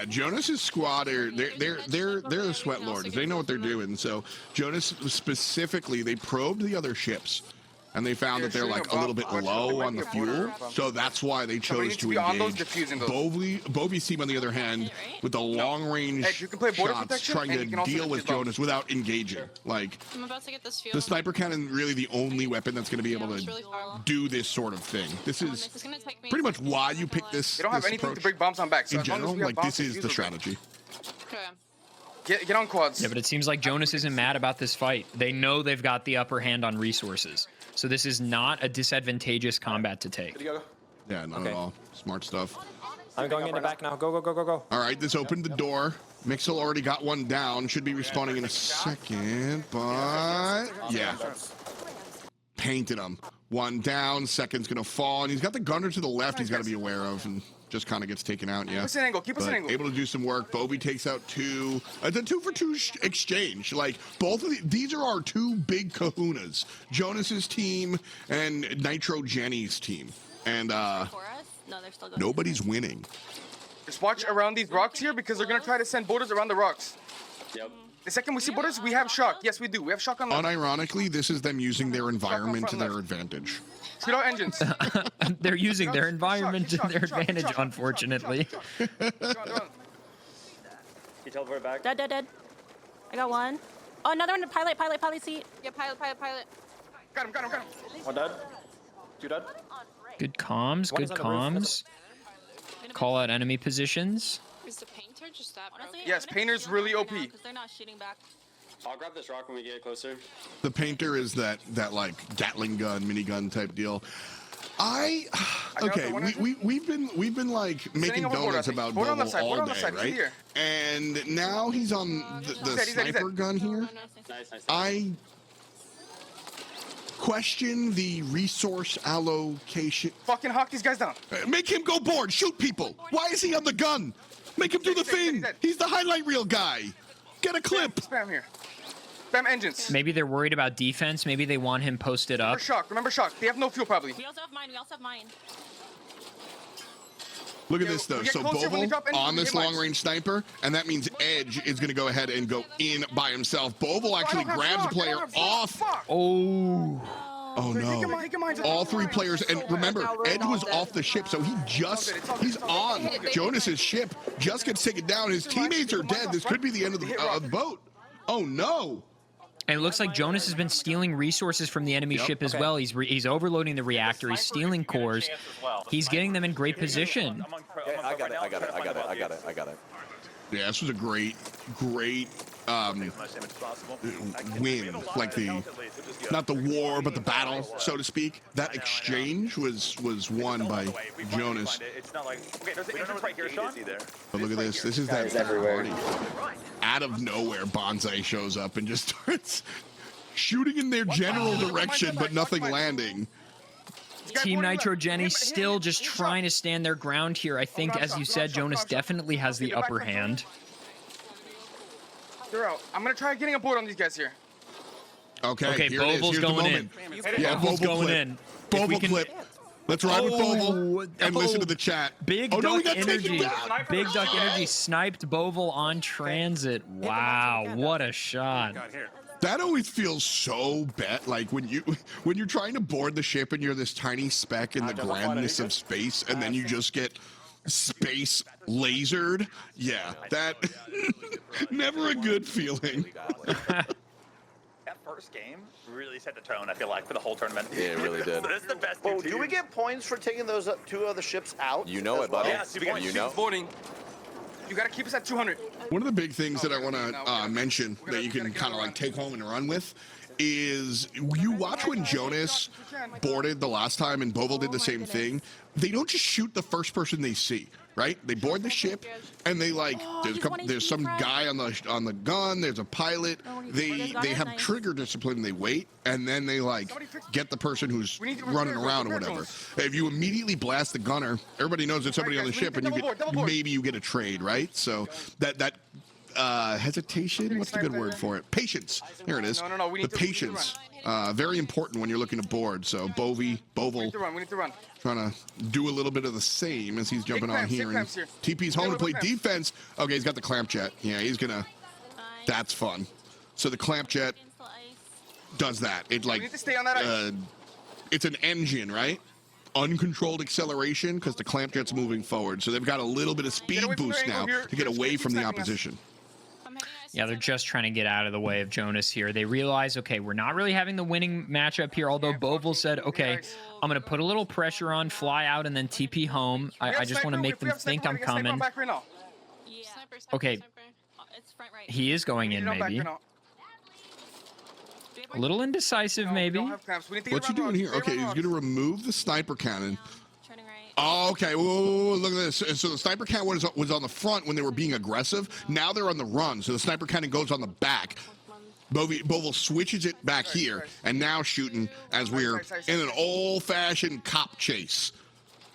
Speaker 5: Jonas's squad they're the sweat lords. They know what they're doing. So Jonas specifically, they probed the other ships. And they found that they're like a little bit low on the fuel, so that's why they chose to engage. Bovie's team, on the other hand, with the long-range shots, trying to deal with Jonas without engaging. Like,
Speaker 3: I'm about to get this fuel.
Speaker 5: the sniper cannon really the only weapon that's going to be able to do this sort of thing. This is pretty much why you pick this.
Speaker 6: They don't have anything to break bombs on back. So
Speaker 5: in general, like this is the strategy.
Speaker 6: Get on quads.
Speaker 4: Yeah, but it seems like Jonas isn't mad about this fight. They know they've got the upper hand on resources. So this is not a disadvantageous combat to take.
Speaker 5: Yeah, not at all. Smart stuff.
Speaker 18: I'm going in the back now. Go.
Speaker 5: All right, this opened the door. Mixel already got one down. Should be respawning in a second, but yeah. Painted him. One down, second's gonna fall, and he's got the gunner to the left he's got to be aware of, and just kind of gets taken out, yeah.
Speaker 6: Keep us an angle, keep us an angle.
Speaker 5: Able to do some work. Bovie takes out two. It's a 2-for-2 exchange. Like, both of these are our two big kahunas. Jonas's team and Nitro Jenny's team. And nobody's winning.
Speaker 6: Just watch around these rocks here because they're going to try to send boaters around the rocks.
Speaker 15: Yep.
Speaker 6: The second we see boaters, we have shock. Yes, we do. We have shock on left.
Speaker 5: Unironically, this is them using their environment to their advantage.
Speaker 6: Shoot out engines.
Speaker 4: They're using their environment to their advantage, unfortunately.
Speaker 15: You teleport back.
Speaker 13: Dead. I got one. Oh, another one. Pilot seat.
Speaker 3: Yeah, pilot.
Speaker 6: Got him.
Speaker 8: One dead. Two dead.
Speaker 4: Good comms. Good comms. Call out enemy positions.
Speaker 3: Is the painter just that broken?
Speaker 6: Yes, painter's really OP.
Speaker 13: Because they're not shooting back.
Speaker 15: I'll grab this rock when we get closer.
Speaker 5: The painter is that like Gatling gun, minigun type deal. We've been like making donuts about Boval all day, right? And now he's on the sniper gun here.
Speaker 15: Nice.
Speaker 5: I question the resource allocation.
Speaker 6: Fucking hawk these guys down.
Speaker 5: Make him go board. Shoot people. Why is he on the gun? Make him do the thing. He's the highlight reel guy. Get a clip.
Speaker 6: Spam here. Spam engines.
Speaker 4: Maybe they're worried about defense. Maybe they want him posted up.
Speaker 6: Remember shock. They have no fuel probably.
Speaker 13: We also have mine.
Speaker 5: Look at this though. So Boval on this long-range sniper, and that means Edge is going to go ahead and go in by himself. Boval actually grabs a player off. Oh no. All three players, and remember, Edge was off the ship, so he's on Jonas's ship, just gets taken down. His teammates are dead. This could be the end of the boat. Oh no.
Speaker 4: And it looks like Jonas has been stealing resources from the enemy ship as well. He's overloading the reactor. He's stealing cores. He's getting them in great position.
Speaker 8: I got it.
Speaker 5: Yeah, this was a great win. Like not the war, but the battle, so to speak. That exchange was won by Jonas.
Speaker 14: It's not like, okay, there's an entrance right here, Sean.
Speaker 5: But look at this. This is that party. Out of nowhere, Bonsai shows up and just starts shooting in their general direction, but nothing landing.
Speaker 4: Team Nitro Jenny still just trying to stand their ground here. I think, as you said, Jonas definitely has the upper hand.
Speaker 6: They're out. I'm gonna try getting a board on these guys here.
Speaker 5: Okay, here
Speaker 4: Bovel's
Speaker 5: it is. Here's
Speaker 4: going
Speaker 5: the
Speaker 4: in.
Speaker 5: moment. Yeah,
Speaker 4: Bovel's going
Speaker 5: clip.
Speaker 4: in.
Speaker 5: Bovel clip. Let's ride with Bovel and listen to the chat.
Speaker 4: Big Duck Energy. Big Duck Energy sniped Bovel on transit. Wow, what a shot.
Speaker 5: That always feels so bad. Like when you're trying to board the ship and you're this tiny speck in the grandness of space, and then you just get space lasered. Yeah, that never a good feeling.
Speaker 14: That first game really set the tone, I feel like, for the whole tournament.
Speaker 20: Yeah, it really did.
Speaker 14: This is the best.
Speaker 20: Well, do we get points for taking those two other ships out?
Speaker 16: You know it, buddy.
Speaker 14: Yeah,
Speaker 20: you know.
Speaker 6: Boarding. You gotta keep us at 200.
Speaker 5: One of the big things that I want to mention that you can kind of like take home and run with is you watch when Jonas boarded the last time and Bovel did the same thing. They don't just shoot the first person they see, right? They board the ship and they like there's some guy on the gun. There's a pilot. They have trigger discipline. They wait and then they like get the person who's running around or whatever. If you immediately blast the gunner, everybody knows there's somebody on the ship and you get a trade, right? So that hesitation. What's the good word for it? Patience. Here it is.
Speaker 6: No.
Speaker 5: The patience. Very important when you're looking to board. So Bovel
Speaker 6: We need to run.
Speaker 5: trying to do a little bit of the same as he's jumping on here. And TP's home to play defense. Okay, he's got the clamp jet. Yeah, he's gonna. That's fun. So the clamp jet does that. It like
Speaker 6: need to stay on that ice.
Speaker 5: It's an engine, right? Uncontrolled acceleration because the clamp jet's moving forward. So they've got a little bit of speed boost now to get away from the opposition.
Speaker 4: Yeah, they're just trying to get out of the way of Jonas here. They realize, okay, we're not really having the winning matchup here, although Bovel said, okay, I'm going to put a little pressure on, fly out, and then TP home. I just want to make them think I'm coming. Okay, he is going in, maybe. A little indecisive, maybe.
Speaker 5: What's he doing here? Okay, he's going to remove the sniper cannon. Oh, okay. Whoa, look at this. So the sniper cannon was on the front when they were being aggressive. Now they're on the run. So the sniper cannon goes on the back. Bovel switches it back here, and now shooting as we're in an old-fashioned cop chase.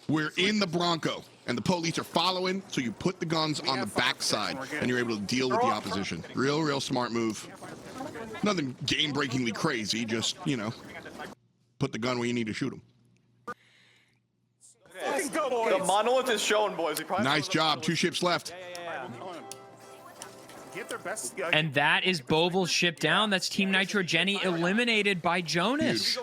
Speaker 5: We're in the Bronco, and the police are following, so you put the guns on the backside, and you're able to deal with the opposition. Real smart move. Nothing game-breakingly crazy, just, you know, put the gun where you need to shoot them.
Speaker 8: The monolith is shown, boys.
Speaker 5: Nice job. 2 ships left.
Speaker 4: And that is Bovel's ship down. That's Team Nitro Jenny eliminated by Jonas.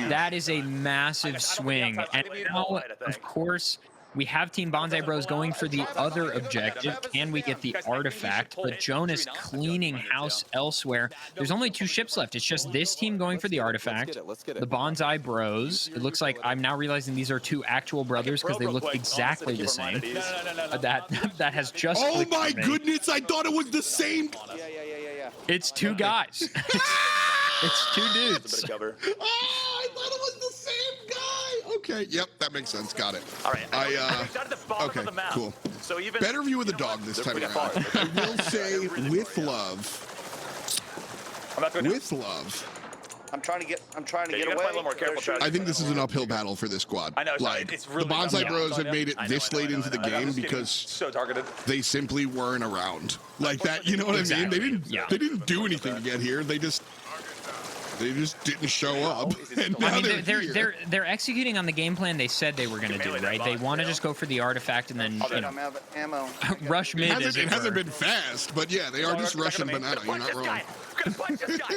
Speaker 4: That is a massive swing. And now, of course, we have Team Bonsai Bros going for the other objective. Can we get the artifact? But Jonas cleaning house elsewhere. There's only 2 ships left. It's just this team going for the artifact. The Bonsai Bros. It looks like I'm now realizing these are 2 actual brothers because they look exactly the same. That has just.
Speaker 5: Oh my goodness! I thought it was the same.
Speaker 20: Yeah.
Speaker 4: It's 2 guys. It's 2 dudes.
Speaker 5: Oh, I thought it was the same guy. Okay, yep, that makes sense. Got it.
Speaker 14: All right. Okay,
Speaker 5: cool.
Speaker 14: So even
Speaker 5: better view of the dog this time around. I will say, with love.
Speaker 20: I'm trying to get away.
Speaker 14: Play a little more careful,
Speaker 5: I think this is an uphill battle for this squad.
Speaker 14: I know.
Speaker 5: Like
Speaker 14: it's really
Speaker 5: the Bonsai Bros have
Speaker 14: tough.
Speaker 5: made it this late into the game because
Speaker 14: so targeted.
Speaker 5: They simply weren't around like that. You know what I mean? They didn't do anything to get here. They just didn't show up. And now
Speaker 4: I mean, they're executing on the game plan they said they were going to do, right? They want to just go for the artifact and then
Speaker 20: ammo.
Speaker 4: Rush mid.
Speaker 5: It hasn't been fast, but yeah, they are just rushing banana. You're not wrong.
Speaker 14: Punch this guy.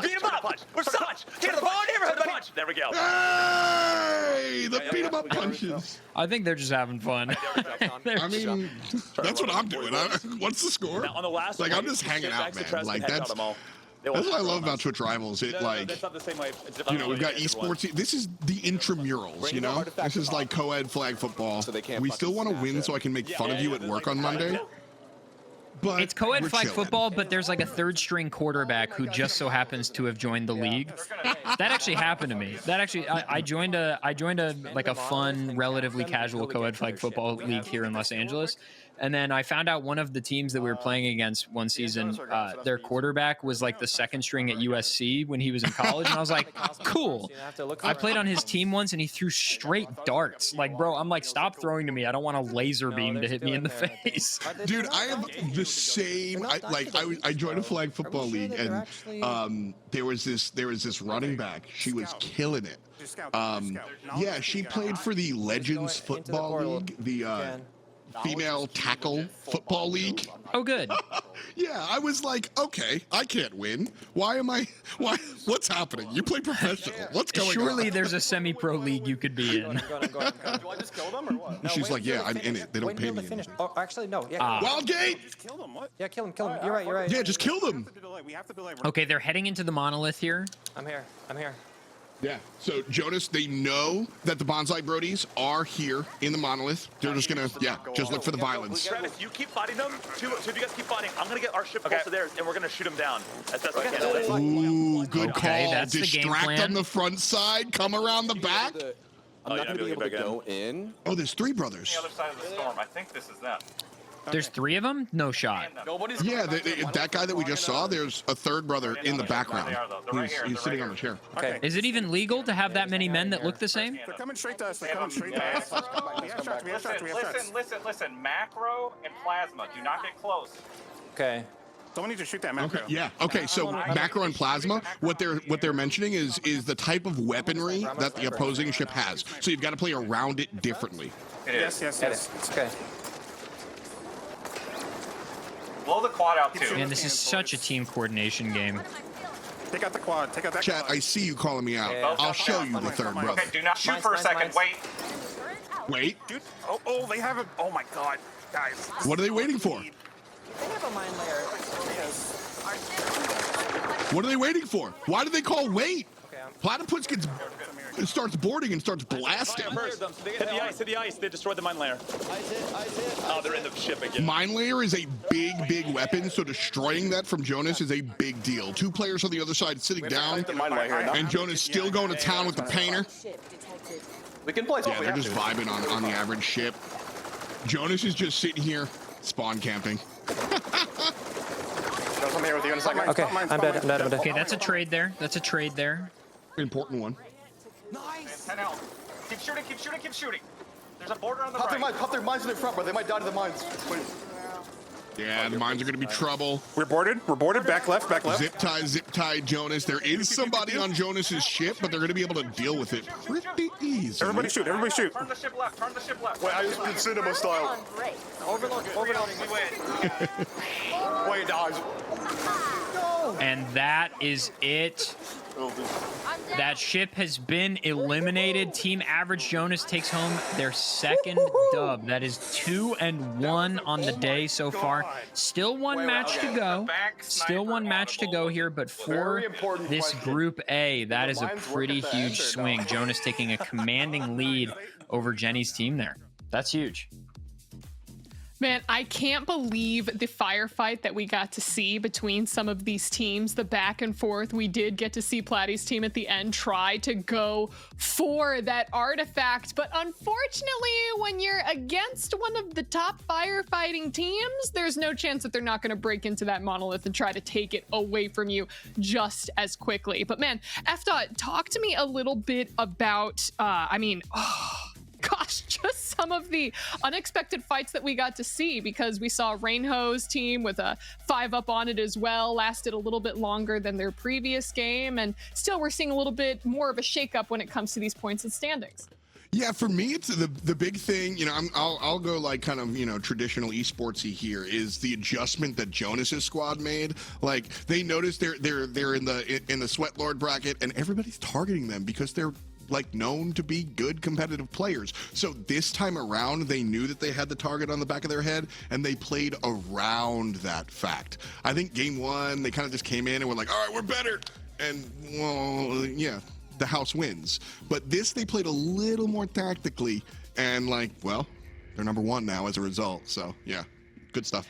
Speaker 14: Beat him up. We're punch. Get the ball neighborhood, buddy. There we go.
Speaker 5: Hey, the beat 'em up punches.
Speaker 4: I think they're just having fun.
Speaker 5: I mean, that's what I'm doing. What's the score?
Speaker 14: On the last
Speaker 5: like, I'm just hanging out, man. Like, that's what I love about Twitch Rivals. It, like, you know, we've got esports. This is the intramurals, you know? This is like co-ed flag football. We still want to win so I can make fun of you at work on Monday. but
Speaker 4: it's co-ed
Speaker 5: we're
Speaker 4: flag
Speaker 5: chilling.
Speaker 4: football, but there's like a third string quarterback who just so happens to have joined the league. That actually happened to me. That actually, I joined a like a fun, relatively casual co-ed flag football league here in Los Angeles. And then I found out one of the teams that we were playing against one season, their quarterback was like the second string at USC when he was in college. And I was like, cool. I played on his team once and he threw straight darts. Like, bro, I'm like, stop throwing to me. I don't want a laser beam to hit me in the face.
Speaker 5: Dude, I have the same. I joined a flag football league, and there was this running back. She was killing it. Yeah, she played for the Legends Football League, the female tackle football league.
Speaker 4: Oh, good.
Speaker 5: Yeah, I was like, okay, I can't win. Why? What's happening? You play professional. What's going on?
Speaker 4: Surely there's a semi-pro league you could be in.
Speaker 8: Do I just kill them or what?
Speaker 5: She's like, yeah, I'm in it. They don't pay me.
Speaker 18: Oh, actually, no. Yeah.
Speaker 5: Wildgate!
Speaker 12: Just kill them. What?
Speaker 18: Yeah, kill him. You're right.
Speaker 5: Yeah, just kill them.
Speaker 12: We have to be like.
Speaker 4: Okay, they're heading into the monolith here.
Speaker 18: I'm here.
Speaker 5: Yeah. So Jonas, they know that the Bonsai Brodies are here in the monolith. They're just gonna, just look for the violence.
Speaker 14: Travis, you keep fighting them. Two of you guys keep fighting. I'm gonna get our ship close to theirs, and we're gonna shoot them down as best I can.
Speaker 5: Ooh, good
Speaker 4: Okay,
Speaker 5: call.
Speaker 4: that's the game
Speaker 5: Distract
Speaker 4: plan.
Speaker 5: on the front side, come around the back.
Speaker 8: I'm not going to be able to go in.
Speaker 5: Oh, there's three brothers.
Speaker 14: The other side of the storm. I think this is them.
Speaker 4: There's three of them? No shot.
Speaker 5: Yeah, that guy that we just saw, there's a third brother in the background. He's sitting on the chair.
Speaker 18: Okay.
Speaker 4: Is it even legal to have that many men that look the same?
Speaker 12: They're coming straight to us. We have shots.
Speaker 14: Listen. Macro and plasma. Do not get close.
Speaker 18: Okay.
Speaker 12: Someone needs to shoot that macro.
Speaker 5: Okay, yeah. Okay, so macro and plasma, what they're mentioning is the type of weaponry that the opposing ship has. So you've got to play around it differently.
Speaker 12: Yes.
Speaker 18: Okay.
Speaker 14: Blow the quad out too.
Speaker 4: Man, this is such a team coordination game.
Speaker 12: Take out the quad. Take out that
Speaker 5: Chat,
Speaker 12: quad.
Speaker 5: I see you calling me out. I'll show you the third brother.
Speaker 14: Okay, do not shoot for a second. Wait.
Speaker 5: Wait.
Speaker 12: Dude, oh, they have a. Oh my God, guys.
Speaker 5: What are they waiting for?
Speaker 13: They have a mine layer.
Speaker 5: What are they waiting for? Why do they call wait? Platypus starts boarding and starts blasting.
Speaker 14: Hit the ice. They destroyed the mine layer. Oh, they're in the ship again.
Speaker 5: Mine layer is a big weapon, so destroying that from Jonas is a big deal. Two players on the other side sitting down, and Jonas still going to town with the painter.
Speaker 8: We can play.
Speaker 5: Yeah, they're just vibing on the average ship. Jonas is just sitting here, spawn camping.
Speaker 8: I'm here with you in a second.
Speaker 18: Okay, I'm dead.
Speaker 4: Okay, that's a trade there.
Speaker 5: Important one.
Speaker 14: Nice. 10 out. Keep shooting. There's a border on the right.
Speaker 8: Pop their mines in the front, bro. They might die to the mines.
Speaker 5: Yeah, the mines are going to be trouble.
Speaker 12: We're boarded. Back left.
Speaker 5: Zip tie, Jonas. There is somebody on Jonas's ship, but they're going to be able to deal with it pretty easy.
Speaker 12: Everybody shoot.
Speaker 14: Turn the ship left.
Speaker 8: Wait, I just did cinema style.
Speaker 13: Overload.
Speaker 14: We win.
Speaker 8: Wait, dodge.
Speaker 4: And that is it. That ship has been eliminated. Team Average Jonas takes home their second dub. That is 2-1 on the day so far. Still one match to go here, but for this Group A, that is a pretty huge swing. Jonas taking a commanding lead over Jenny's team there. That's huge.
Speaker 3: Man, I can't believe the firefight that we got to see between some of these teams, the back and forth. We did get to see Platty's team at the end try to go for that artifact, but unfortunately, when you're against one of the top firefighting teams, there's no chance that they're not going to break into that monolith and try to take it away from you just as quickly. But man, FDOT, talk to me a little bit about, gosh, just some of the unexpected fights that we got to see, because we saw Rainhow's team with a 5-up on it as well, lasted a little bit longer than their previous game, and still we're seeing a little bit more of a shakeup when it comes to these points and standings.
Speaker 5: Yeah, for me, it's the big thing. I'll go like kind of traditional esportsy here is the adjustment that Jonas's squad made. Like they noticed they're in the Sweat Lord bracket, and everybody's targeting them because they're like known to be good competitive players. So this time around, they knew that they had the target on the back of their head, and they played around that fact. I think game one, they kind of just came in and were like, all right, we're better. And well, yeah, the house wins. But this, they played a little more tactically, and like, well, they're number one now as a result. So yeah, good stuff.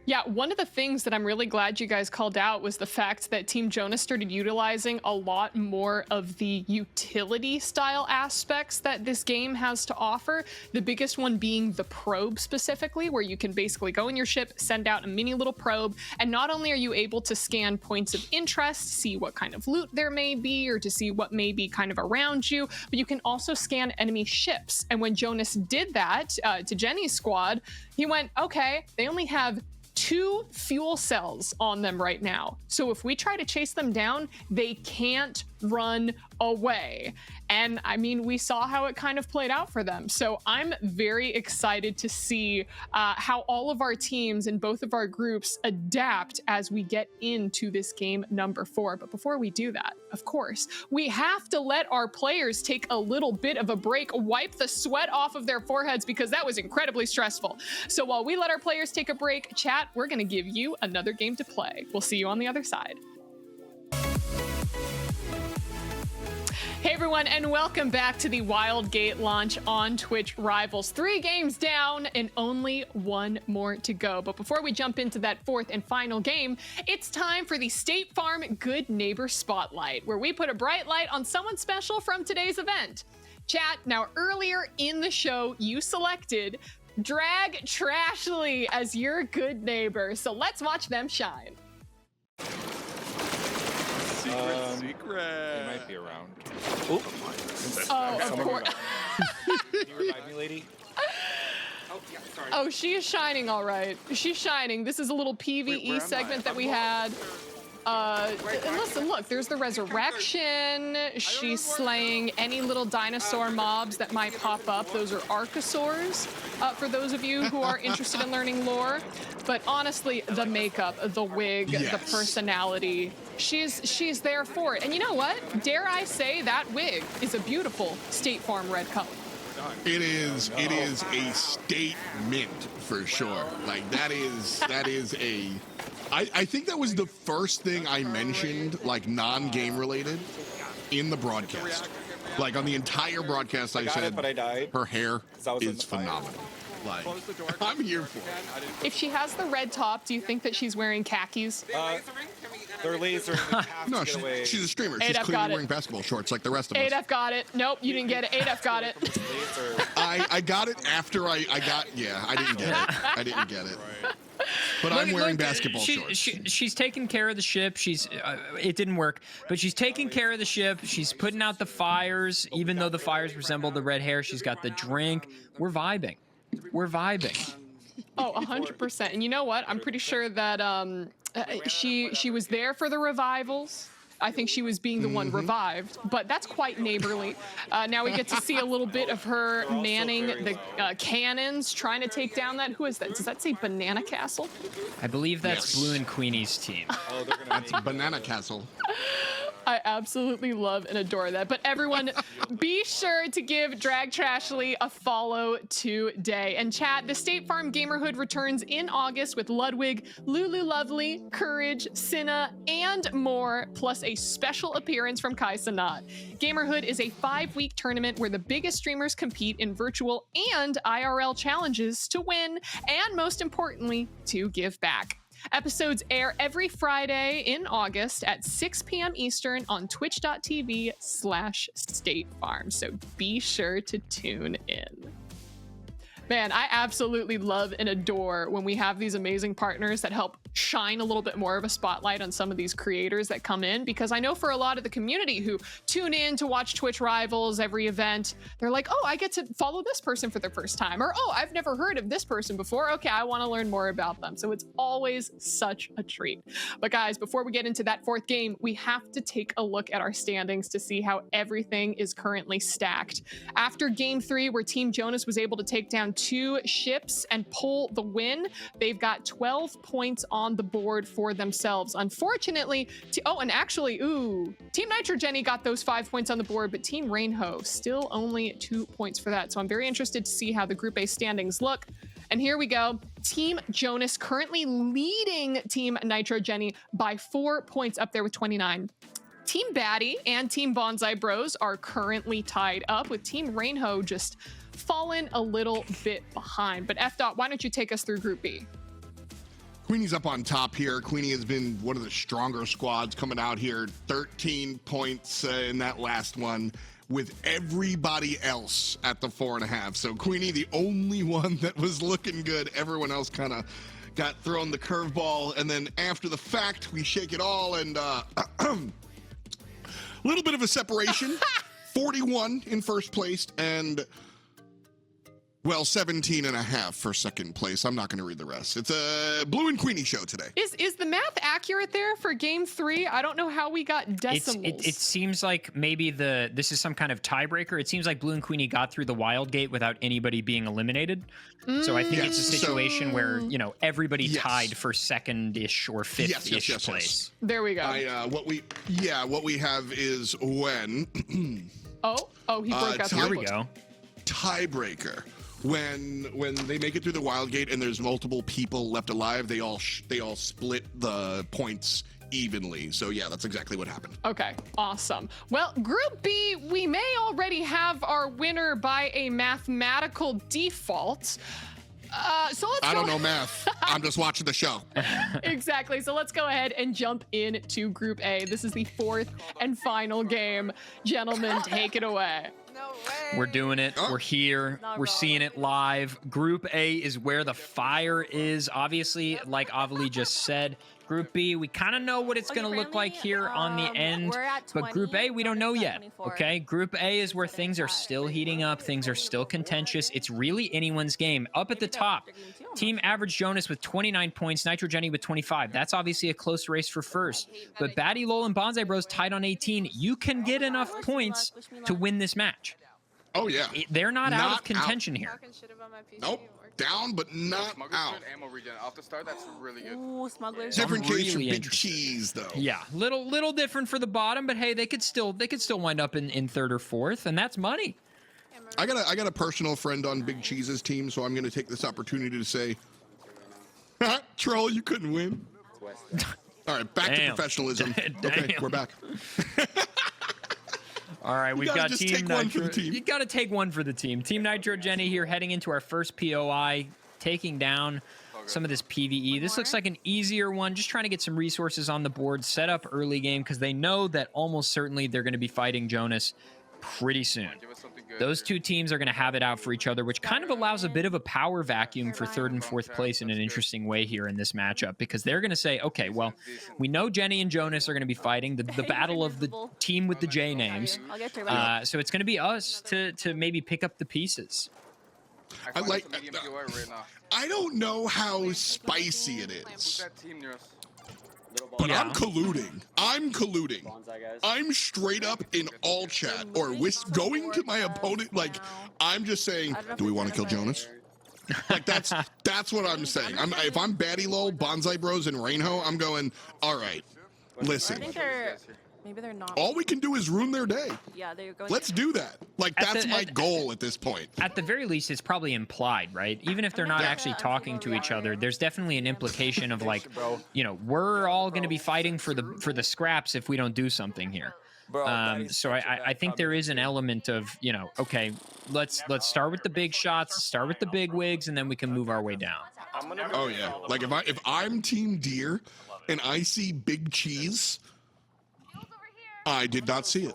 Speaker 3: Yeah, one of the things that I'm really glad you guys called out was the fact that Team Jonas started utilizing a lot more of the utility style aspects that this game has to offer. The biggest one being the probe specifically, where you can basically go in your ship, send out a mini little probe, and not only are you able to scan points of interest, see what kind of loot there may be, or to see what may be kind of around you, but you can also scan enemy ships. And when Jonas did that to Jenny's squad, he went, okay, they only have 2 fuel cells on them right now. So if we try to chase them down, they can't run away. And I mean, we saw how it kind of played out for them. So I'm very excited to see how all of our teams in both of our groups adapt as we get into this game number 4. But before we do that, of course, we have to let our players take a little bit of a break, wipe the sweat off of their foreheads, because that was incredibly stressful. So while we let our players take a break, chat, we're going to give you another game to play. We'll see you on the other side. Hey everyone, and welcome back to the Wildgate launch on Twitch Rivals. 3 games down and only 1 more to go. But before we jump into that 4th and final game, it's time for the State Farm Good Neighbor Spotlight, where we put a bright light on someone special from today's event. Chat, now earlier in the show, you selected Drag Trashly as your good neighbor. So let's watch them shine.
Speaker 11: Secret. He might be around.
Speaker 3: Oh, of course.
Speaker 11: Can you revive me, lady?
Speaker 17: Oh, yeah, sorry.
Speaker 3: Oh, she is shining all right. She's shining. This is a little PvE segment that we had. Listen, look, there's the resurrection. She's slaying any little dinosaur mobs that might pop up. Those are archosaurs, for those of you who are interested in learning lore. But honestly, the makeup, the wig, the personality, she's there for it. And you know what? Dare I say that wig is a beautiful State Farm red color.
Speaker 5: It is a statement for sure. Like that is a. I think that was the first thing I mentioned, like non-game related, in the broadcast. Like on the entire broadcast, I said,
Speaker 11: but I died.
Speaker 5: Her hair is phenomenal. Like, I'm here for it.
Speaker 3: If she has the red top, do you think that she's wearing khakis?
Speaker 11: They're lasering.
Speaker 5: No, she's a streamer. She's clearly wearing basketball shorts like the rest of us.
Speaker 3: 8F got it. Nope, you didn't get it. 8F got it.
Speaker 5: I got it after I got. Yeah, I didn't get it. I didn't get it. But I'm wearing basketball shorts.
Speaker 4: She's taking care of the ship. It didn't work, but she's taking care of the ship. She's putting out the fires, even though the fires resemble the red hair. She's got the drink. We're vibing. We're vibing.
Speaker 3: Oh, 100%. And you know what? I'm pretty sure that she was there for the revivals. I think she was being the one revived, but that's quite neighborly. Now we get to see a little bit of her manning the cannons, trying to take down that. Who is that? Does that say Banana Castle?
Speaker 4: I believe that's Blue and Queenie's team.
Speaker 5: That's Banana Castle.
Speaker 3: I absolutely love and adore that. But everyone, be sure to give Drag Trashly a follow today. And chat, the State Farm Gamerhood returns in August with Ludwig, Lulu Lovely, Courage, Cinna, and more, plus a special appearance from Kai Cenat. Gamerhood is a 5-week tournament where the biggest streamers compete in virtual and IRL challenges to win, and most importantly, to give back. Episodes air every Friday in August at 6 p.m. Eastern on twitch.tv/State Farm. So be sure to tune in. Man, I absolutely love and adore when we have these amazing partners that help shine a little bit more of a spotlight on some of these creators that come in, because I know for a lot of the community who tune in to watch Twitch Rivals every event, they're like, oh, I get to follow this person for the first time, or oh, I've never heard of this person before. Okay, I want to learn more about them. So it's always such a treat. But guys, before we get into that 4th game, we have to take a look at our standings to see how everything is currently stacked. After game 3, where Team Jonas was able to take down 2 ships and pull the win, they've got 12 points on the board for themselves. Unfortunately, Team Nitro Jenny got those 5 points on the board, but Team Rainho still only 2 points for that. So I'm very interested to see how the Group A standings look. And here we go. Team Jonas currently leading Team Nitro Jenny by 4 points, up there with 29. Team Batty and Team Bonsai Bros are currently tied up, with Team Rainho just fallen a little bit behind. But F. Dot, why don't you take us through Group B?
Speaker 5: Queenie's up on top here. Queenie has been one of the stronger squads coming out here. 13 points in that last one with everybody else at the 4.5. So Queenie, the only one that was looking good. Everyone else kind of got thrown the curveball. And then after the fact, we shake it all and a little bit of a separation. 41 in first place and, well, 17.5 for second place. I'm not going to read the rest. It's a Blue and Queenie show today.
Speaker 3: Is the math accurate there for game 3? I don't know how we got decimals.
Speaker 4: It seems like maybe this is some kind of tiebreaker. It seems like Blue and Queenie got through the Wildgate without anybody being eliminated. So I think it's a situation where, you know, everybody tied for second-ish or fifth-ish place.
Speaker 3: There we go.
Speaker 5: What we have is when...
Speaker 3: he broke out.
Speaker 4: Here we go.
Speaker 5: Tiebreaker. When they make it through the Wildgate and there's multiple people left alive, they all split the points evenly. So yeah, that's exactly what happened.
Speaker 3: Okay, awesome. Well, Group B, we may already have our winner by a mathematical default. So let's
Speaker 5: I don't know math. I'm just watching the show.
Speaker 3: Exactly. So let's go ahead and jump into Group A. This is the 4th and final game. Gentlemen, take it away.
Speaker 4: We're doing it. We're here. We're seeing it live. Group A is where the fire is. Obviously, like Avali just said, Group B, we kind of know what it's going to look like here on the end. But Group A, we don't know yet. Okay? Group A is where things are still heating up. Things are still contentious. It's really anyone's game. Up at the top, Team Average Jonas with 29 points, Nitro Jenny with 25. That's obviously a close race for first. But Batty Lol and Bonsai Bros tied on 18. You can get enough points to win this match.
Speaker 5: Oh, yeah.
Speaker 4: They're not out of contention here.
Speaker 5: Nope. Down, but not out.
Speaker 6: Ammo regen off the start. That's really good.
Speaker 13: Ooh, smugglers.
Speaker 5: Different case from Big Cheese, though.
Speaker 4: Yeah, little different for the bottom, but hey, they could still wind up in third or fourth, and that's money.
Speaker 5: I got a personal friend on Big Cheese's team, so I'm going to take this opportunity to say, Troll, you couldn't win. All right, back to professionalism. Okay, we're back.
Speaker 4: All right, we've got Team Nitro. You got to take one for the team. Team Nitro Jenny here heading into our first POI, taking down some of this PvE. This looks like an easier one, just trying to get some resources on the board, set up early game, because they know that almost certainly they're going to be fighting Jonas pretty soon. Those two teams are going to have it out for each other, which kind of allows a bit of a power vacuum for third and fourth place in an interesting way here in this matchup, because they're going to say, okay, well, we know Jenny and Jonas are going to be fighting the battle of the team with the J names. So it's going to be us to maybe pick up the pieces.
Speaker 5: I don't know how spicy it is, but I'm colluding. I'm straight up in all chat or going to my opponent. Like, I'm just saying, do we want to kill Jonas? Like, that's what I'm saying. If I'm Batty Lol, Bonsai Bros, and Rainho, I'm going, all right, listen.
Speaker 13: Maybe they're not.
Speaker 5: All we can do is ruin their day.
Speaker 13: Yeah, they're going.
Speaker 5: Let's do that. Like, that's my goal at this point.
Speaker 4: At the very least, it's probably implied, right? Even if they're not actually talking to each other, there's definitely an implication of like, you know, we're all going to be fighting for the scraps if we don't do something here. So I think there is an element of, you know, okay, let's start with the big shots, start with the big wigs, and then we can move our way down.
Speaker 5: Oh yeah, like if I'm Team Deer and I see Big Cheese, I did not see it.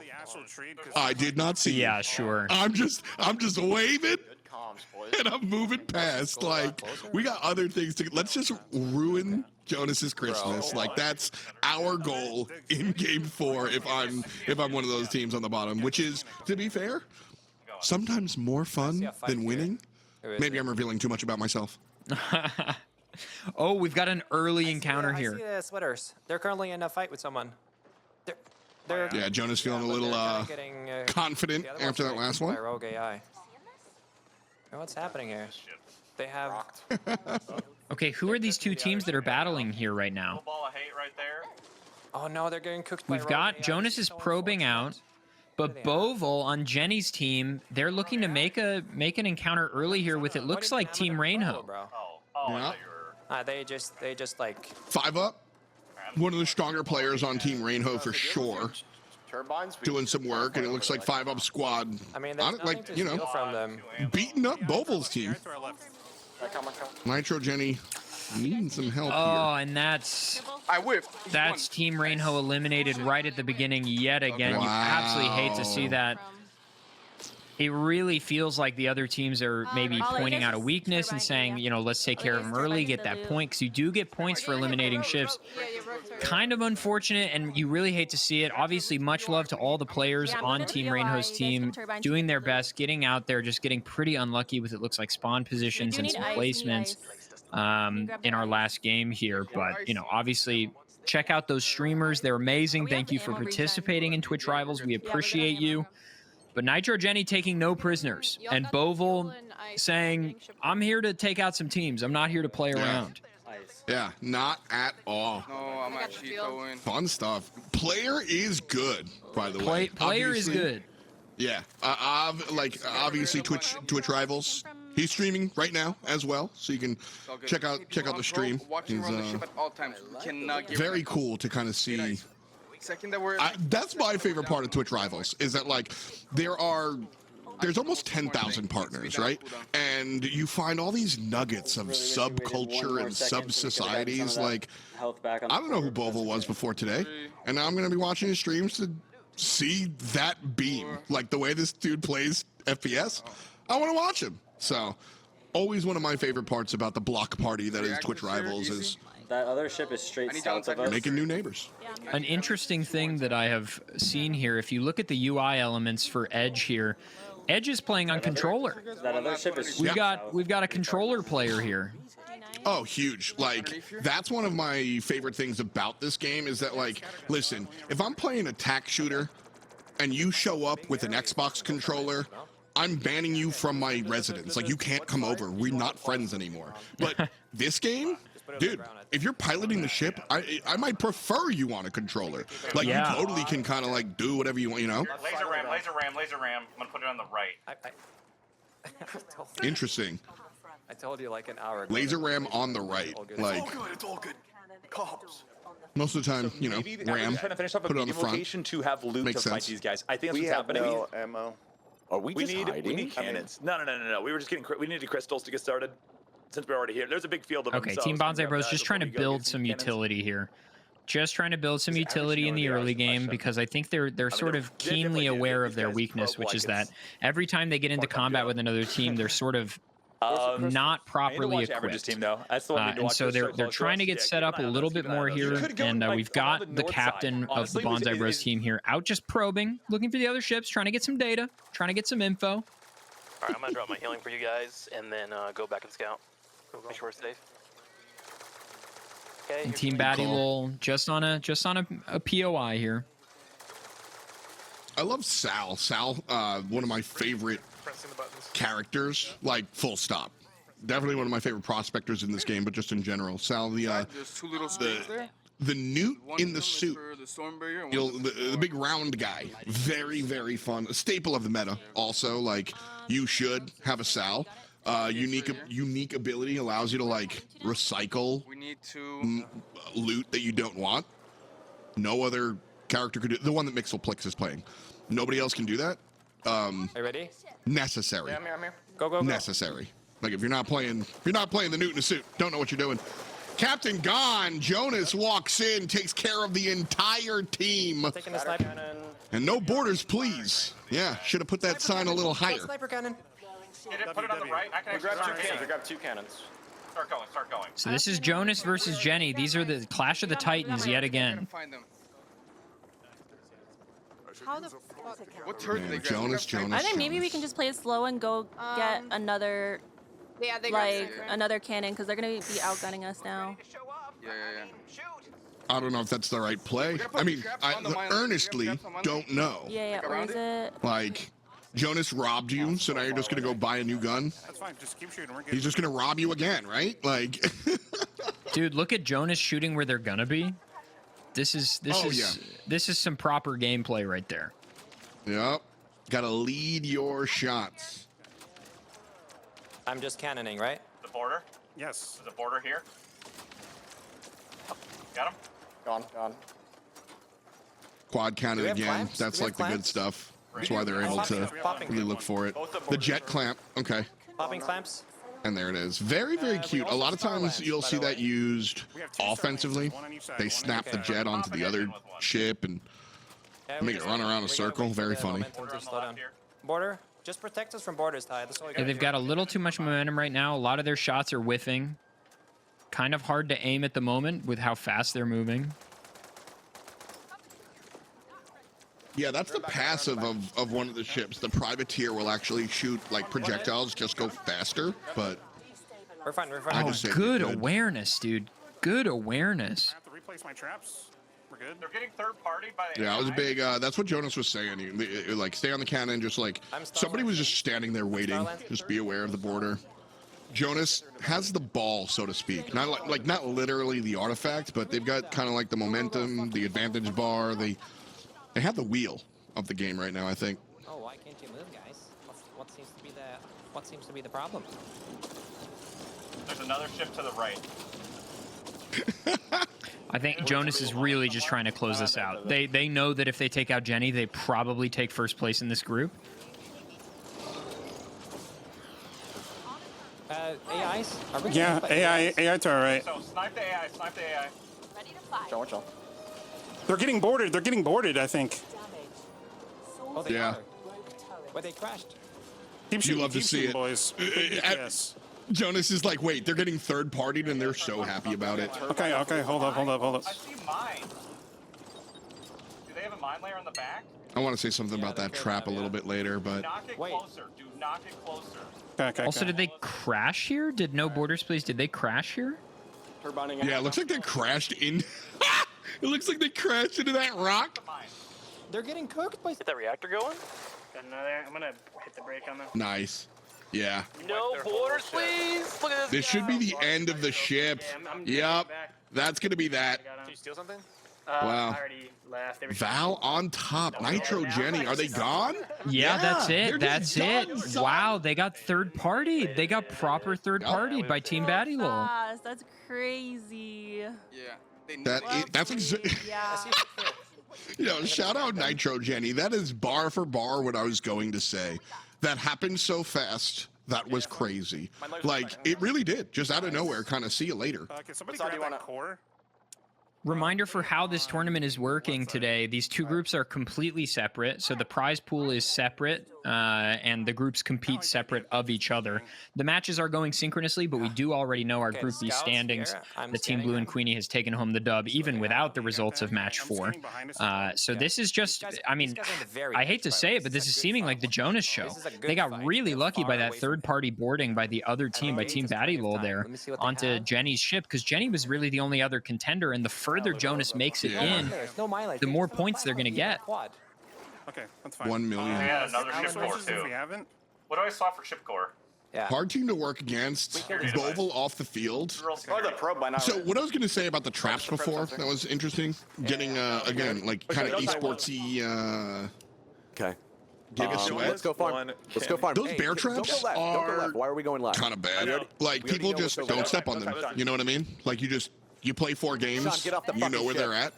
Speaker 5: I did not see it.
Speaker 4: Yeah, sure.
Speaker 5: I'm just waving and I'm moving past. Like, we got other things to. Let's just ruin Jonas's Christmas. Like, that's our goal in Game 4. If I'm one of those teams on the bottom, which is, to be fair, sometimes more fun than winning. Maybe I'm revealing too much about myself.
Speaker 4: Oh, we've got an early encounter here.
Speaker 18: I see the sweaters. They're currently in a fight with someone.
Speaker 5: Yeah, Jonas feeling a little confident after that last one.
Speaker 18: Rogue AI. What's happening here? They have.
Speaker 4: Okay, who are these two teams that are battling here right now?
Speaker 18: Oh no, they're getting cooked.
Speaker 4: We've got Jonas is probing out, but Boval on Jenny's team, they're looking to make an encounter early here with it looks like Team Rainho.
Speaker 5: Yeah.
Speaker 18: They just like
Speaker 5: 5 up. One of the stronger players on Team Rainho for sure. Doing some work, and it looks like 5 up squad.
Speaker 18: I mean, like, you know, from them.
Speaker 5: Beating up Boval's team. Nitro Jenny Needing some help
Speaker 4: Oh, and that's
Speaker 6: I whiffed.
Speaker 4: that's Team Rainho eliminated right at the beginning yet again. You absolutely hate to see that. It really feels like the other teams are maybe pointing out a weakness and saying, you know, let's take care of them early, get that point, because you do get points for eliminating ships. Kind of unfortunate, and you really hate to see it. Obviously, much love to all the players on Team Rainho's team, doing their best, getting out there, just getting pretty unlucky with, it looks like, spawn positions and some placements in our last game here. But, you know, obviously, check out those streamers. They're amazing. Thank you for participating in Twitch Rivals. We appreciate you. But Nitro Jenny taking no prisoners, and Boval saying, I'm here to take out some teams. I'm not here to play around.
Speaker 5: Yeah, not at all.
Speaker 6: No, I'm actually going.
Speaker 5: Fun stuff. Player is good, by the way.
Speaker 4: Player is good.
Speaker 5: Yeah, obviously Twitch Rivals. He's streaming right now as well, so you can check out the stream.
Speaker 6: Watching around the ship at all times. We cannot get
Speaker 5: very cool to kind of see.
Speaker 6: Second that we're
Speaker 5: that's my favorite part of Twitch Rivals, is that like there's almost 10,000 partners, right? And you find all these nuggets of subculture and sub-societies. Like, I don't know who Boval was before today, and now I'm going to be watching his streams to see that beam. Like, the way this dude plays FPS, I want to watch him. So, always one of my favorite parts about the block party that is Twitch Rivals is...
Speaker 15: That other ship is straight south of us.
Speaker 5: Making new neighbors.
Speaker 4: An interesting thing that I have seen here, if you look at the UI elements for Edge here, Edge is playing on controller.
Speaker 15: That other ship is
Speaker 4: we've got a controller player here.
Speaker 5: Oh, huge. Like, that's one of my favorite things about this game is that, like, listen, if I'm playing a tac shooter and you show up with an Xbox controller, I'm banning you from my residence. Like, you can't come over. We're not friends anymore. But this game, dude, if you're piloting the ship, I might prefer you on a controller. Like, you totally can kind of, like, do whatever you want, you know?
Speaker 14: Laser ram. I'm going to put it on the right.
Speaker 5: Interesting.
Speaker 18: I told you like an hour ago.
Speaker 5: Laser ram on the right. Like,
Speaker 14: It's all good. Cops.
Speaker 5: most of the time, you know, ram,
Speaker 14: trying to finish off
Speaker 5: put it on the front.
Speaker 14: location to have loot
Speaker 5: Makes
Speaker 14: to fight
Speaker 5: sense.
Speaker 14: these guys. I think that's
Speaker 20: We
Speaker 14: what's
Speaker 20: have
Speaker 14: happening.
Speaker 20: no ammo.
Speaker 11: Are we just
Speaker 14: We
Speaker 11: hiding?
Speaker 14: need cannons. No. We were just getting. We needed crystals to get started. Since we're already here, there's a big field of them.
Speaker 4: Okay,
Speaker 14: so
Speaker 4: Team
Speaker 14: I was gonna
Speaker 4: Bonsai
Speaker 14: grab
Speaker 4: Bros
Speaker 14: that
Speaker 4: just
Speaker 14: before
Speaker 4: trying to
Speaker 14: we go
Speaker 4: build
Speaker 14: get
Speaker 4: some
Speaker 14: cannons.
Speaker 4: utility here. Just trying to build some utility in the early game because I think they're sort of keenly aware of their weakness, which is that every time they get into combat with another team, they're sort of not properly equipped.
Speaker 14: Team, though. That's the one
Speaker 4: And so they're trying to get set up a little bit more here, and we've got the captain of the Bonsai Bros team here out just probing, looking for the other ships, trying to get some data, trying to get some info.
Speaker 19: All right, I'm gonna drop my healing for you guys, and then go back and scout. Make sure we're safe. Okay.
Speaker 4: And Team Batty Lol just on a POI here.
Speaker 5: I love Sal. Sal, one of my favorite characters, like full stop. Definitely one of my favorite prospectors in this game, but just in general. Sal,
Speaker 6: There's two little screens there.
Speaker 5: the newt in the suit,
Speaker 6: The storm barrier.
Speaker 5: the big round guy, very, very fun. A staple of the meta. Also, like, you should have a Sal. Unique ability allows you to, like, recycle loot that you don't want. No other character could do the one that Mixelplix is playing. Nobody else can do that.
Speaker 18: Are you ready?
Speaker 5: Necessary.
Speaker 18: Yeah, I'm here. Go.
Speaker 5: Necessary. Like, if you're not playing the newt in a suit, don't know what you're doing. Captain gone. Jonas walks in, takes care of the entire team.
Speaker 18: Taking the sniper cannon.
Speaker 5: And no borders, please. Yeah, should have put that sign a little higher.
Speaker 18: Sniper cannon.
Speaker 14: Put it on the right. I can
Speaker 8: grab two cannons.
Speaker 14: Start going.
Speaker 4: So this is Jonas versus Jenny. These are the Clash of the Titans yet again.
Speaker 9: How the fuck?
Speaker 6: What turret did they grab?
Speaker 5: Jonas.
Speaker 13: I think maybe we can just play it slow and go get another, another cannon, because they're gonna be outgunning us now.
Speaker 6: Yeah.
Speaker 5: I don't know if that's the right play. I mean, I earnestly don't know.
Speaker 13: Yeah. Where is it?
Speaker 5: Like, Jonas robbed you, so now you're just gonna go buy a new gun?
Speaker 12: That's fine. Just keep shooting. We're good.
Speaker 5: He's just gonna rob you again, right? Like,
Speaker 4: Dude, look at Jonas shooting where they're gonna be. This is some proper gameplay right there.
Speaker 5: Yep. Gotta lead your shots.
Speaker 18: I'm just cannoning, right?
Speaker 14: The border.
Speaker 12: Yes.
Speaker 14: There's a border here. Got him.
Speaker 8: Gone.
Speaker 5: Quad counted
Speaker 18: Do we have
Speaker 5: again.
Speaker 18: clamps?
Speaker 5: That's
Speaker 18: Do we
Speaker 5: like
Speaker 18: have
Speaker 5: the good
Speaker 18: clamps?
Speaker 5: stuff. That's why they're able to
Speaker 18: Popping.
Speaker 5: really look for it. The jet clamp. Okay.
Speaker 18: Popping clamps.
Speaker 5: And there it is. Very, very cute. A lot of times you'll see that used offensively. They snap the jet onto the other ship and make it run around a circle. Very funny.
Speaker 18: Border, just protect us from borders, Ty. That's all we
Speaker 4: Yeah, they've got a little too much momentum right now. A lot of their shots are whiffing. Kind of hard to aim at the moment with how fast they're moving.
Speaker 5: Yeah, that's the passive of one of the ships. The privateer will actually shoot like projectiles, just go faster, but
Speaker 18: we're fine. We're fine.
Speaker 4: Oh, good awareness, dude. Good awareness.
Speaker 12: I have to replace my traps. We're good.
Speaker 14: They're getting third party by the
Speaker 5: yeah, I was a big. That's what Jonas was saying. Like, stay on the cannon. Just like somebody was just standing there waiting. Just be aware of the border. Jonas has the ball, so to speak. Not like not literally the artifact, but they've got kind of like the momentum, the advantage bar. They have the wheel of the game right now, I think.
Speaker 18: Oh, why can't you move, guys? What seems to be the problem?
Speaker 14: There's another ship to the right.
Speaker 4: I think Jonas is really just trying to close this out. They know that if they take out Jenny, they probably take first place in this group.
Speaker 18: AIs?
Speaker 12: Yeah, AI to our right.
Speaker 14: So snipe the AI, snipe the AI.
Speaker 9: Ready to fly.
Speaker 8: Watch out.
Speaker 12: They're getting boarded. They're getting boarded, I think.
Speaker 18: Oh, they
Speaker 5: Yeah.
Speaker 18: are. But they crashed.
Speaker 12: Keep shooting,
Speaker 5: You love to
Speaker 12: keep
Speaker 5: see
Speaker 12: shooting,
Speaker 5: it.
Speaker 12: boys. Yes.
Speaker 5: Jonas is like, wait, they're getting third partied and they're so happy about it.
Speaker 12: Okay, hold up.
Speaker 14: I see mine. Do they have a mine layer on the back?
Speaker 5: I want to say something about that trap a little bit later, but
Speaker 14: Knock it closer. Do not get closer.
Speaker 12: Okay.
Speaker 4: Also, did they crash here? Did no borders, please? Did they crash here?
Speaker 5: yeah, it looks like they crashed in. It looks like they crashed into that rock.
Speaker 18: They're getting cooked by.
Speaker 19: Get that reactor going.
Speaker 15: Got another. I'm gonna hit the brake on them.
Speaker 5: Nice. Yeah.
Speaker 19: No borders, please. Look at this.
Speaker 5: This should be the end of the ship. Yep. That's going to be that.
Speaker 15: Did you steal something?
Speaker 5: Wow.
Speaker 15: I already left. They were
Speaker 5: Val on top. Nitro Jenny. Are they gone?
Speaker 4: Yeah, that's
Speaker 5: they're
Speaker 4: it. That's
Speaker 5: just
Speaker 4: it.
Speaker 5: done, son.
Speaker 4: Wow, they got third party. They got proper third party by Team Batty Lol.
Speaker 13: Fast. That's crazy.
Speaker 6: Yeah.
Speaker 5: That's exactly.
Speaker 13: Yeah.
Speaker 5: Shout out Nitro Jenny. That is bar for bar what I was going to say. That happened so fast. That was crazy. Like, it really did. Just out of nowhere, kind of see you later.
Speaker 12: Can somebody grab that core?
Speaker 4: Reminder for how this tournament is working today. These two groups are completely separate. So the prize pool is separate and the groups compete separate of each other. The matches are going synchronously, but we do already know our Group B standings. The Team Blue and Queenie has taken home the dub, even without the results of match 4. So this is just, I mean, I hate to say it, but this is seeming like the Jonas show. They got really lucky by that third-party boarding by the other team, by Team Batty Lol there, onto Jenny's ship, because Jenny was really the only other contender, and the further Jonas makes it in, the more points they're going to get.
Speaker 12: Okay, that's fine.
Speaker 5: 1 million.
Speaker 14: We had another ship core too.
Speaker 12: We haven't.
Speaker 14: What do I swap for ship core?
Speaker 18: Yeah.
Speaker 5: Hard team to work against. Boval off the field.
Speaker 8: Oh, the probe by now.
Speaker 5: So what I was going to say about the traps before, that was interesting. Getting, again, like kind of esportsy.
Speaker 16: Okay.
Speaker 5: Give us
Speaker 16: let's go farm. Let's go farm.
Speaker 5: Those bear traps are
Speaker 16: Why are we going left?
Speaker 5: kind of bad. Like, people just don't step on them. You know what I mean? Like, you play 4 games, you know where they're at.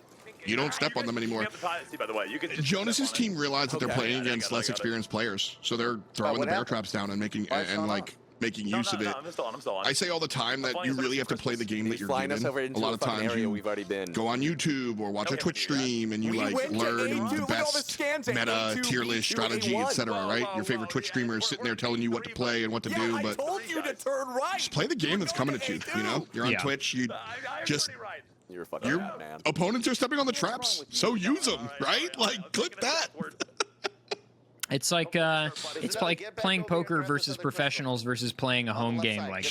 Speaker 5: You don't step on them anymore.
Speaker 14: By the way, you can just
Speaker 5: Jonas's team realized that they're playing against less experienced players, so they're throwing the bear traps down and making use of it.
Speaker 14: I'm still on.
Speaker 5: I say all the time that you really have to play the game that you're given. A lot of times you go on YouTube or watch a Twitch stream and you like learn the best meta, tier list, strategy, etc. Right? Your favorite Twitch streamer is sitting there telling you what to play and what to do, but just play the game that's coming at you. You know, you're on Twitch. You just. Your opponents are stepping on the traps, so use them, right? Like, click that.
Speaker 4: It's like playing poker versus professionals versus playing a home game. Like,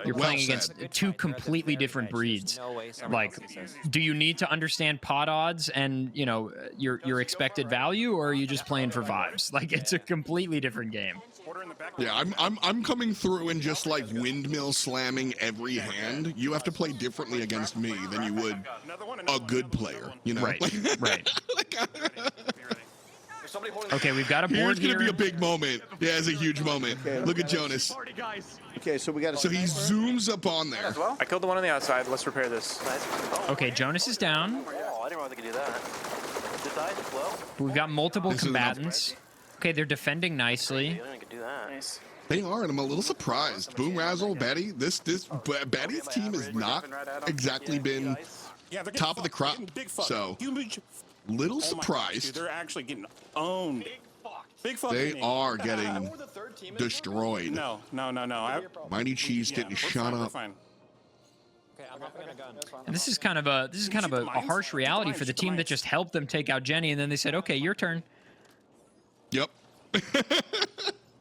Speaker 4: you're playing against two completely different breeds. Like, do you need to understand pot odds and your expected value, or are you just playing for vibes? Like, it's a completely different game.
Speaker 5: Yeah, I'm coming through and just like windmill slamming every hand. You have to play differently against me than you would a good player. You know,
Speaker 4: right? Right. Okay, we've got a board
Speaker 5: Here's
Speaker 4: here.
Speaker 5: gonna be a big moment. Yeah, it's a huge moment. Look at Jonas.
Speaker 20: Okay, so we got.
Speaker 5: So he zooms up on there.
Speaker 7: I killed the one on the outside. Let's repair this.
Speaker 4: Okay, Jonas is down.
Speaker 19: Oh, I didn't know they could do that. Just died as well.
Speaker 4: We've got multiple combatants. Okay, they're defending nicely.
Speaker 19: I could do that. Nice.
Speaker 5: They are, and I'm a little surprised. Boom Razzle, Betty. Betty's team has not exactly been top of the crop. So, little surprised.
Speaker 12: They're actually getting owned. Big fuck.
Speaker 5: They are getting destroyed.
Speaker 12: No.
Speaker 5: Mighty Cheese getting shot up.
Speaker 4: And this is kind of a harsh reality for the team that just helped them take out Jenny, and then they said, "Okay, your turn."
Speaker 5: Yep.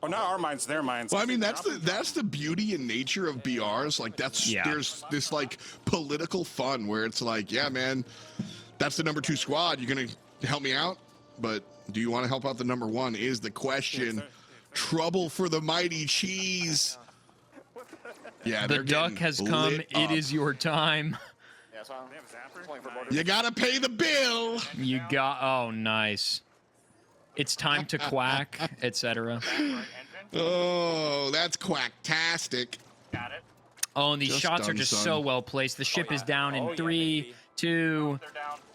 Speaker 12: Oh, not our minds, their minds.
Speaker 5: Well, I mean, that's the beauty and nature of BRs. Like, there's this like political fun where it's like, yeah, man, that's the number 2 squad. You're gonna help me out, but do you want to help out the number 1? Is the question. Trouble for the Mighty Cheese. Yeah,
Speaker 4: the duck has come. It is your time.
Speaker 5: You gotta pay the bill.
Speaker 4: You got. Oh, nice. It's time to quack, etc.
Speaker 5: Oh, that's quacktastic.
Speaker 15: Got it.
Speaker 4: Oh, and these shots are just so well placed. The ship is down in 3, 2.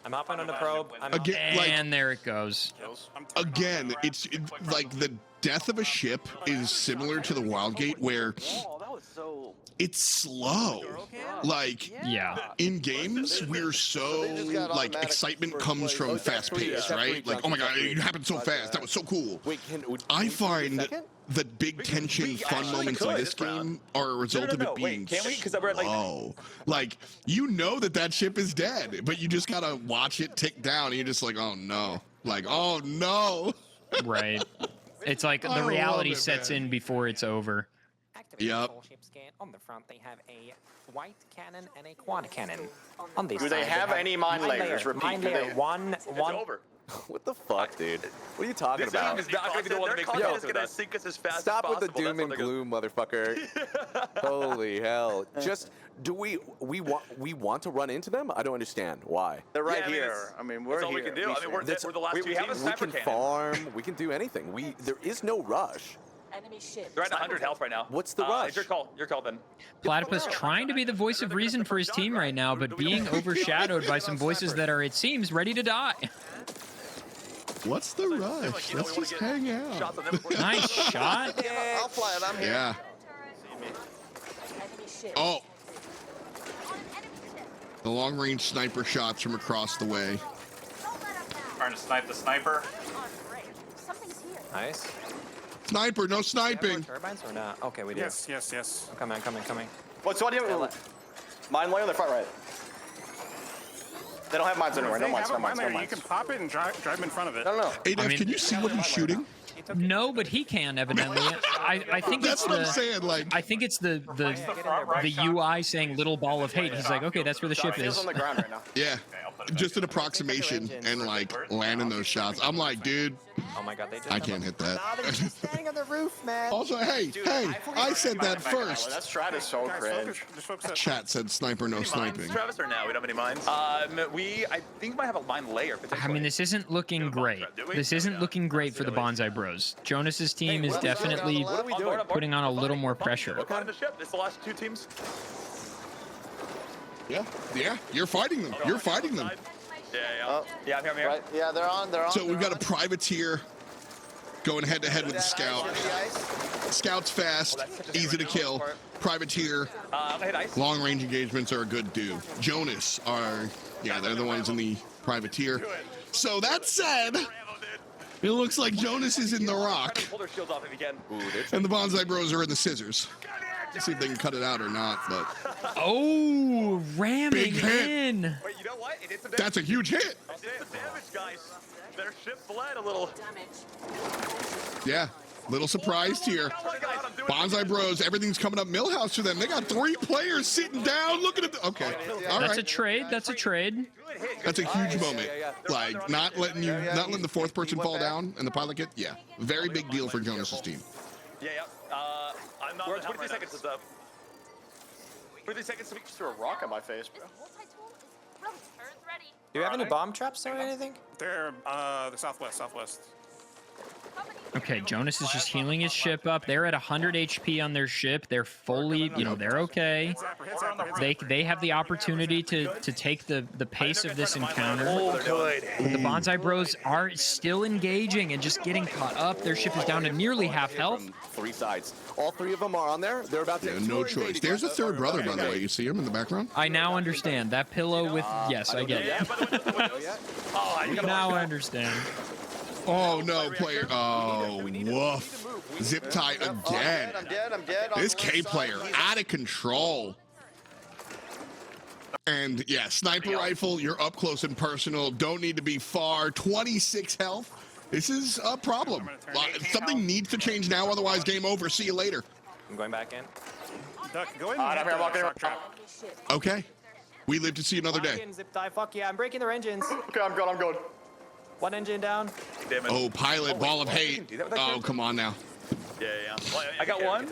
Speaker 18: I'm hopping on the probe.
Speaker 4: And there it goes.
Speaker 5: Again, it's like the death of a ship is similar to the Wildgate, where it's slow. Like, in games, we're so, like, excitement comes from fast pace, right? Like, oh my god, it happened so fast. That was so cool. I find that big tension, fun moments in this game are a result of it being slow. Like, you know that ship is dead, but you just gotta watch it tick down, and you're just like, oh no. Like, oh no.
Speaker 4: Right. It's like the reality sets in before it's over.
Speaker 18: Yep. On the front, they have a white cannon and a quad cannon. On this
Speaker 8: do they have any mine layers? Repeat.
Speaker 18: Mine layer one.
Speaker 14: Over.
Speaker 21: What the fuck, dude? What are you talking about?
Speaker 14: This is not going to be the one that makes
Speaker 21: Yo,
Speaker 14: is going to sink us as fast
Speaker 21: stop
Speaker 14: as
Speaker 21: with
Speaker 14: possible.
Speaker 21: the doom and gloom, motherfucker. Holy hell. Just, do we want to run into them? I don't understand. Why?
Speaker 20: They're right here. I mean, we're
Speaker 14: that's all
Speaker 20: here.
Speaker 14: we can do. I mean, we're the last 2
Speaker 21: we
Speaker 14: teams.
Speaker 21: can farm. We can do anything. There is no rush.
Speaker 9: Enemy ship.
Speaker 14: They're at 100 health right now.
Speaker 21: What's the rush?
Speaker 14: Your call. Your call, Ben.
Speaker 4: Platypus trying to be the voice of reason for his team right now, but being overshadowed by some voices that are, it seems, ready to die.
Speaker 5: What's the rush? Let's just hang out.
Speaker 4: Nice shot.
Speaker 20: I'll fly it. I'm here.
Speaker 5: Yeah. Oh. The long-range sniper shots from across the way.
Speaker 8: Trying to snipe the sniper.
Speaker 18: Nice.
Speaker 5: Sniper, no sniping.
Speaker 18: Turbines or not? Okay, we do.
Speaker 12: Yes.
Speaker 18: I'm coming.
Speaker 8: What do you have? Mine layer on the front right. They don't have mines anywhere. No mines.
Speaker 12: You can pop it and drive in front of it.
Speaker 8: No.
Speaker 5: Hey, Nev, can you see what he's shooting?
Speaker 4: No, but he can evidently. I think
Speaker 5: that's what I'm saying. Like,
Speaker 4: I think it's the UI saying "little ball of hate." He's like, okay, that's where the ship is.
Speaker 8: on the ground right now.
Speaker 5: Yeah, just an approximation and like landing those shots. I'm like, dude.
Speaker 18: Oh my god, they just
Speaker 5: I can't hit that.
Speaker 18: they're just standing on the roof, man.
Speaker 5: Also, hey, I said that first.
Speaker 8: That strat is so cringe.
Speaker 5: Chat said sniper, no sniping.
Speaker 14: Travis, or now we don't have any mines. I think we might have a mine layer.
Speaker 4: I mean, this isn't looking great. This isn't looking great for the Bonsai Bros. Jonas's team is definitely putting on a little more pressure.
Speaker 14: On the ship. It's the last 2 teams.
Speaker 5: Yeah, you're fighting them. You're fighting them.
Speaker 14: Yeah, I'm here.
Speaker 20: Right. Yeah, they're on.
Speaker 5: So we've got a privateer going head-to-head with the scout. Scout's fast, easy to kill. Privateer, long-range engagements are a good do. Jonas are, they're the ones in the privateer. So that said, it looks like Jonas is in the rock. And the Bonsai Bros are in the scissors. See if they can cut it out or not, but...
Speaker 4: Oh, ramming
Speaker 5: big hit.
Speaker 4: in.
Speaker 14: Wait, you know what?
Speaker 5: That's a huge hit.
Speaker 14: It did some damage, guys. Their ship bled a little.
Speaker 5: Yeah, little surprised here. Bonsai Bros, everything's coming up Millhouse for them. They got 3 players sitting down looking at the... Okay, all right.
Speaker 4: That's a trade. That's a trade.
Speaker 5: That's a huge moment. Like, not letting the 4th person fall down and the pilot get... Yeah, very big deal for Jonas's team.
Speaker 14: I'm not... 23 seconds is up. 23 seconds to be...
Speaker 8: Just threw a rock at my face, bro.
Speaker 18: Do you have any bomb traps or anything?
Speaker 12: They're the southwest.
Speaker 4: Okay, Jonas is just healing his ship up. They're at 100 HP on their ship. They're fully, you know, they're okay. They have the opportunity to take the pace of this encounter.
Speaker 14: Oh, good.
Speaker 4: But the Bonsai Bros are still engaging and just getting caught up. Their ship is down to nearly half health.
Speaker 21: From 3 sides. All 3 of them are on there. They're about to.
Speaker 5: Yeah, no choice. There's a third brother, by the way. You see him in the background?
Speaker 4: I now understand that pillow with yes, I get it. Now I understand.
Speaker 5: Oh no, player! Oh, woof! Zip tie again.
Speaker 20: I'm dead.
Speaker 5: This K player out of control. And yeah, sniper rifle. You're up close and personal. Don't need to be far. 26 health. This is a problem. Something needs to change now, otherwise game over. See you later.
Speaker 7: I'm going back in.
Speaker 12: Duck, go in.
Speaker 8: I'm here, walking around.
Speaker 5: Okay. We live to see another day.
Speaker 7: Zip tie, fuck yeah, I'm breaking their engines.
Speaker 8: Okay, I'm good.
Speaker 7: 1 engine down.
Speaker 14: Damn it.
Speaker 5: Oh, pilot, ball of hate. Oh, come on now.
Speaker 14: Yeah. Well, I got one.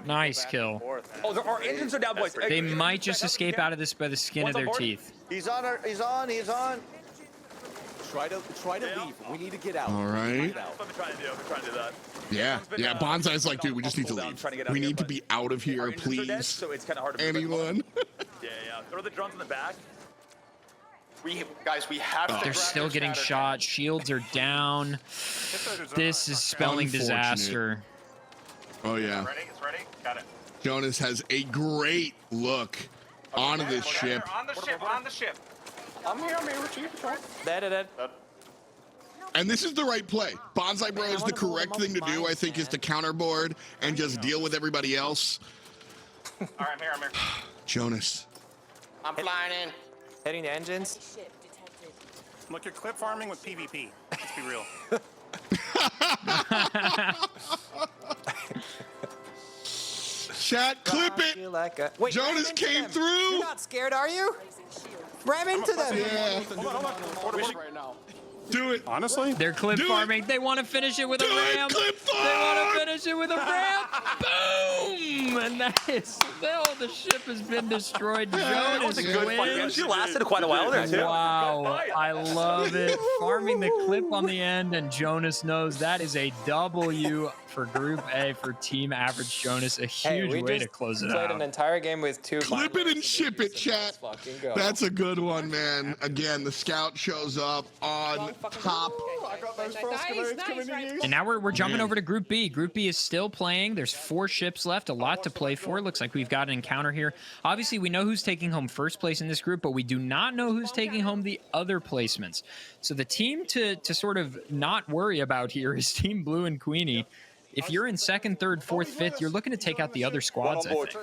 Speaker 4: Nice kill.
Speaker 14: Oh, our engines are down, boys.
Speaker 4: They might just escape out of this by the skin of their teeth.
Speaker 20: He's on.
Speaker 21: Try to leave. We need to get out.
Speaker 5: All right.
Speaker 14: I'm trying to do that.
Speaker 5: Yeah. Bonsai's like, dude, we just need to leave. We need to be out of here, please.
Speaker 14: So it's kind of hard to
Speaker 5: Anyone?
Speaker 14: Yeah. Throw the drones in the back. We have to.
Speaker 4: They're still getting shot. Shields are down. This is spelling disaster.
Speaker 5: Oh yeah.
Speaker 8: It's ready. Got it.
Speaker 5: Jonas has a great look onto this ship.
Speaker 8: On the ship. I'm here.
Speaker 7: Dead.
Speaker 5: And this is the right play. Bonsai Bros, the correct thing to do, I think, is to counterboard and just deal with everybody else.
Speaker 8: All right, I'm here.
Speaker 5: Jonas.
Speaker 17: I'm flying in.
Speaker 7: Hitting the engines.
Speaker 12: Look, you're clip farming with PvP. Let's be real.
Speaker 5: Chat, clip it.
Speaker 7: Wait,
Speaker 5: Jonas came through.
Speaker 7: You're not scared, are you? Ram into them.
Speaker 5: Yeah.
Speaker 8: Right now.
Speaker 5: Do it.
Speaker 12: Honestly?
Speaker 4: They're clip farming. They want to finish it with a ramp. They want to finish it with a ramp. Boom! And that is, the ship has been destroyed. Jonas wins.
Speaker 14: She lasted quite a while there, too.
Speaker 4: Wow. I love it. Farming the clip on the end, and Jonas knows that is a W for Group A for Team Average Jonas. A huge way to close it out.
Speaker 7: Played an entire game with 2.
Speaker 5: Clip it and ship it, chat. That's a good one, man. Again, the scout shows up on top.
Speaker 4: And now we're jumping over to Group B. Group B is still playing. There's 4 ships left, a lot to play for. Looks like we've got an encounter here. Obviously, we know who's taking home first place in this group, but we do not know who's taking home the other placements. So the team to sort of not worry about here is Team Blue and Queenie. If you're in 2nd, 3rd, 4th, 5th, you're looking to take out the other squads, I think.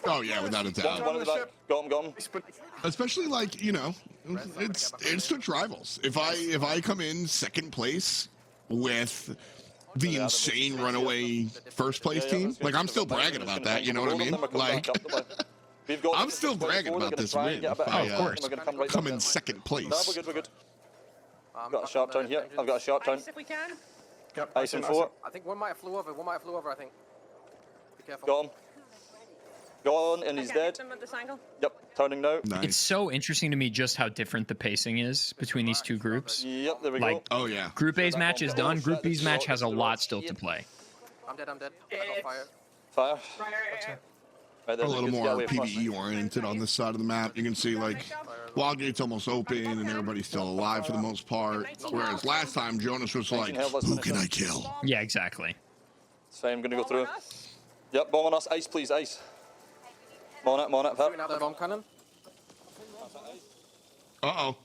Speaker 5: Oh, yeah, without a doubt.
Speaker 10: Got him.
Speaker 5: Especially, like, you know, it's Twitch rivals. If I come in 2nd place with the insane runaway first place team, like, I'm still bragging about that, you know what I mean? Like, I'm still bragging about this win. If I,
Speaker 4: of course.
Speaker 5: come in 2nd place.
Speaker 10: We're good. I've got a sharp turn here. I've got a sharp turn.
Speaker 9: If we can.
Speaker 10: Yep, ice and 4.
Speaker 7: I think one might have flew over, I think. Be careful.
Speaker 10: Got him. Go on, and he's dead. Yep, turning now.
Speaker 5: Nice.
Speaker 4: It's so interesting to me just how different the pacing is between these two groups.
Speaker 10: Yep, there we
Speaker 4: go.
Speaker 10: Like,
Speaker 5: oh yeah.
Speaker 4: Group A's match is done. Group B's match has a lot still to play.
Speaker 7: I'm dead. I got fire.
Speaker 10: Fire?
Speaker 5: A little more PvE oriented on this side of the map. You can see, like, Wildgate's almost open and everybody's still alive for the most part. Whereas last time, Jonas was like, who can I kill?
Speaker 4: Yeah, exactly.
Speaker 10: So I'm going to go through. Yep, bomb on us. Ice, please, ice. Come on it, Pep.
Speaker 7: The bomb cannon.
Speaker 5: Uh-oh.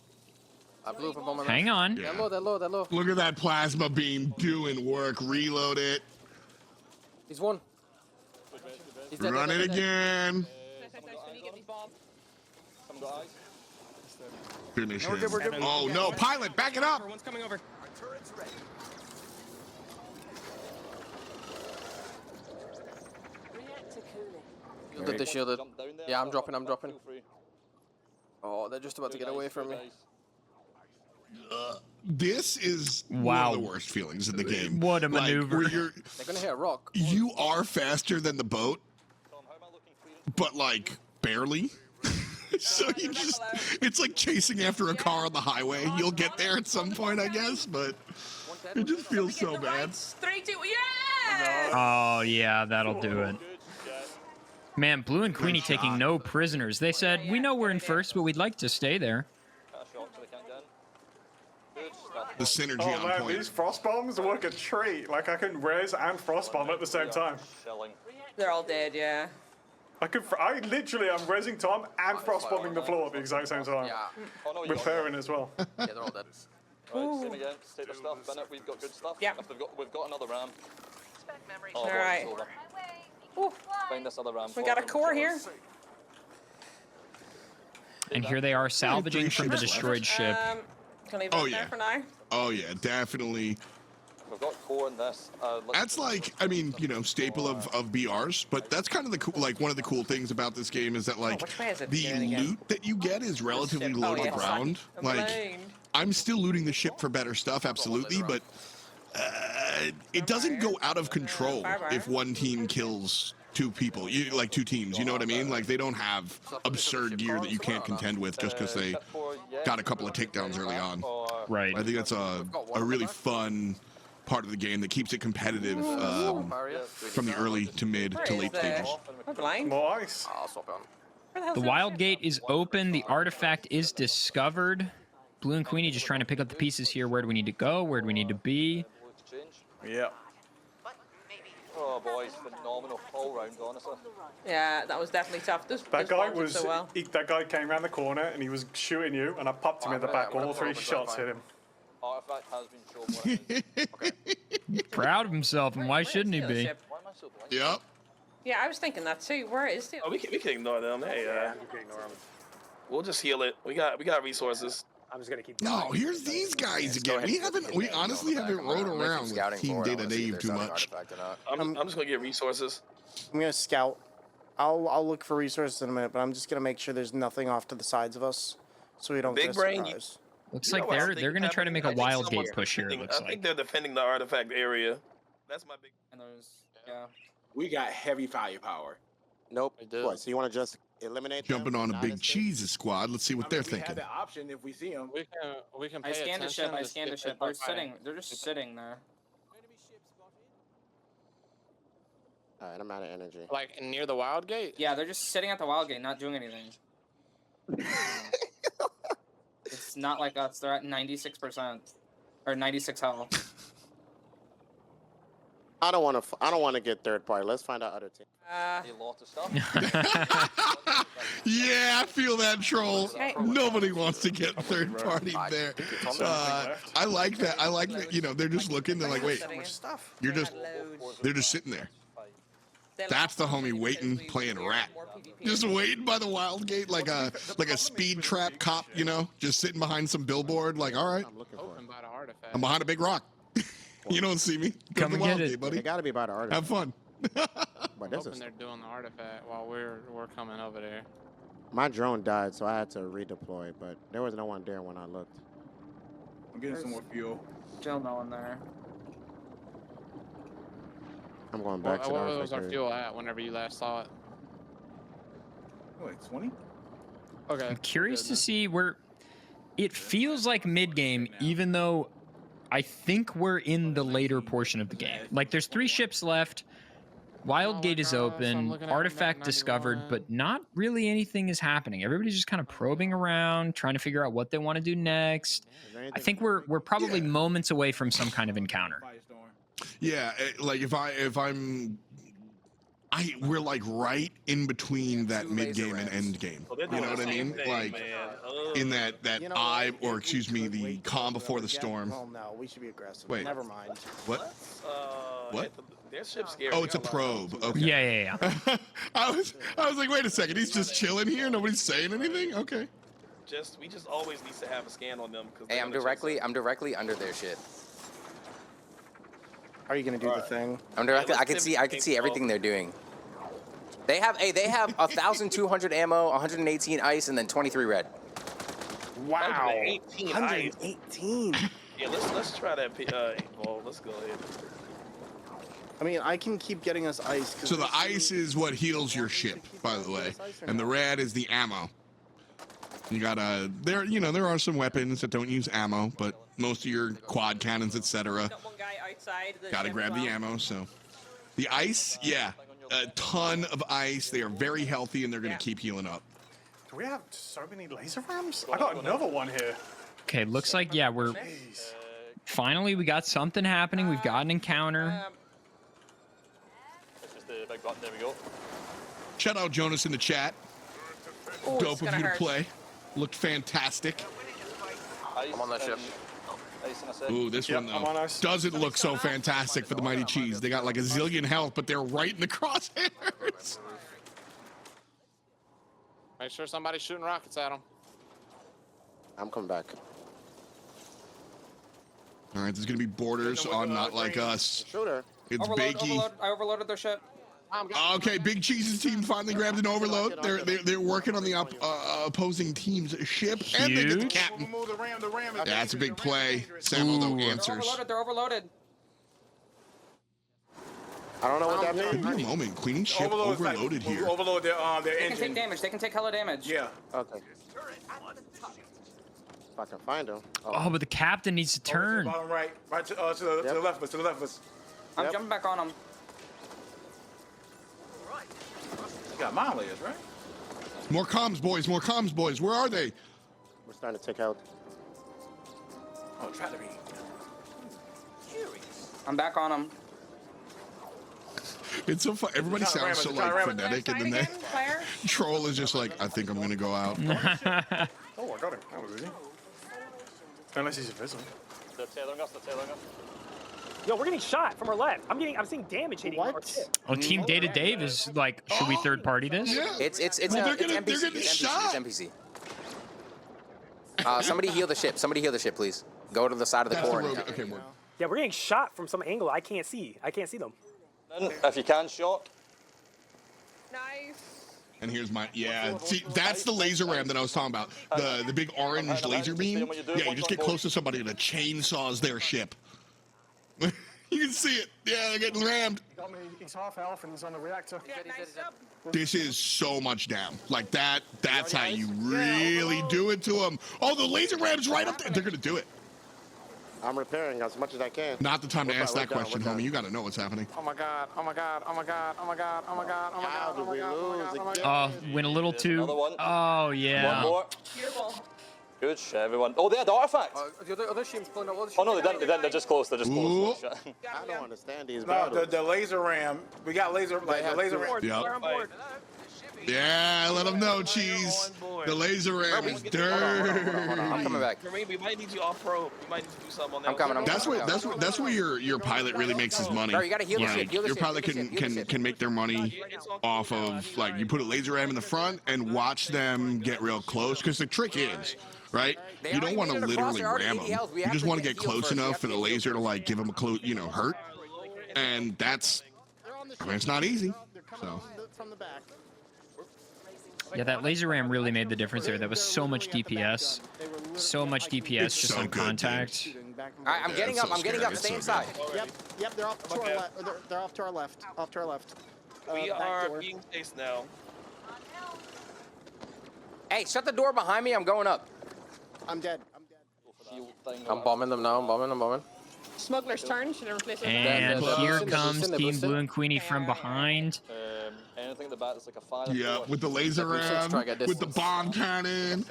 Speaker 7: I blew up a bomb on
Speaker 4: Hang on.
Speaker 5: Yeah.
Speaker 7: They're low.
Speaker 5: Look at that plasma beam doing work. Reload it.
Speaker 7: He's one. He's dead,
Speaker 5: Run it again. Finish him.
Speaker 7: We're good.
Speaker 5: Oh, no. Pilot, back it up.
Speaker 15: One's coming over.
Speaker 7: Shielded. Yeah, I'm dropping. Oh, they're just about to get away from me.
Speaker 5: This is one of the worst feelings in the game.
Speaker 4: What a
Speaker 5: Like,
Speaker 4: maneuver.
Speaker 5: where you're,
Speaker 7: They're gonna hit a rock.
Speaker 5: you are faster than the boat, but like barely. So you just, it's like chasing after a car on the highway. You'll get there at some point, I guess, but It just feels so bad.
Speaker 9: 3, 2, yeah!
Speaker 4: Oh, yeah, that'll do it. Man, Blue and Queenie taking no prisoners. They said, we know we're in first, but we'd like to stay there.
Speaker 5: The synergy
Speaker 12: Oh
Speaker 5: on
Speaker 12: man,
Speaker 5: point.
Speaker 12: these frost bombs work a treat. Like I can res and frost bomb at the same time.
Speaker 9: They're all dead, yeah.
Speaker 12: I literally am resing Tom and frost bombing the floor at the exact same time.
Speaker 10: Oh, no,
Speaker 12: Repairing as well.
Speaker 7: Yeah, they're all dead.
Speaker 10: Right, same again. Take the stuff, Bennett. We've got good stuff.
Speaker 9: Yeah.
Speaker 10: We've got another ram. Oh,
Speaker 9: All right.
Speaker 10: Find this other ram.
Speaker 9: We got a core here.
Speaker 4: And here they are salvaging from the destroyed ship.
Speaker 9: Can leave that there for now.
Speaker 5: Oh yeah, definitely.
Speaker 10: We've got core in this.
Speaker 5: That's like, I mean, you know, staple of BRs, but that's kind of the cool, like one of the cool things about this game is that like the loot that you get is relatively low to the ground. Like, I'm still looting the ship for better stuff, absolutely, but it doesn't go out of control if one team kills two people, like two teams, you know what I mean? Like they don't have absurd gear that you can't contend with just because they got a couple of takedowns early on.
Speaker 4: Right.
Speaker 5: I think that's a really fun part of the game that keeps it competitive from the early to mid to late stages.
Speaker 12: More ice.
Speaker 4: The Wildgate is open. The artifact is discovered. Blue and Queenie just trying to pick up the pieces here. Where do we need to go? Where do we need to be?
Speaker 12: Yeah.
Speaker 10: Oh boys, phenomenal all round, honestly.
Speaker 9: Yeah, that was definitely tough.
Speaker 12: That guy was. That guy came around the corner and he was shooting you, and I popped him in the back. All 3 shots hit him.
Speaker 10: Artifact has been shown what it is.
Speaker 4: Proud of himself, and why shouldn't he be?
Speaker 5: Yep.
Speaker 9: Yeah, I was thinking that too. Where is the?
Speaker 19: Oh, we can ignore them. Hey, we'll just heal it. We got resources.
Speaker 15: I'm just gonna keep.
Speaker 5: No, here's these guys again. We honestly haven't rode around with Team Data Dave too much.
Speaker 19: I'm just gonna get resources.
Speaker 1: I'm gonna scout. I'll look for resources in a minute, but I'm just gonna make sure there's nothing off to the sides of us, so we don't get a surprise.
Speaker 4: Looks like they're gonna try to make a Wildgate push here. It looks
Speaker 19: I
Speaker 4: like.
Speaker 19: think they're defending the artifact area. That's my big.
Speaker 17: Yeah. We got heavy firepower.
Speaker 21: Nope. What? So you want to just eliminate
Speaker 5: Jumping on a big cheeses squad. Let's see what they're
Speaker 17: We
Speaker 5: thinking.
Speaker 17: have the option if we see them.
Speaker 15: We can.
Speaker 18: I scanned the ship. I scanned the ship. They're sitting. They're just sitting there.
Speaker 1: All right, I'm out of energy.
Speaker 15: Like near the Wildgate?
Speaker 18: Yeah, they're just sitting at the Wildgate, not doing anything. It's not like us. They're at 96% or 96 health.
Speaker 1: I don't want to get third party. Let's find out other team.
Speaker 10: A lot of stuff.
Speaker 5: Yeah, I feel that, troll. Nobody wants to get third party there. I like that. I like that. You know, they're just looking. They're like, wait, they're just sitting there. That's the homie waiting, playing rat. Just waiting by the Wildgate like a speed trap cop, you know, just sitting behind some billboard. Like, all right, I'm behind a big rock. You don't see me.
Speaker 4: Come and get it,
Speaker 5: buddy.
Speaker 1: They gotta be by the artifact.
Speaker 5: Have fun.
Speaker 1: What is this?
Speaker 15: They're doing the artifact while we're coming over there.
Speaker 1: My drone died, so I had to redeploy, but there was no one there when I looked.
Speaker 17: I'm getting some more fuel.
Speaker 18: Still no one there.
Speaker 1: I'm going back to the
Speaker 15: What
Speaker 1: artifact
Speaker 15: was our
Speaker 1: area.
Speaker 15: fuel at whenever you last saw it?
Speaker 17: Wait, 20?
Speaker 15: Okay.
Speaker 4: I'm curious to see where it feels like mid game, even though I think we're in the later portion of the game. Like there's 3 ships left. Wildgate is open, artifact discovered, but not really anything is happening. Everybody's just kind of probing around, trying to figure out what they want to do next. I think we're probably moments away from some kind of encounter.
Speaker 5: Yeah, like we're like right in between that mid game and end game. You know what I mean? Like in that eye, or excuse me, the calm before the storm.
Speaker 1: Oh no, we should be aggressive.
Speaker 5: Wait.
Speaker 1: Never mind.
Speaker 5: What? What?
Speaker 19: Their ship's scary.
Speaker 5: Oh, it's a probe. Okay.
Speaker 4: Yeah.
Speaker 5: I was like, wait a second, he's just chilling here. Nobody's saying anything. Okay.
Speaker 19: We just always need to have a scan on them.
Speaker 6: Hey, I'm directly under their shit.
Speaker 1: Are you gonna do the thing?
Speaker 6: I'm directly. I can see everything they're doing. They have 1,200 ammo, 118 ice, and then 23 red.
Speaker 15: Wow.
Speaker 1: 118.
Speaker 19: Yeah, let's try that. Well, let's go ahead.
Speaker 1: I mean, I can keep getting us ice.
Speaker 5: So the ice is what heals your ship, by the way, and the red is the ammo. You gotta there are some weapons that don't use ammo, but most of your quad cannons, etc.
Speaker 9: Got one guy outside the
Speaker 5: Gotta
Speaker 9: ship
Speaker 5: grab
Speaker 9: as
Speaker 5: the
Speaker 9: well.
Speaker 5: ammo. So the ice, yeah, a ton of ice. They are very healthy and they're gonna keep healing up.
Speaker 12: Do we have so many laser rams? I got another one here.
Speaker 4: Okay, looks like, yeah, we're finally, we got something happening. We've got an encounter.
Speaker 10: This is the big button. There we go.
Speaker 5: Shout out Jonas in the chat.
Speaker 9: Ooh,
Speaker 5: Dope
Speaker 9: it's
Speaker 5: of
Speaker 9: gonna
Speaker 5: you to
Speaker 9: hurt.
Speaker 5: play. Looked fantastic.
Speaker 10: I'm on that ship.
Speaker 5: Ooh, this one
Speaker 12: I'm on
Speaker 5: though
Speaker 12: ice.
Speaker 5: doesn't look so fantastic for the Mighty Cheese. They got like a zillion health, but they're right in the crosshairs.
Speaker 15: Make sure somebody's shooting rockets at them.
Speaker 7: I'm coming back.
Speaker 5: All right, there's gonna be borders on Not Like Us.
Speaker 7: Shooter.
Speaker 5: It's Bakey.
Speaker 17: I overloaded their ship.
Speaker 5: Okay, Big Cheese's team finally grabbed an overload. They're working on the opposing team's ship, and they get the captain. Yeah, that's a big play. Samo though answers.
Speaker 17: They're overloaded.
Speaker 7: I don't know what that
Speaker 5: Give
Speaker 7: means.
Speaker 5: me a moment. Cleaning ship overloaded here.
Speaker 12: Overload their
Speaker 17: They
Speaker 12: engine.
Speaker 17: can take damage. They can take hella damage.
Speaker 12: Yeah.
Speaker 7: Okay. If I can find him.
Speaker 4: Oh, but the captain needs to turn.
Speaker 12: Bottom right. Right to the left of us. To the left of us.
Speaker 17: I'm jumping back on them.
Speaker 12: You got mine layers, right?
Speaker 5: More comms, boys. More comms, boys. Where are they?
Speaker 7: We're starting to take out.
Speaker 12: Oh, try to be.
Speaker 17: I'm back on them.
Speaker 5: It's so fun. Everybody sounds so like frenetic, and then they troll is just like, I think I'm gonna go out.
Speaker 12: Oh, I got him. That was easy. Unless he's invisible.
Speaker 10: They're tailing us. They're tailing us.
Speaker 2: Yo, we're getting shot from our left. I'm seeing damage hitting our ship.
Speaker 4: Oh, Team Data Dave is like, should we third party this?
Speaker 5: Yeah.
Speaker 6: It's
Speaker 5: Well, they're
Speaker 6: NPC.
Speaker 5: getting
Speaker 6: It's
Speaker 5: shot.
Speaker 6: NPC. Somebody heal the ship. Somebody heal the ship, please. Go to the side of the
Speaker 5: That's the
Speaker 6: core.
Speaker 5: rogue. Okay, we're.
Speaker 2: Yeah, we're getting shot from some angle I can't see. I can't see them.
Speaker 10: If you can, shot.
Speaker 9: Nice.
Speaker 5: And here's my See, that's the laser ram that I was talking about. The big orange laser beam. Yeah, you just get close to somebody and it chainsaws their ship. You can see it. Yeah, they're getting rammed.
Speaker 12: He's half health and he's on the reactor.
Speaker 5: This is so much down. Like that. That's how you really do it to them. Oh, the laser ram's right up there. They're gonna do it.
Speaker 7: I'm repairing as much as I can.
Speaker 5: Not the time to ask that
Speaker 7: down,
Speaker 5: question,
Speaker 7: we're
Speaker 5: homie.
Speaker 7: down.
Speaker 5: You gotta know what's happening.
Speaker 15: Oh my god, oh my god, oh my god, oh my god, oh my god, oh my god, oh my god, oh my god, oh my god.
Speaker 4: Oh, went a little too.
Speaker 10: Another one.
Speaker 4: Oh, yeah.
Speaker 10: One more.
Speaker 9: Beautiful.
Speaker 10: Good shit, everyone. Oh, they had the artifact.
Speaker 17: The other ship's pulling out.
Speaker 10: Oh no, they didn't. They're just close. They're just close.
Speaker 5: Ooh.
Speaker 7: I don't understand these
Speaker 12: No,
Speaker 7: battles.
Speaker 12: the laser ram. We got laser. Like the laser ram.
Speaker 5: Yep.
Speaker 2: We're on board.
Speaker 5: Yeah, let them know, cheese. The laser ram is dirty.
Speaker 6: I'm coming back.
Speaker 20: We might need you off road. We might need to do something on that.
Speaker 6: I'm coming.
Speaker 5: That's where your pilot really makes his money.
Speaker 6: Bro, you gotta heal the
Speaker 5: Like,
Speaker 6: ship. Heal the
Speaker 5: your
Speaker 6: ship.
Speaker 5: pilot
Speaker 6: heal the ship, heal the ship.
Speaker 5: can make their money off of like you put a laser ram in the front and watch them get real close. Because the trick is, right? You don't want to literally ram them. You just want to get close enough for the laser to like give them a close, hurt. And that's, I mean, it's not easy. So.
Speaker 1: From the back.
Speaker 4: Yeah, that laser ram really made the difference there. That was so much DPS. So much DPS
Speaker 5: It's
Speaker 4: just
Speaker 5: so
Speaker 4: on
Speaker 5: good,
Speaker 4: contact.
Speaker 6: Alright, I'm getting
Speaker 5: it's
Speaker 6: up.
Speaker 5: so
Speaker 6: I'm getting
Speaker 5: scary.
Speaker 6: up.
Speaker 5: It's
Speaker 6: Stay
Speaker 5: so
Speaker 6: inside.
Speaker 1: Yep, they're off to our left. They're off to our left. Off to our left.
Speaker 20: We
Speaker 1: Back
Speaker 20: are
Speaker 1: door.
Speaker 20: being chased now.
Speaker 6: Hey, shut the door behind me. I'm going up.
Speaker 1: I'm dead.
Speaker 7: I'm bombing them now. I'm bombing.
Speaker 9: Smuggler's turn. Should I replace it?
Speaker 4: And
Speaker 7: Yeah,
Speaker 4: here
Speaker 7: boosted,
Speaker 4: comes
Speaker 7: boosted,
Speaker 4: Team
Speaker 7: boosted.
Speaker 4: Blue and Queenie from behind.
Speaker 10: Anything at the back that's like a fire.
Speaker 5: Yeah, with the laser ram, with the bomb cannon.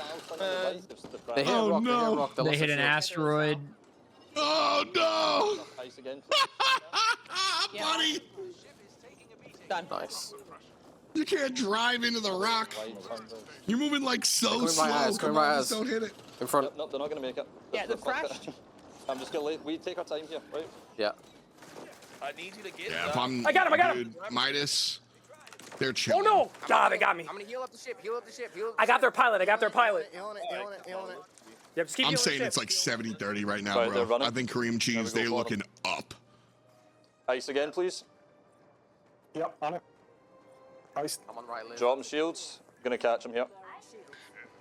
Speaker 7: They hit
Speaker 5: Oh
Speaker 7: rock, they hit
Speaker 5: no!
Speaker 7: rock.
Speaker 4: They hit an asteroid.
Speaker 5: Oh no!
Speaker 10: Ice again.
Speaker 5: Buddy,
Speaker 9: Done.
Speaker 7: Nice.
Speaker 5: you can't drive into the rock. You're moving like so
Speaker 7: Come in my
Speaker 5: slow.
Speaker 7: eyes,
Speaker 5: Come
Speaker 7: come in my
Speaker 5: on,
Speaker 7: eyes.
Speaker 5: just don't hit it.
Speaker 7: In front.
Speaker 10: No, they're not gonna make it.
Speaker 9: Yeah, they're crashed.
Speaker 10: I'm just gonna we take our time here, right?
Speaker 7: Yeah.
Speaker 20: I need you to get
Speaker 5: Yeah,
Speaker 20: it.
Speaker 5: if I'm
Speaker 2: I got him, I got him.
Speaker 5: dude, Midas, they're
Speaker 2: Oh
Speaker 5: chilling.
Speaker 2: no! God, they got me.
Speaker 6: I'm gonna heal up the ship. Heal up the ship. Heal up the
Speaker 2: I got
Speaker 6: ship.
Speaker 2: their pilot. I got their pilot.
Speaker 1: Healing it.
Speaker 2: Yeah, just keep
Speaker 5: I'm
Speaker 2: healing
Speaker 5: saying
Speaker 2: the
Speaker 5: it's
Speaker 2: ship.
Speaker 5: like 70-30 right now,
Speaker 10: Sorry, they're
Speaker 5: bro.
Speaker 10: running.
Speaker 5: I think Kareem Cheese,
Speaker 10: There we
Speaker 5: they're
Speaker 10: go,
Speaker 5: looking up.
Speaker 10: Ice again, please.
Speaker 12: Yep, on it. Ice.
Speaker 7: I'm on right lane.
Speaker 10: Drop 'em shields. Gonna catch him here.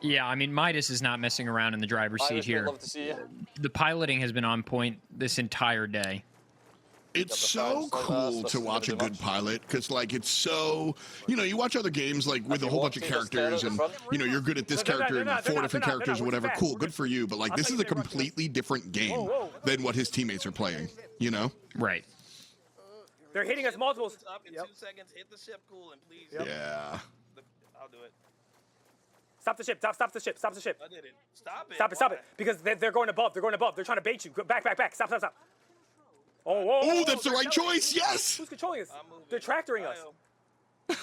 Speaker 4: Yeah, I mean, Midas is not messing around in the driver's seat
Speaker 10: Irish,
Speaker 4: here.
Speaker 10: Love to see you.
Speaker 4: The piloting has been on point this entire day.
Speaker 5: It's so cool to watch a good pilot because, like, it's so, you watch other games like with a whole bunch of characters and, you're good at this character and 4 different characters or whatever. Cool, good for you. But, like, this is a completely different game than what his teammates are playing,
Speaker 4: Right.
Speaker 2: They're hitting us multiples.
Speaker 20: Up in 2 seconds. Hit the ship, cool, and please.
Speaker 5: Yeah.
Speaker 20: I'll do it.
Speaker 2: Stop the ship. Stop the ship. Stop the ship.
Speaker 20: I did it. Stop it.
Speaker 2: Stop it. Because they're going above. They're trying to bait you. Back. Stop. Oh,
Speaker 5: that's the right choice. Yes.
Speaker 2: Who's controlling us? They're tractoring us.
Speaker 5: The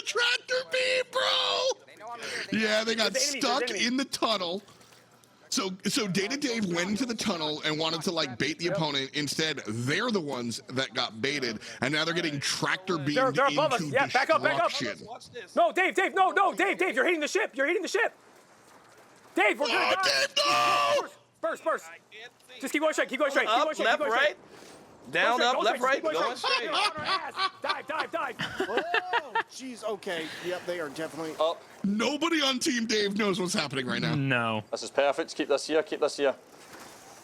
Speaker 5: tractor beam, bro. Yeah, they got stuck in the tunnel. So Data Dave went into the tunnel and wanted to like bait the opponent. Instead, they're the ones that got baited, and now they're getting tractor beamed
Speaker 2: they're above us.
Speaker 5: into
Speaker 2: Yeah, back up.
Speaker 5: destruction.
Speaker 2: No, Dave. No, Dave. You're hitting the ship. Dave, we're gonna die.
Speaker 5: Dave, no!
Speaker 2: Burst. Just keep going straight.
Speaker 20: Up, left, right. Down, up, left, right. Going straight.
Speaker 2: Dive.
Speaker 1: Oh, jeez. Okay. Yep, they are definitely.
Speaker 5: Nobody on Team Dave knows what's happening right now.
Speaker 4: No.
Speaker 10: This is perfect. Keep this here.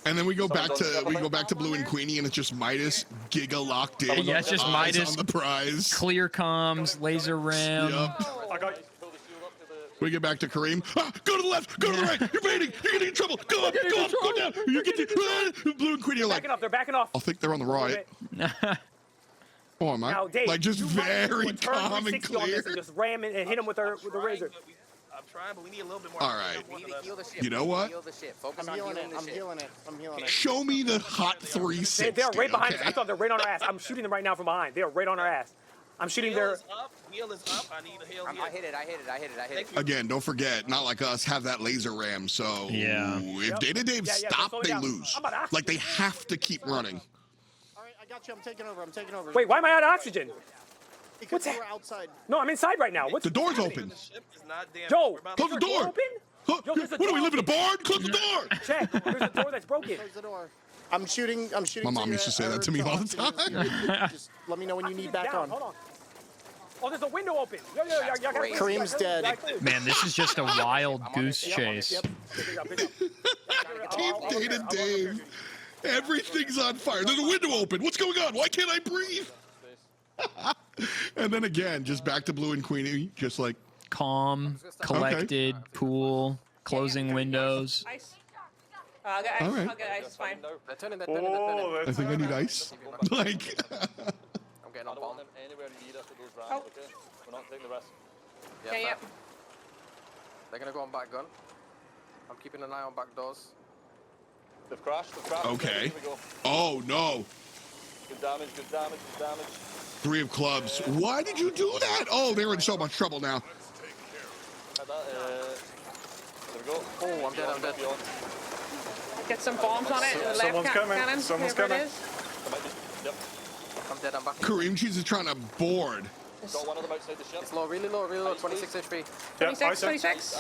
Speaker 5: And then we go back to Blue and Queenie, and it's just Midas giga locked in.
Speaker 4: Yeah, it's just Midas
Speaker 5: on the prize.
Speaker 4: Clear comms, laser ram.
Speaker 5: Yep. We get back to Kareem. Go to the left. Go to the right. You're baiting. You're getting in trouble. Go up. Go down. You get to Blue and Queenie are like.
Speaker 2: They're backing off.
Speaker 5: I think they're on the right. Oh, man.
Speaker 2: Now, Dave,
Speaker 5: like just very calm and clear.
Speaker 2: And just ram and hit him with the razor.
Speaker 20: I'm trying, but we need a little bit more.
Speaker 5: All right.
Speaker 6: We need to heal the ship.
Speaker 5: You know what?
Speaker 6: Focus on healing the ship.
Speaker 1: I'm healing it.
Speaker 5: Show me the hot 360.
Speaker 2: They're right behind us.
Speaker 5: Okay?
Speaker 2: I thought they're right on our ass. I'm shooting them right now from behind. They're right on our ass. I'm shooting their.
Speaker 20: Wheel is up. I need a heal.
Speaker 6: I hit it.
Speaker 5: Again, don't forget, not like us, have that laser ram. So if Data Dave stop, they lose. Like they have to keep running.
Speaker 1: All right, I got you. I'm taking over.
Speaker 2: Wait, why am I out of oxygen?
Speaker 1: Because we're outside.
Speaker 2: No, I'm inside right now.
Speaker 5: The door's open.
Speaker 2: Yo,
Speaker 5: close the door.
Speaker 2: Yo, there's a
Speaker 5: what do we
Speaker 2: door
Speaker 5: live in a barn? Close the door.
Speaker 2: Check. There's a door that's broken.
Speaker 1: Close the door. I'm shooting.
Speaker 5: My mom used to say that to me all the time.
Speaker 1: Just let me know when you need back on.
Speaker 2: Hold on. Oh, there's a window open. Yo,
Speaker 1: Kareem's dead.
Speaker 4: Man, this is just a wild goose chase.
Speaker 5: Team Data Dave. Everything's on fire. There's a window open. What's going on? Why can't I breathe? And then again, just back to Blue and Queenie, just like
Speaker 4: calm, collected, cool, closing windows.
Speaker 9: Ice. I'll get ice.
Speaker 5: All right.
Speaker 9: I'll get ice. It's fine.
Speaker 6: They're turning. I
Speaker 5: think I need ice. Like.
Speaker 6: I'm getting on bomb.
Speaker 20: Anywhere near us with those
Speaker 9: Oh.
Speaker 20: rams, okay? We're not taking the risk.
Speaker 9: Yeah.
Speaker 7: They're gonna go on back gun. I'm keeping an eye on back doors.
Speaker 20: They've crashed.
Speaker 5: Okay.
Speaker 20: Here we go.
Speaker 5: Oh no.
Speaker 20: Good damage.
Speaker 5: 3 of clubs. Why did you do that? Oh, they're in so much trouble now.
Speaker 20: There we go.
Speaker 7: Oh, I'm dead.
Speaker 9: Get some bombs on it.
Speaker 12: Someone's coming.
Speaker 9: Cannon,
Speaker 12: Someone's
Speaker 9: whoever
Speaker 12: coming.
Speaker 9: it is.
Speaker 20: Yep.
Speaker 7: I'm dead. I'm back.
Speaker 5: Kareem Cheese is trying to board.
Speaker 20: Got one of them outside the ship.
Speaker 7: It's low, really low. 26 HP.
Speaker 9: 26.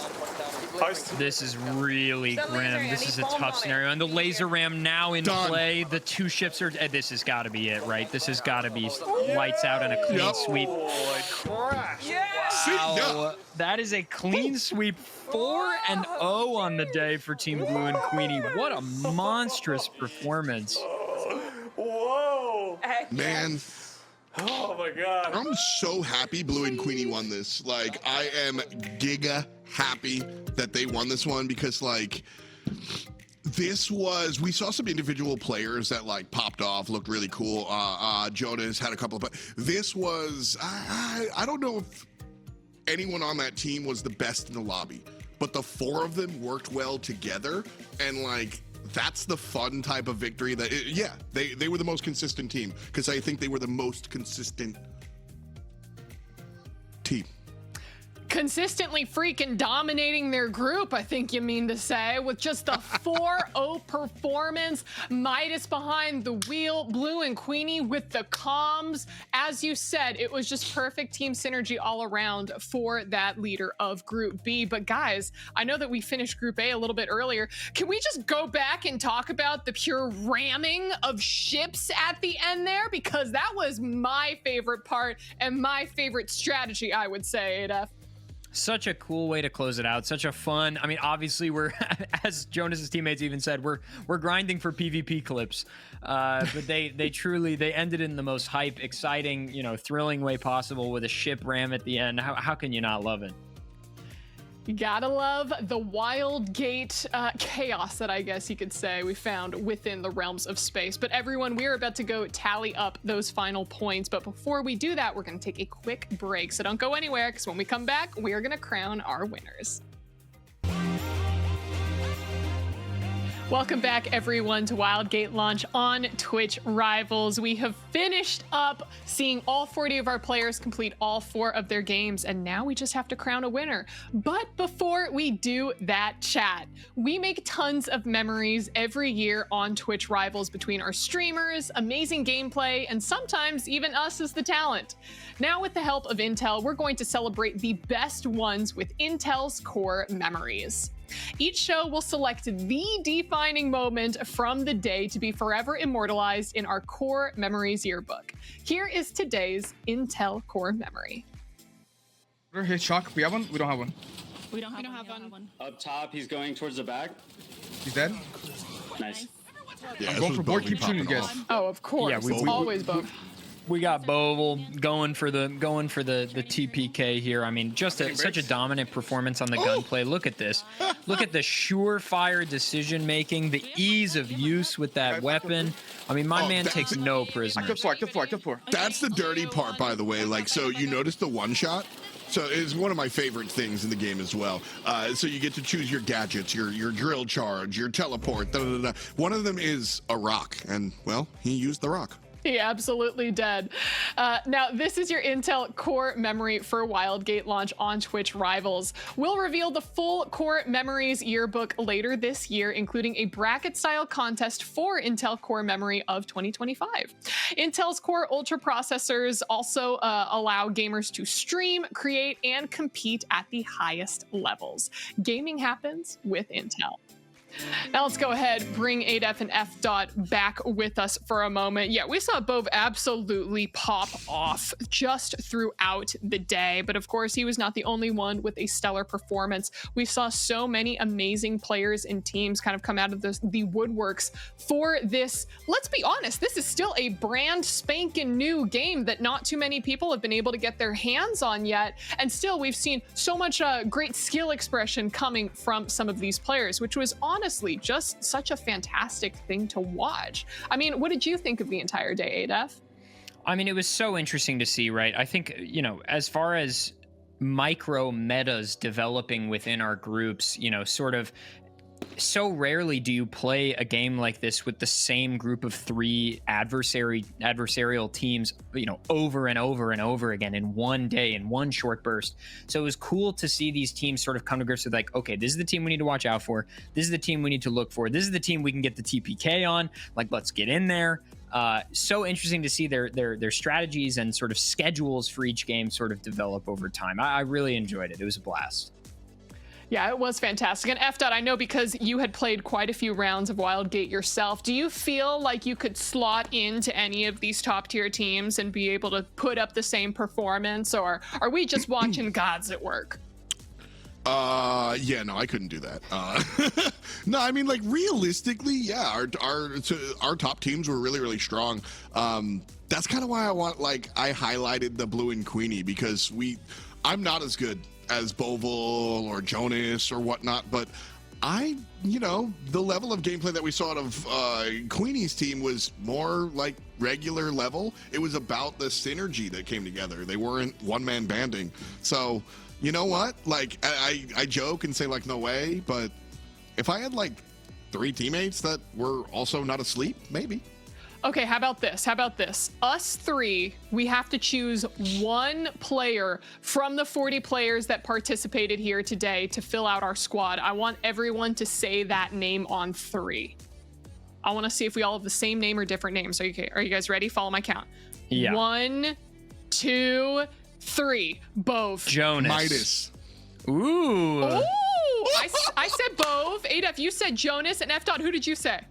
Speaker 12: Ice.
Speaker 4: This is really
Speaker 9: It's a laser,
Speaker 4: grim.
Speaker 9: I
Speaker 4: This
Speaker 9: need
Speaker 4: is a
Speaker 9: bombs on
Speaker 4: tough
Speaker 9: it.
Speaker 4: scenario. And the laser ram now in
Speaker 5: Done.
Speaker 4: play. The 2 ships are. This has got to be it, right? This has got to be lights out and a clean sweep. Wow. That is a clean sweep. 4-0 on the day for Team Blue and Queenie. What a monstrous performance.
Speaker 12: Whoa.
Speaker 5: Man.
Speaker 12: Oh my God.
Speaker 5: I'm so happy Blue and Queenie won this. Like, I am giga happy that they won this one because, like, we saw some individual players that, like, popped off, looked really cool. Jonas had a couple of, this was, I don't know if anyone on that team was the best in the lobby, but the 4 of them worked well together, and, like, that's the fun type of victory that, they were the most consistent team because I think they were the most consistent team.
Speaker 3: Consistently freaking dominating their group, I think you mean to say, with just a 4-0 performance. Midas behind the wheel, Blue and Queenie with the comms. As you said, it was just perfect team synergy all around for that leader of Group B. But guys, I know that we finished Group A a little bit earlier. Can we just go back and talk about the pure ramming of ships at the end there? Because that was my favorite part and my favorite strategy, I would say, Adef.
Speaker 4: Such a cool way to close it out. Such a fun. I mean, obviously we're, as Jonas's teammates even said, we're grinding for PvP clips. But they truly ended in the most hype, exciting, thrilling way possible with a ship ram at the end. How can you not love it?
Speaker 3: You gotta love the Wildgate chaos that I guess you could say we found within the realms of space. But everyone, we're about to go tally up those final points. But before we do that, we're gonna take a quick break. So don't go anywhere, because when we come back, we are gonna crown our winners. Welcome back, everyone, to Wildgate launch on Twitch Rivals. We have finished up seeing all 40 of our players complete all 4 of their games, and now we just have to crown a winner. But before we do that, chat, we make tons of memories every year on Twitch Rivals between our streamers, amazing gameplay, and sometimes even us as the talent. Now, with the help of Intel, we're going to celebrate the best ones with Intel's core memories. Each show will select the defining moment from the day to be forever immortalized in our Core Memories yearbook. Here is today's Intel Core Memory.
Speaker 11: Hit shock. We have one? We don't have one.
Speaker 13: We don't have one.
Speaker 22: Up top, he's going towards the back.
Speaker 11: He's dead?
Speaker 22: Nice.
Speaker 11: Yeah, I'm going for board. Keep shooting, guys.
Speaker 3: Oh, of course.
Speaker 4: Yeah,
Speaker 3: it's always both.
Speaker 4: We got Boval going for the TPK here. I mean, just such a dominant performance on the gunplay. Look at this. Look at the surefire decision making, the ease of use with that weapon. I mean, my man takes no prisoners.
Speaker 11: Active four.
Speaker 5: That's the dirty part, by the way. Like, so you notice the one shot. So it's one of my favorite things in the game as well. So you get to choose your gadgets, your drill charge, your teleport. One of them is a rock, and well, he used the rock.
Speaker 3: He absolutely did. Now, this is your Intel Core Memory for Wildgate launch on Twitch Rivals. We'll reveal the full Core Memories yearbook later this year, including a bracket-style contest for Intel Core Memory of 2025. Intel's Core Ultra processors also allow gamers to stream, create, and compete at the highest levels. Gaming happens with Intel. Now let's go ahead, bring ADEF and F. back with us for a moment. Yeah, we saw Bove absolutely pop off just throughout the day, but of course he was not the only one with a stellar performance. We saw so many amazing players and teams kind of come out of the woodworks for this. Let's be honest, this is still a brand spanking new game that not too many people have been able to get their hands on yet, and still we've seen so much great skill expression coming from some of these players, which was honestly just such a fantastic thing to watch. I mean, what did you think of the entire day, ADEF?
Speaker 4: I mean, it was so interesting to see, right? I think, as far as micro metas developing within our groups, sort of so rarely do you play a game like this with the same group of 3 adversarial teams, over and over and over again in one day, in one short burst. So it was cool to see these teams sort of come to grips with like, okay, this is the team we need to watch out for. This is the team we need to look for. This is the team we can get the TPK on. Like, let's get in there. So interesting to see their strategies and sort of schedules for each game sort of develop over time. I really enjoyed it. It was a blast.
Speaker 3: Yeah, it was fantastic. And F. I know because you had played quite a few rounds of Wildgate yourself, do you feel like you could slot into any of these top tier teams and be able to put up the same performance, or are we just watching gods at work?
Speaker 5: Yeah, no, I couldn't do that. No, I mean, like, realistically, yeah, our top teams were really, really strong. That's kind of why I highlighted the Blue and Queenie, because I'm not as good as Boval or Jonas or whatnot, but the level of gameplay that we saw out of Queenie's team was more like regular level. It was about the synergy that came together. They weren't one-man banding. So, you know what? Like, I joke and say, like, no way, but if I had, like, 3 teammates that were also not asleep, maybe.
Speaker 3: Okay, how about this? Us 3, we have to choose one player from the 40 players that participated here today to fill out our squad. I want everyone to say that name on 3. I want to see if we all have the same name or different names. Okay, are you guys ready? Follow my count.
Speaker 4: Yeah.
Speaker 3: 1, 2, 3. Bove.
Speaker 4: Jonas.
Speaker 5: Midas.
Speaker 4: Ooh.
Speaker 3: I said Bove. ADEF, you said Jonas. And F. Who did you say?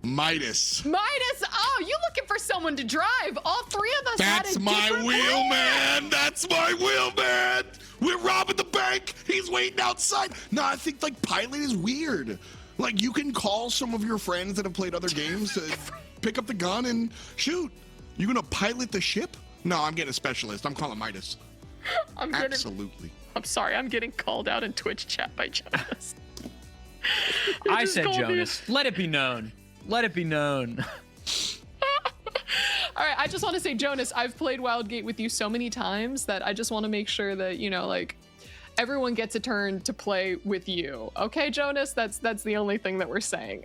Speaker 5: Midas.
Speaker 3: Oh, you looking for someone to drive? All 3 of us.
Speaker 5: That's my wheel, man. That's my wheel, man. We're robbing the bank. He's waiting outside. No, I think like pilot is weird. Like you can call some of your friends that have played other games to pick up the gun and shoot. You gonna pilot the ship? No, I'm getting a specialist. I'm calling Midas. Absolutely.
Speaker 3: I'm sorry, I'm getting called out in Twitch chat by Jonas.
Speaker 4: I said Jonas. Let it be known. Let it be known.
Speaker 3: All right, I just want to say, Jonas, I've played Wildgate with you so many times that I just want to make sure that, you know, like, everyone gets a turn to play with you. Okay, Jonas? That's the only thing that we're saying.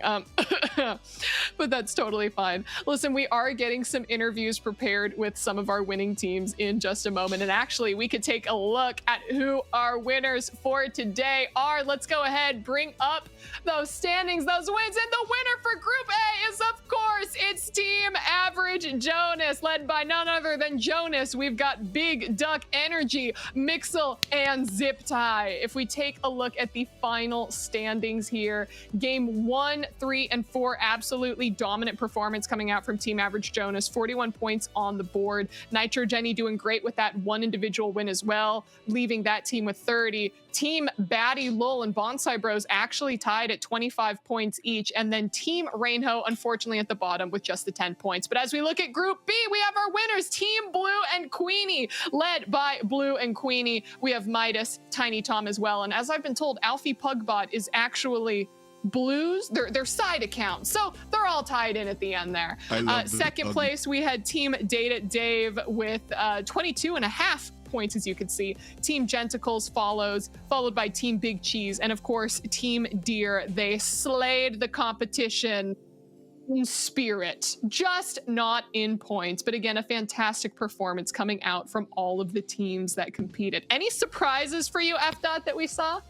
Speaker 3: But that's totally fine. Listen, we are getting some interviews prepared with some of our winning teams in just a moment. And actually, we could take a look at who our winners for today are. Let's go ahead, bring up those standings, those wins. And the winner for Group A is, of course, it's Team Average Jonas, led by none other than Jonas. We've got Big Duck Energy, Mixel, and Zip Tie. If we take a look at the final standings here, game 1, 3, and 4, absolutely dominant performance coming out from Team Average Jonas. 41 points on the board. Nitro Jenny doing great with that one individual win as well, leaving that team with 30. Team Batty, Lul, and Bonsai Bros actually tied at 25 points each. And then Team Rainho, unfortunately, at the bottom with just the 10 points. But as we look at Group B, we have our winners, Team Blue and Queenie, led by Blue and Queenie. We have Midas, Tiny Tom as well. And as I've been told, Alfie Pugbot is actually Blues, their side account. So they're all tied in at the end there. Second place, we had Team Data Dave with 22.5 points, as you can see. Team Genticles followed by Team Big Cheese, and of course, Team Deer. They slayed the competition in spirit, just not in points. But again, a fantastic performance coming out from all of the teams that competed. Any surprises for you, F-Dot, that we saw?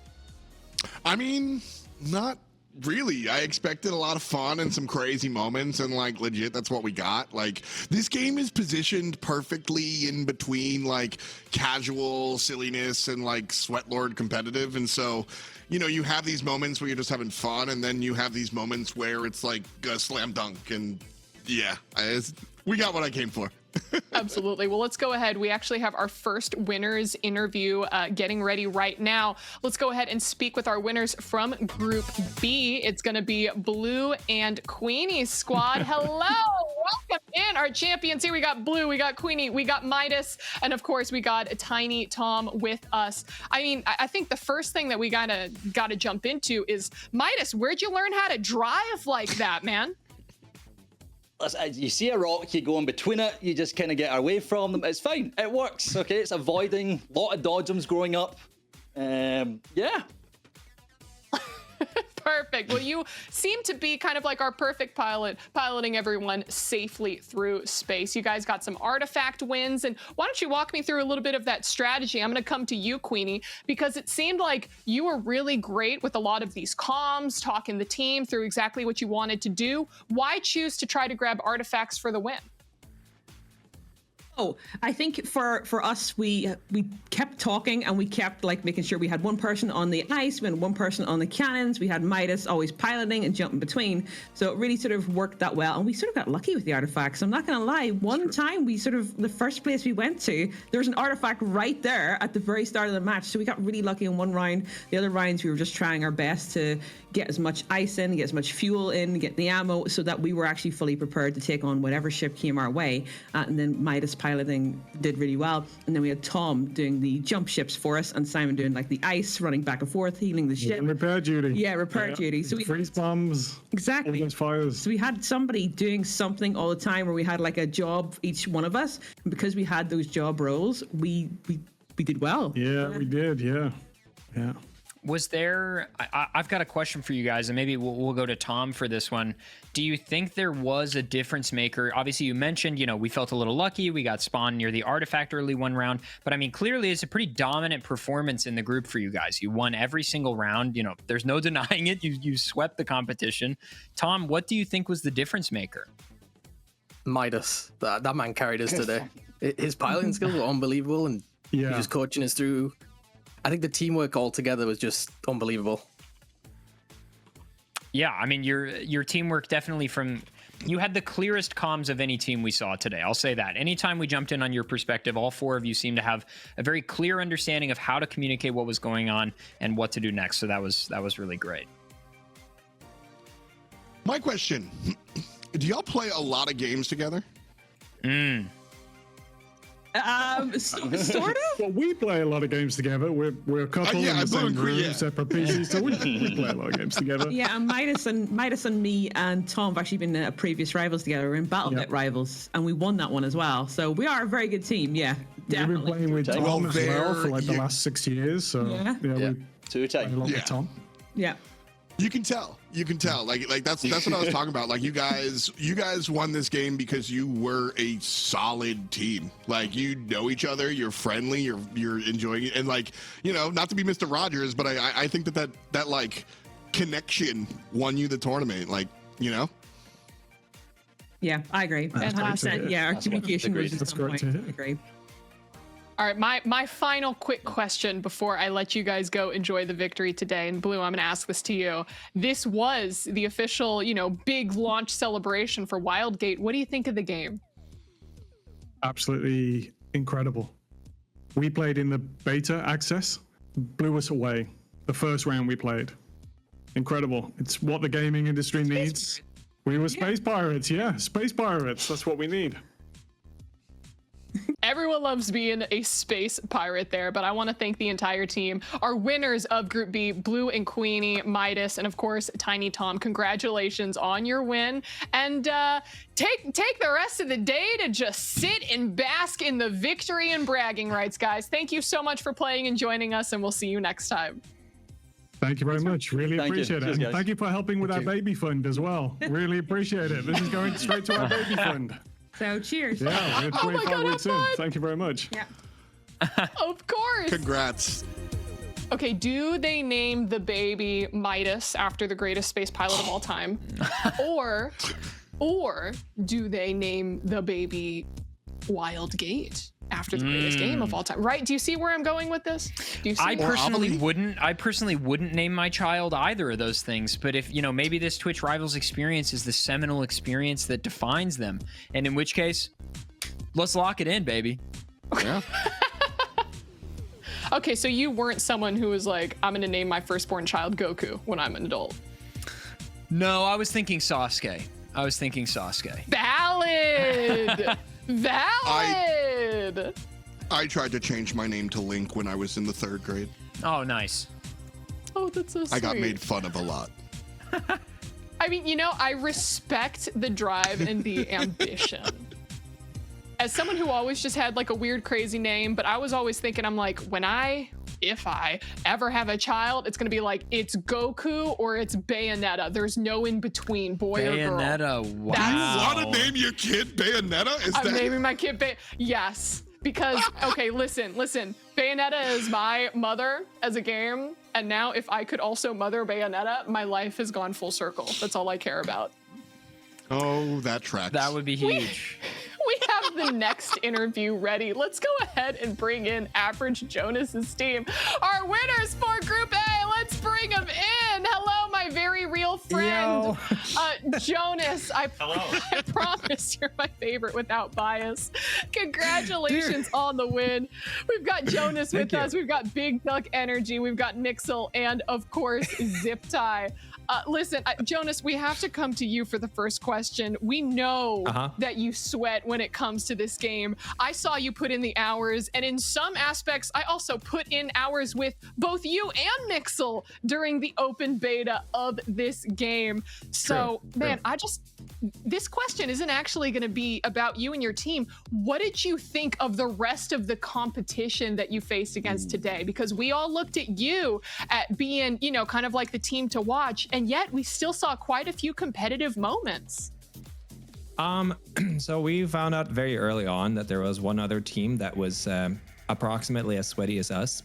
Speaker 5: I mean, not really. I expected a lot of fun and some crazy moments, and like legit, that's what we got. Like this game is positioned perfectly in between like casual silliness and like Sweatlord competitive, and so you know you have these moments where you're just having fun, and then you have these moments where it's like a slam dunk, and yeah, we got what I came for.
Speaker 3: Absolutely. Well, let's go ahead. We actually have our first winners interview getting ready right now. Let's go ahead and speak with our winners from Group B. It's going to be Blue and Queenie's squad. Hello. Welcome in, our champions here. We got Blue, we got Queenie, we got Midas, and of course we got Tiny Tom with us. I mean, I think the first thing that we gotta jump into is, Midas, where'd you learn how to drive like that, man?
Speaker 8: You see a rock, you go in between it, you just kind of get away from them. It's fine. It works. Okay, it's avoiding a lot of dodgems growing up. Yeah.
Speaker 3: Perfect. Well, you seem to be kind of like our perfect pilot, piloting everyone safely through space. You guys got some artifact wins, and why don't you walk me through a little bit of that strategy? I'm going to come to you, Queenie, because it seemed like you were really great with a lot of these comms, talking the team through exactly what you wanted to do. Why choose to try to grab artifacts for the win?
Speaker 16: Oh, I think for us, we kept talking, and we kept like making sure we had one person on the ice, we had one person on the cannons, we had Midas always piloting and jumping between. So it really sort of worked that well, and we sort of got lucky with the artifacts. I'm not going to lie. One time we sort of, the first place we went to, there was an artifact right there at the very start of the match. So we got really lucky in one round. The other rounds we were just trying our best to get as much ice in, get as much fuel in, get the ammo, so that we were actually fully prepared to take on whatever ship came our way. And then Midas piloting did really well, and then we had Tom doing the jump ships for us, and Simon doing like the ice, running back and forth, healing the ship.
Speaker 23: And repair duty.
Speaker 16: Yeah, repair duty. So we
Speaker 23: freeze bombs.
Speaker 16: Exactly.
Speaker 23: Against fires.
Speaker 16: So we had somebody doing something all the time, where we had like a job each one of us, and because we had those job roles, we did well.
Speaker 23: Yeah, we did. Yeah.
Speaker 4: Was there, I've got a question for you guys, and maybe we'll go to Tom for this one. Do you think there was a difference maker? Obviously, you mentioned, we felt a little lucky. We got spawned near the artifact early one round. But I mean, clearly it's a pretty dominant performance in the group for you guys. You won every single round. There's no denying it. You swept the competition. Tom, what do you think was the difference maker?
Speaker 7: Midas. That man carried us today. His piloting skills were unbelievable, and he was coaching us through. I think the teamwork all together was just unbelievable.
Speaker 4: Yeah, I mean, your teamwork definitely from you had the clearest comms of any team we saw today. I'll say that. Anytime we jumped in on your perspective, all four of you seemed to have a very clear understanding of how to communicate what was going on and what to do next. So that was really great.
Speaker 5: My question, do y'all play a lot of games together?
Speaker 16: Sort of.
Speaker 23: Well, we play a lot of games together. We're a couple in the same room, separate PCs, so we play a lot of games together.
Speaker 16: Yeah, and Midas and me and Tom have actually been previous rivals together. We're in BattleNet rivals, and we won that one as well. So we are a very good team. Yeah, definitely.
Speaker 23: We've been playing with Tom as well for like the last 6 years. So we
Speaker 8: two
Speaker 23: play a lot with Tom.
Speaker 16: Yeah.
Speaker 5: You can tell. Like that's what I was talking about. Like you guys won this game because you were a solid team. Like you know each other, you're friendly, you're enjoying it, and like not to be Mr. Rogers, but I think that like connection won you the tournament. Like
Speaker 16: Yeah, I agree. 100%. Yeah, our communication was just on point. I agree.
Speaker 3: All right, my final quick question before I let you guys go enjoy the victory today. And Blue, I'm going to ask this to you. This was the official, big launch celebration for Wildgate. What do you think of the game?
Speaker 23: Absolutely incredible. We played in the beta access, blew us away. The first round we played. Incredible. It's what the gaming industry needs. We were space pirates. Yeah, space pirates. That's what we need.
Speaker 3: Everyone loves being a space pirate there, but I want to thank the entire team. Our winners of Group B, Blue and Queenie, Midas, and of course, Tiny Tom. Congratulations on your win. And take the rest of the day to just sit and bask in the victory and bragging rights, guys. Thank you so much for playing and joining us, and we'll see you next time.
Speaker 23: Thank you very much. Really appreciate it. And thank you for helping with our baby fund as well. Really appreciate it. This is going straight to our baby fund.
Speaker 16: So cheers.
Speaker 23: Yeah, we're 25 weeks in. Thank you very much.
Speaker 16: Yeah.
Speaker 3: Of course.
Speaker 5: Congrats.
Speaker 3: Okay, do they name the baby Midas after the greatest space pilot of all time? or do they name the baby Wildgate after the greatest game of all time? Right? Do you see where I'm going with this? Do you see
Speaker 4: I personally wouldn't name my child either of those things, but if maybe this Twitch Rivals experience is the seminal experience that defines them, and in which case, let's lock it in, baby.
Speaker 5: Yeah.
Speaker 3: Okay, so you weren't someone who was like, I'm gonna name my firstborn child Goku when I'm an adult.
Speaker 4: No, I was thinking Sasuke.
Speaker 3: Valid. Valid.
Speaker 5: I tried to change my name to Link when I was in the 3rd grade.
Speaker 4: Oh, nice.
Speaker 3: Oh, that's so sweet.
Speaker 5: I got made fun of a lot.
Speaker 3: I mean, I respect the drive and the ambition. As someone who always just had like a weird, crazy name, but I was always thinking, I'm like, if I ever have a child, it's going to be like, it's Goku or it's Bayonetta. There's no in between, boy or girl.
Speaker 4: Bayonetta, wow.
Speaker 5: You want to name your kid Bayonetta?
Speaker 3: I'm naming my kid Yes, because, okay, listen. Bayonetta is my mother as a game, and now if I could also mother Bayonetta, my life has gone full circle. That's all I care about.
Speaker 5: Oh, that tracks.
Speaker 4: That would be huge.
Speaker 3: We have the next interview ready. Let's go ahead and bring in Average Jonas's team. Our winners for Group A. Let's bring them in. Hello, my very real friend, Jonas. I promise you're my favorite without bias. Congratulations on the win. We've got Jonas with us. We've got Big Duck Energy. We've got Nixel, and of course, Zip Tie. Listen, Jonas, we have to come to you for the first question. We know that you sweat when it comes to this game. I saw you put in the hours, and in some aspects, I also put in hours with both you and Nixel during the open beta of this game. So, man, this question isn't actually going to be about you and your team. What did you think of the rest of the competition that you faced against today? Because we all looked at you at being, kind of like the team to watch, and yet we still saw quite a few competitive moments.
Speaker 14: So we found out very early on that there was one other team that was approximately as sweaty as us.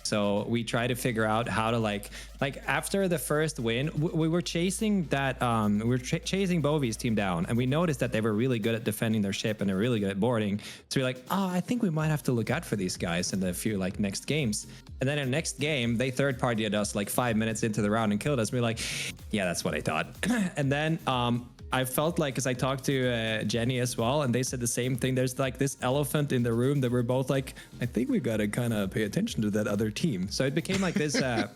Speaker 14: So we tried to figure out how to like after the first win, we were chasing that we were chasing Bovie's team down, and we noticed that they were really good at defending their ship and they're really good at boarding. So we're like, I think we might have to look out for these guys in the few next games. And then in the next game, they third-partied us 5 minutes into the round and killed us. We're like, yeah, that's what I thought. And then I felt like, because I talked to Jenny as well, and they said the same thing. There's like this elephant in the room that we're both like, I think we gotta kind of pay attention to that other team. So it became like this, a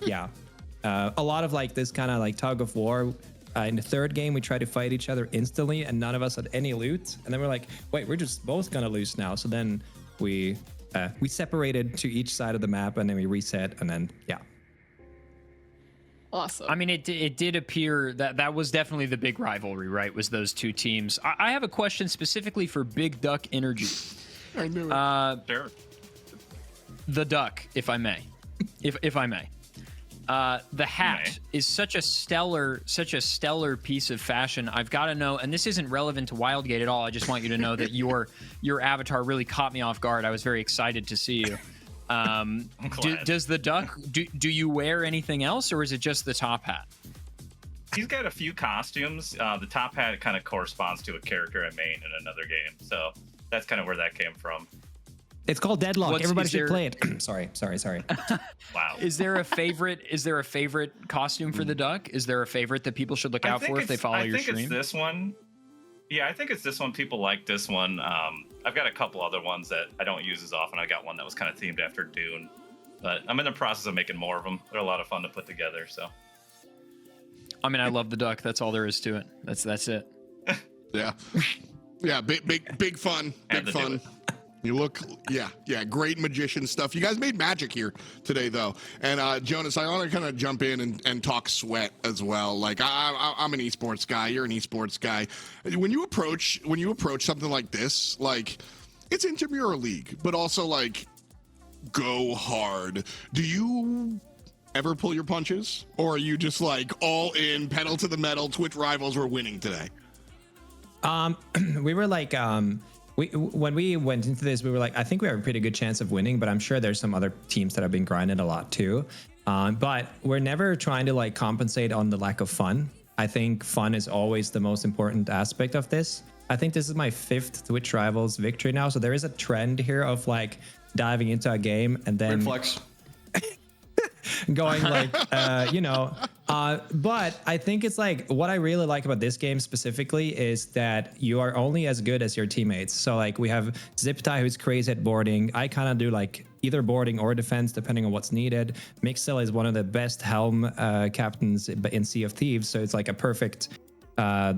Speaker 14: lot of like this kind of like tug of war. In the third game, we tried to fight each other instantly, and none of us had any loot. And then we're like, wait, we're just both gonna lose now. So then we separated to each side of the map, and then we reset, and then
Speaker 3: Awesome.
Speaker 4: I mean, it did appear that was definitely the big rivalry, right? Was those two teams. I have a question specifically for Big Duck Energy.
Speaker 23: I knew it.
Speaker 18: Sure.
Speaker 4: The duck, if I may. if I may. The hat is such a stellar piece of fashion. I've got to know, and this isn't relevant to Wildgate at all. I just want you to know that your avatar really caught me off guard. I was very excited to see you. Does the duck, do you wear anything else, or is it just the top hat?
Speaker 18: He's got a few costumes. The top hat kind of corresponds to a character I main in another game, so that's kind of where that came from.
Speaker 14: It's called Deadlock. Everybody should play it. sorry.
Speaker 18: Wow.
Speaker 4: Is there a favorite costume for the duck? Is there a favorite that people should look out for if they follow your stream?
Speaker 18: I think it's this one. Yeah, I think it's this one. People like this one. I've got a couple other ones that I don't use as often. I got one that was kind of themed after Dune, but I'm in the process of making more of them. They're a lot of fun to put together. So,
Speaker 4: I mean, I love the duck. That's all there is to it. That's it.
Speaker 5: Yeah, big fun. Big fun. You look, great magician stuff. You guys made magic here today, though. And Jonas, I want to kind of jump in and talk sweat as well. Like I'm an esports guy. You're an esports guy. When you approach something like this, like it's intramural league, but also like go hard. Do you ever pull your punches, or are you just like all in, pedal to the metal? Twitch rivals were winning today.
Speaker 14: We were like, when we went into this, we were like, I think we have a pretty good chance of winning, but I'm sure there's some other teams that have been grinding a lot too. But we're never trying to like compensate on the lack of fun. I think fun is always the most important aspect of this. I think this is my 5th Twitch Rivals victory now. So there is a trend here of like diving into a game and then
Speaker 8: flex.
Speaker 14: going like, but I think it's like, what I really like about this game specifically is that you are only as good as your teammates. So like we have Ziptai, who's crazy at boarding. I kind of do like either boarding or defense, depending on what's needed. Mixel is one of the best helm captains in Sea of Thieves. So it's like a perfect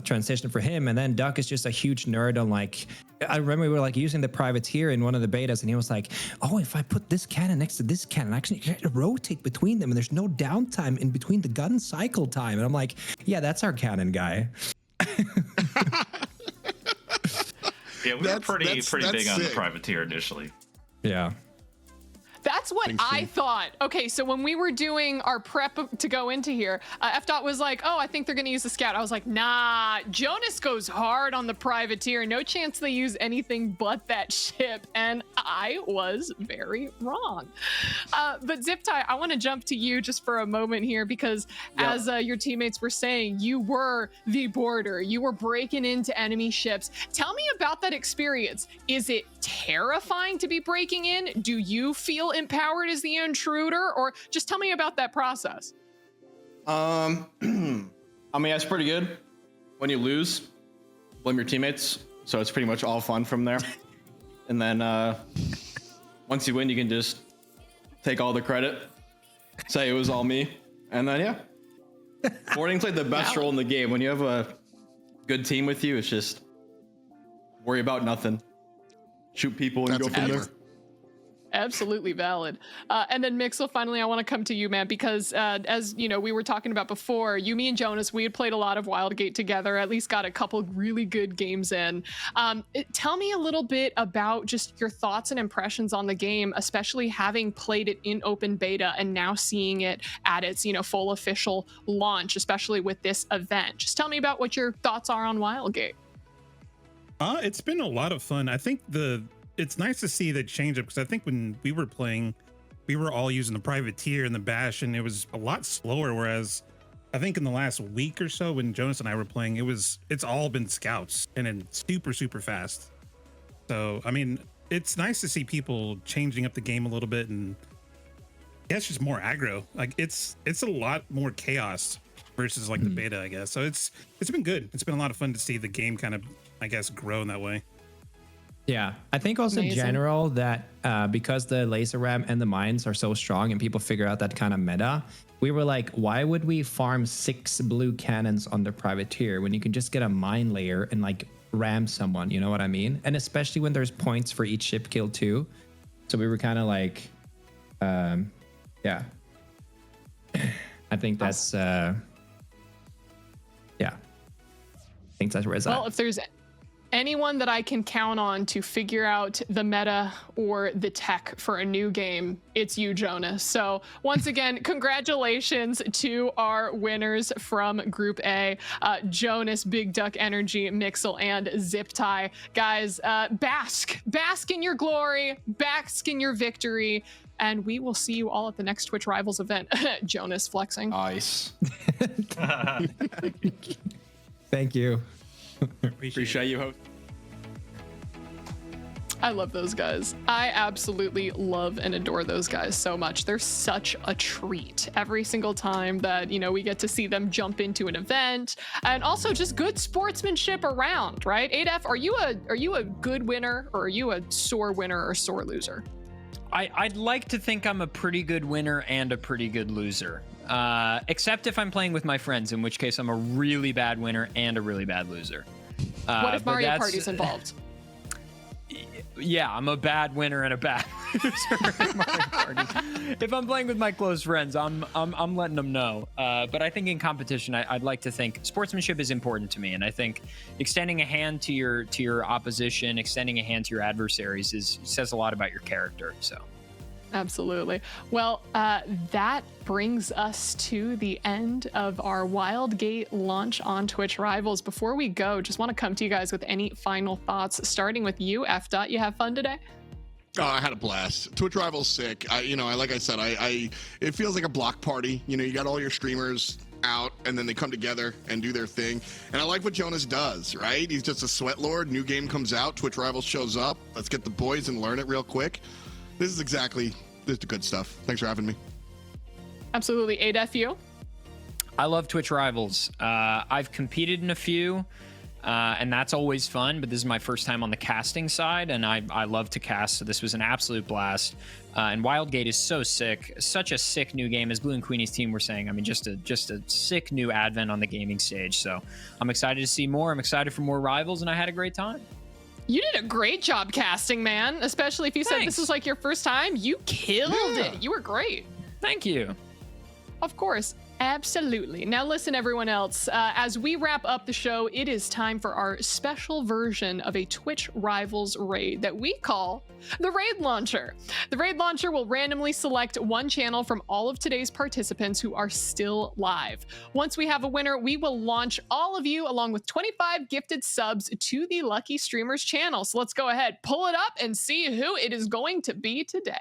Speaker 14: transition for him. And then Duck is just a huge nerd on like, I remember we were like using the privateer in one of the betas, and he was like, oh, if I put this cannon next to this cannon, actually you can rotate between them and there's no downtime in between the gun cycle time. And I'm like, yeah, that's our cannon guy.
Speaker 18: Yeah, we were pretty big on the privateer initially.
Speaker 14: Yeah.
Speaker 3: That's what I thought. Okay, so when we were doing our prep to go into here, F-Dot was like, oh, I think they're going to use the scout. I was like, nah, Jonas goes hard on the privateer. No chance they use anything but that ship. And I was very wrong. But Ziptai, I want to jump to you just for a moment here, because as your teammates were saying, you were the boarder. You were breaking into enemy ships. Tell me about that experience. Is it terrifying to be breaking in? Do you feel empowered as the intruder, or just tell me about that process?
Speaker 19: I mean, that's pretty good. When you lose, blame your teammates, so it's pretty much all fun from there. And then once you win, you can just take all the credit, say it was all me, and then boarding's like the best role in the game. When you have a good team with you, it's just worry about nothing, shoot people, and go from there.
Speaker 3: Absolutely valid. And then Mixel, finally, I want to come to you, man, because as you know, we were talking about before, you, me, and Jonas, we had played a lot of Wildgate together, at least got a couple really good games in. Tell me a little bit about just your thoughts and impressions on the game, especially having played it in open beta and now seeing it at its, full official launch, especially with this event. Just tell me about what your thoughts are on Wildgate.
Speaker 21: It's been a lot of fun. I think it's nice to see the change up, because I think when we were playing, we were all using the privateer and the bash, and it was a lot slower. Whereas I think in the last week or so, when Jonas and I were playing, it's all been scouts and then super fast. So I mean, it's nice to see people changing up the game a little bit, and it's just more aggro. Like it's a lot more chaos versus like the beta, I guess. So it's been good. It's been a lot of fun to see the game kind of, I guess, grow in that way.
Speaker 14: Yeah, I think also in general that because the laser ram and the mines are so strong and people figure out that kind of meta, we were like, why would we farm 6 blue cannons on the privateer when you can just get a mine layer and like ram someone, you know what I mean? And especially when there's points for each ship kill too. So we were kind of like, yeah. I think that's, yeah. I think that's where it's at.
Speaker 3: Well, if there's anyone that I can count on to figure out the meta or the tech for a new game, it's you, Jonas. So once again, congratulations to our winners from Group A, Jonas, Big Duck Energy, Mixel, and Zip Tie. Guys, bask in your glory, bask in your victory, and we will see you all at the next Twitch Rivals event. Jonas flexing.
Speaker 19: Nice.
Speaker 14: Thank you.
Speaker 19: Appreciate you, host.
Speaker 3: I love those guys. I absolutely love and adore those guys so much. They're such a treat every single time that, you know, we get to see them jump into an event, and also just good sportsmanship around, right? ADF, are you a good winner, or are you a sore winner or sore loser?
Speaker 4: I'd like to think I'm a pretty good winner and a pretty good loser. Except if I'm playing with my friends, in which case I'm a really bad winner and a really bad loser.
Speaker 3: What if Mario Party's involved?
Speaker 4: Yeah, I'm a bad winner and a bad loser in Mario Party. If I'm playing with my close friends, I'm letting them know. But I think in competition, I'd like to think sportsmanship is important to me, and I think extending a hand to your opposition, extending a hand to your adversaries says a lot about your character. So.
Speaker 3: Absolutely. Well, that brings us to the end of our Wildgate launch on Twitch Rivals. Before we go, just want to come to you guys with any final thoughts, starting with you, F. You have fun today?
Speaker 5: Oh, I had a blast. Twitch Rivals sick. Like I said, it feels like a block party. You know, you got all your streamers out, and then they come together and do their thing. And I like what Jonas does, right? He's just a sweat lord. New game comes out, Twitch Rivals shows up. Let's get the boys and learn it real quick. This is the good stuff. Thanks for having me.
Speaker 3: Absolutely. ADF, you?
Speaker 4: I love Twitch Rivals. I've competed in a few, and that's always fun, but this is my first time on the casting side, and I love to cast, so this was an absolute blast. And Wildgate is so sick. Such a sick new game, as Blue and Queenie's team were saying. I mean, just a sick new advent on the gaming stage, so I'm excited to see more. I'm excited for more Rivals, and I had a great time.
Speaker 3: You did a great job casting, man, especially if you said this was like your first time. You killed it. You were great.
Speaker 4: Thank you.
Speaker 3: Of course. Absolutely. Now listen, everyone else, as we wrap up the show, it is time for our special version of a Twitch Rivals raid that we call the Raid Launcher. The Raid Launcher will randomly select one channel from all of today's participants who are still live. Once we have a winner, we will launch all of you along with 25 gifted subs to the Lucky Streamers channel. So let's go ahead, pull it up, and see who it is going to be today.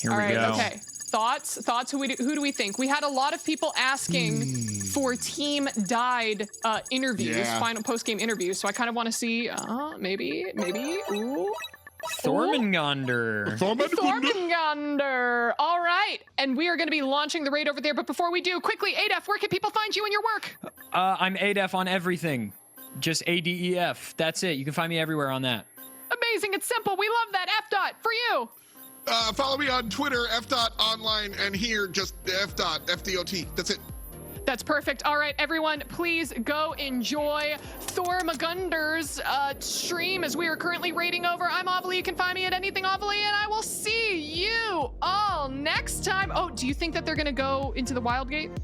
Speaker 4: Here we go.
Speaker 3: Okay. Thoughts? Who do we think? We had a lot of people asking for Team Died interviews, final post-game interviews. So I kind of want to see, maybe, ooh.
Speaker 4: Thormengonder.
Speaker 3: Thormengonder. All right. And we are going to be launching the raid over there. But before we do, quickly, ADF, where can people find you and your work?
Speaker 4: I'm ADF on everything. Just ADEF. That's it. You can find me everywhere on that.
Speaker 3: Amazing. It's simple. We love that. F. For you.
Speaker 5: Follow me on Twitter, F.online, and here, just F.FDOT. That's it.
Speaker 3: That's perfect. All right, everyone, please go enjoy Thormegunder's stream as we are currently raiding over. I'm Ovely. You can find me at anything Ovely, and I will see you all next time. Oh, do you think that they're going to go into the Wildgate?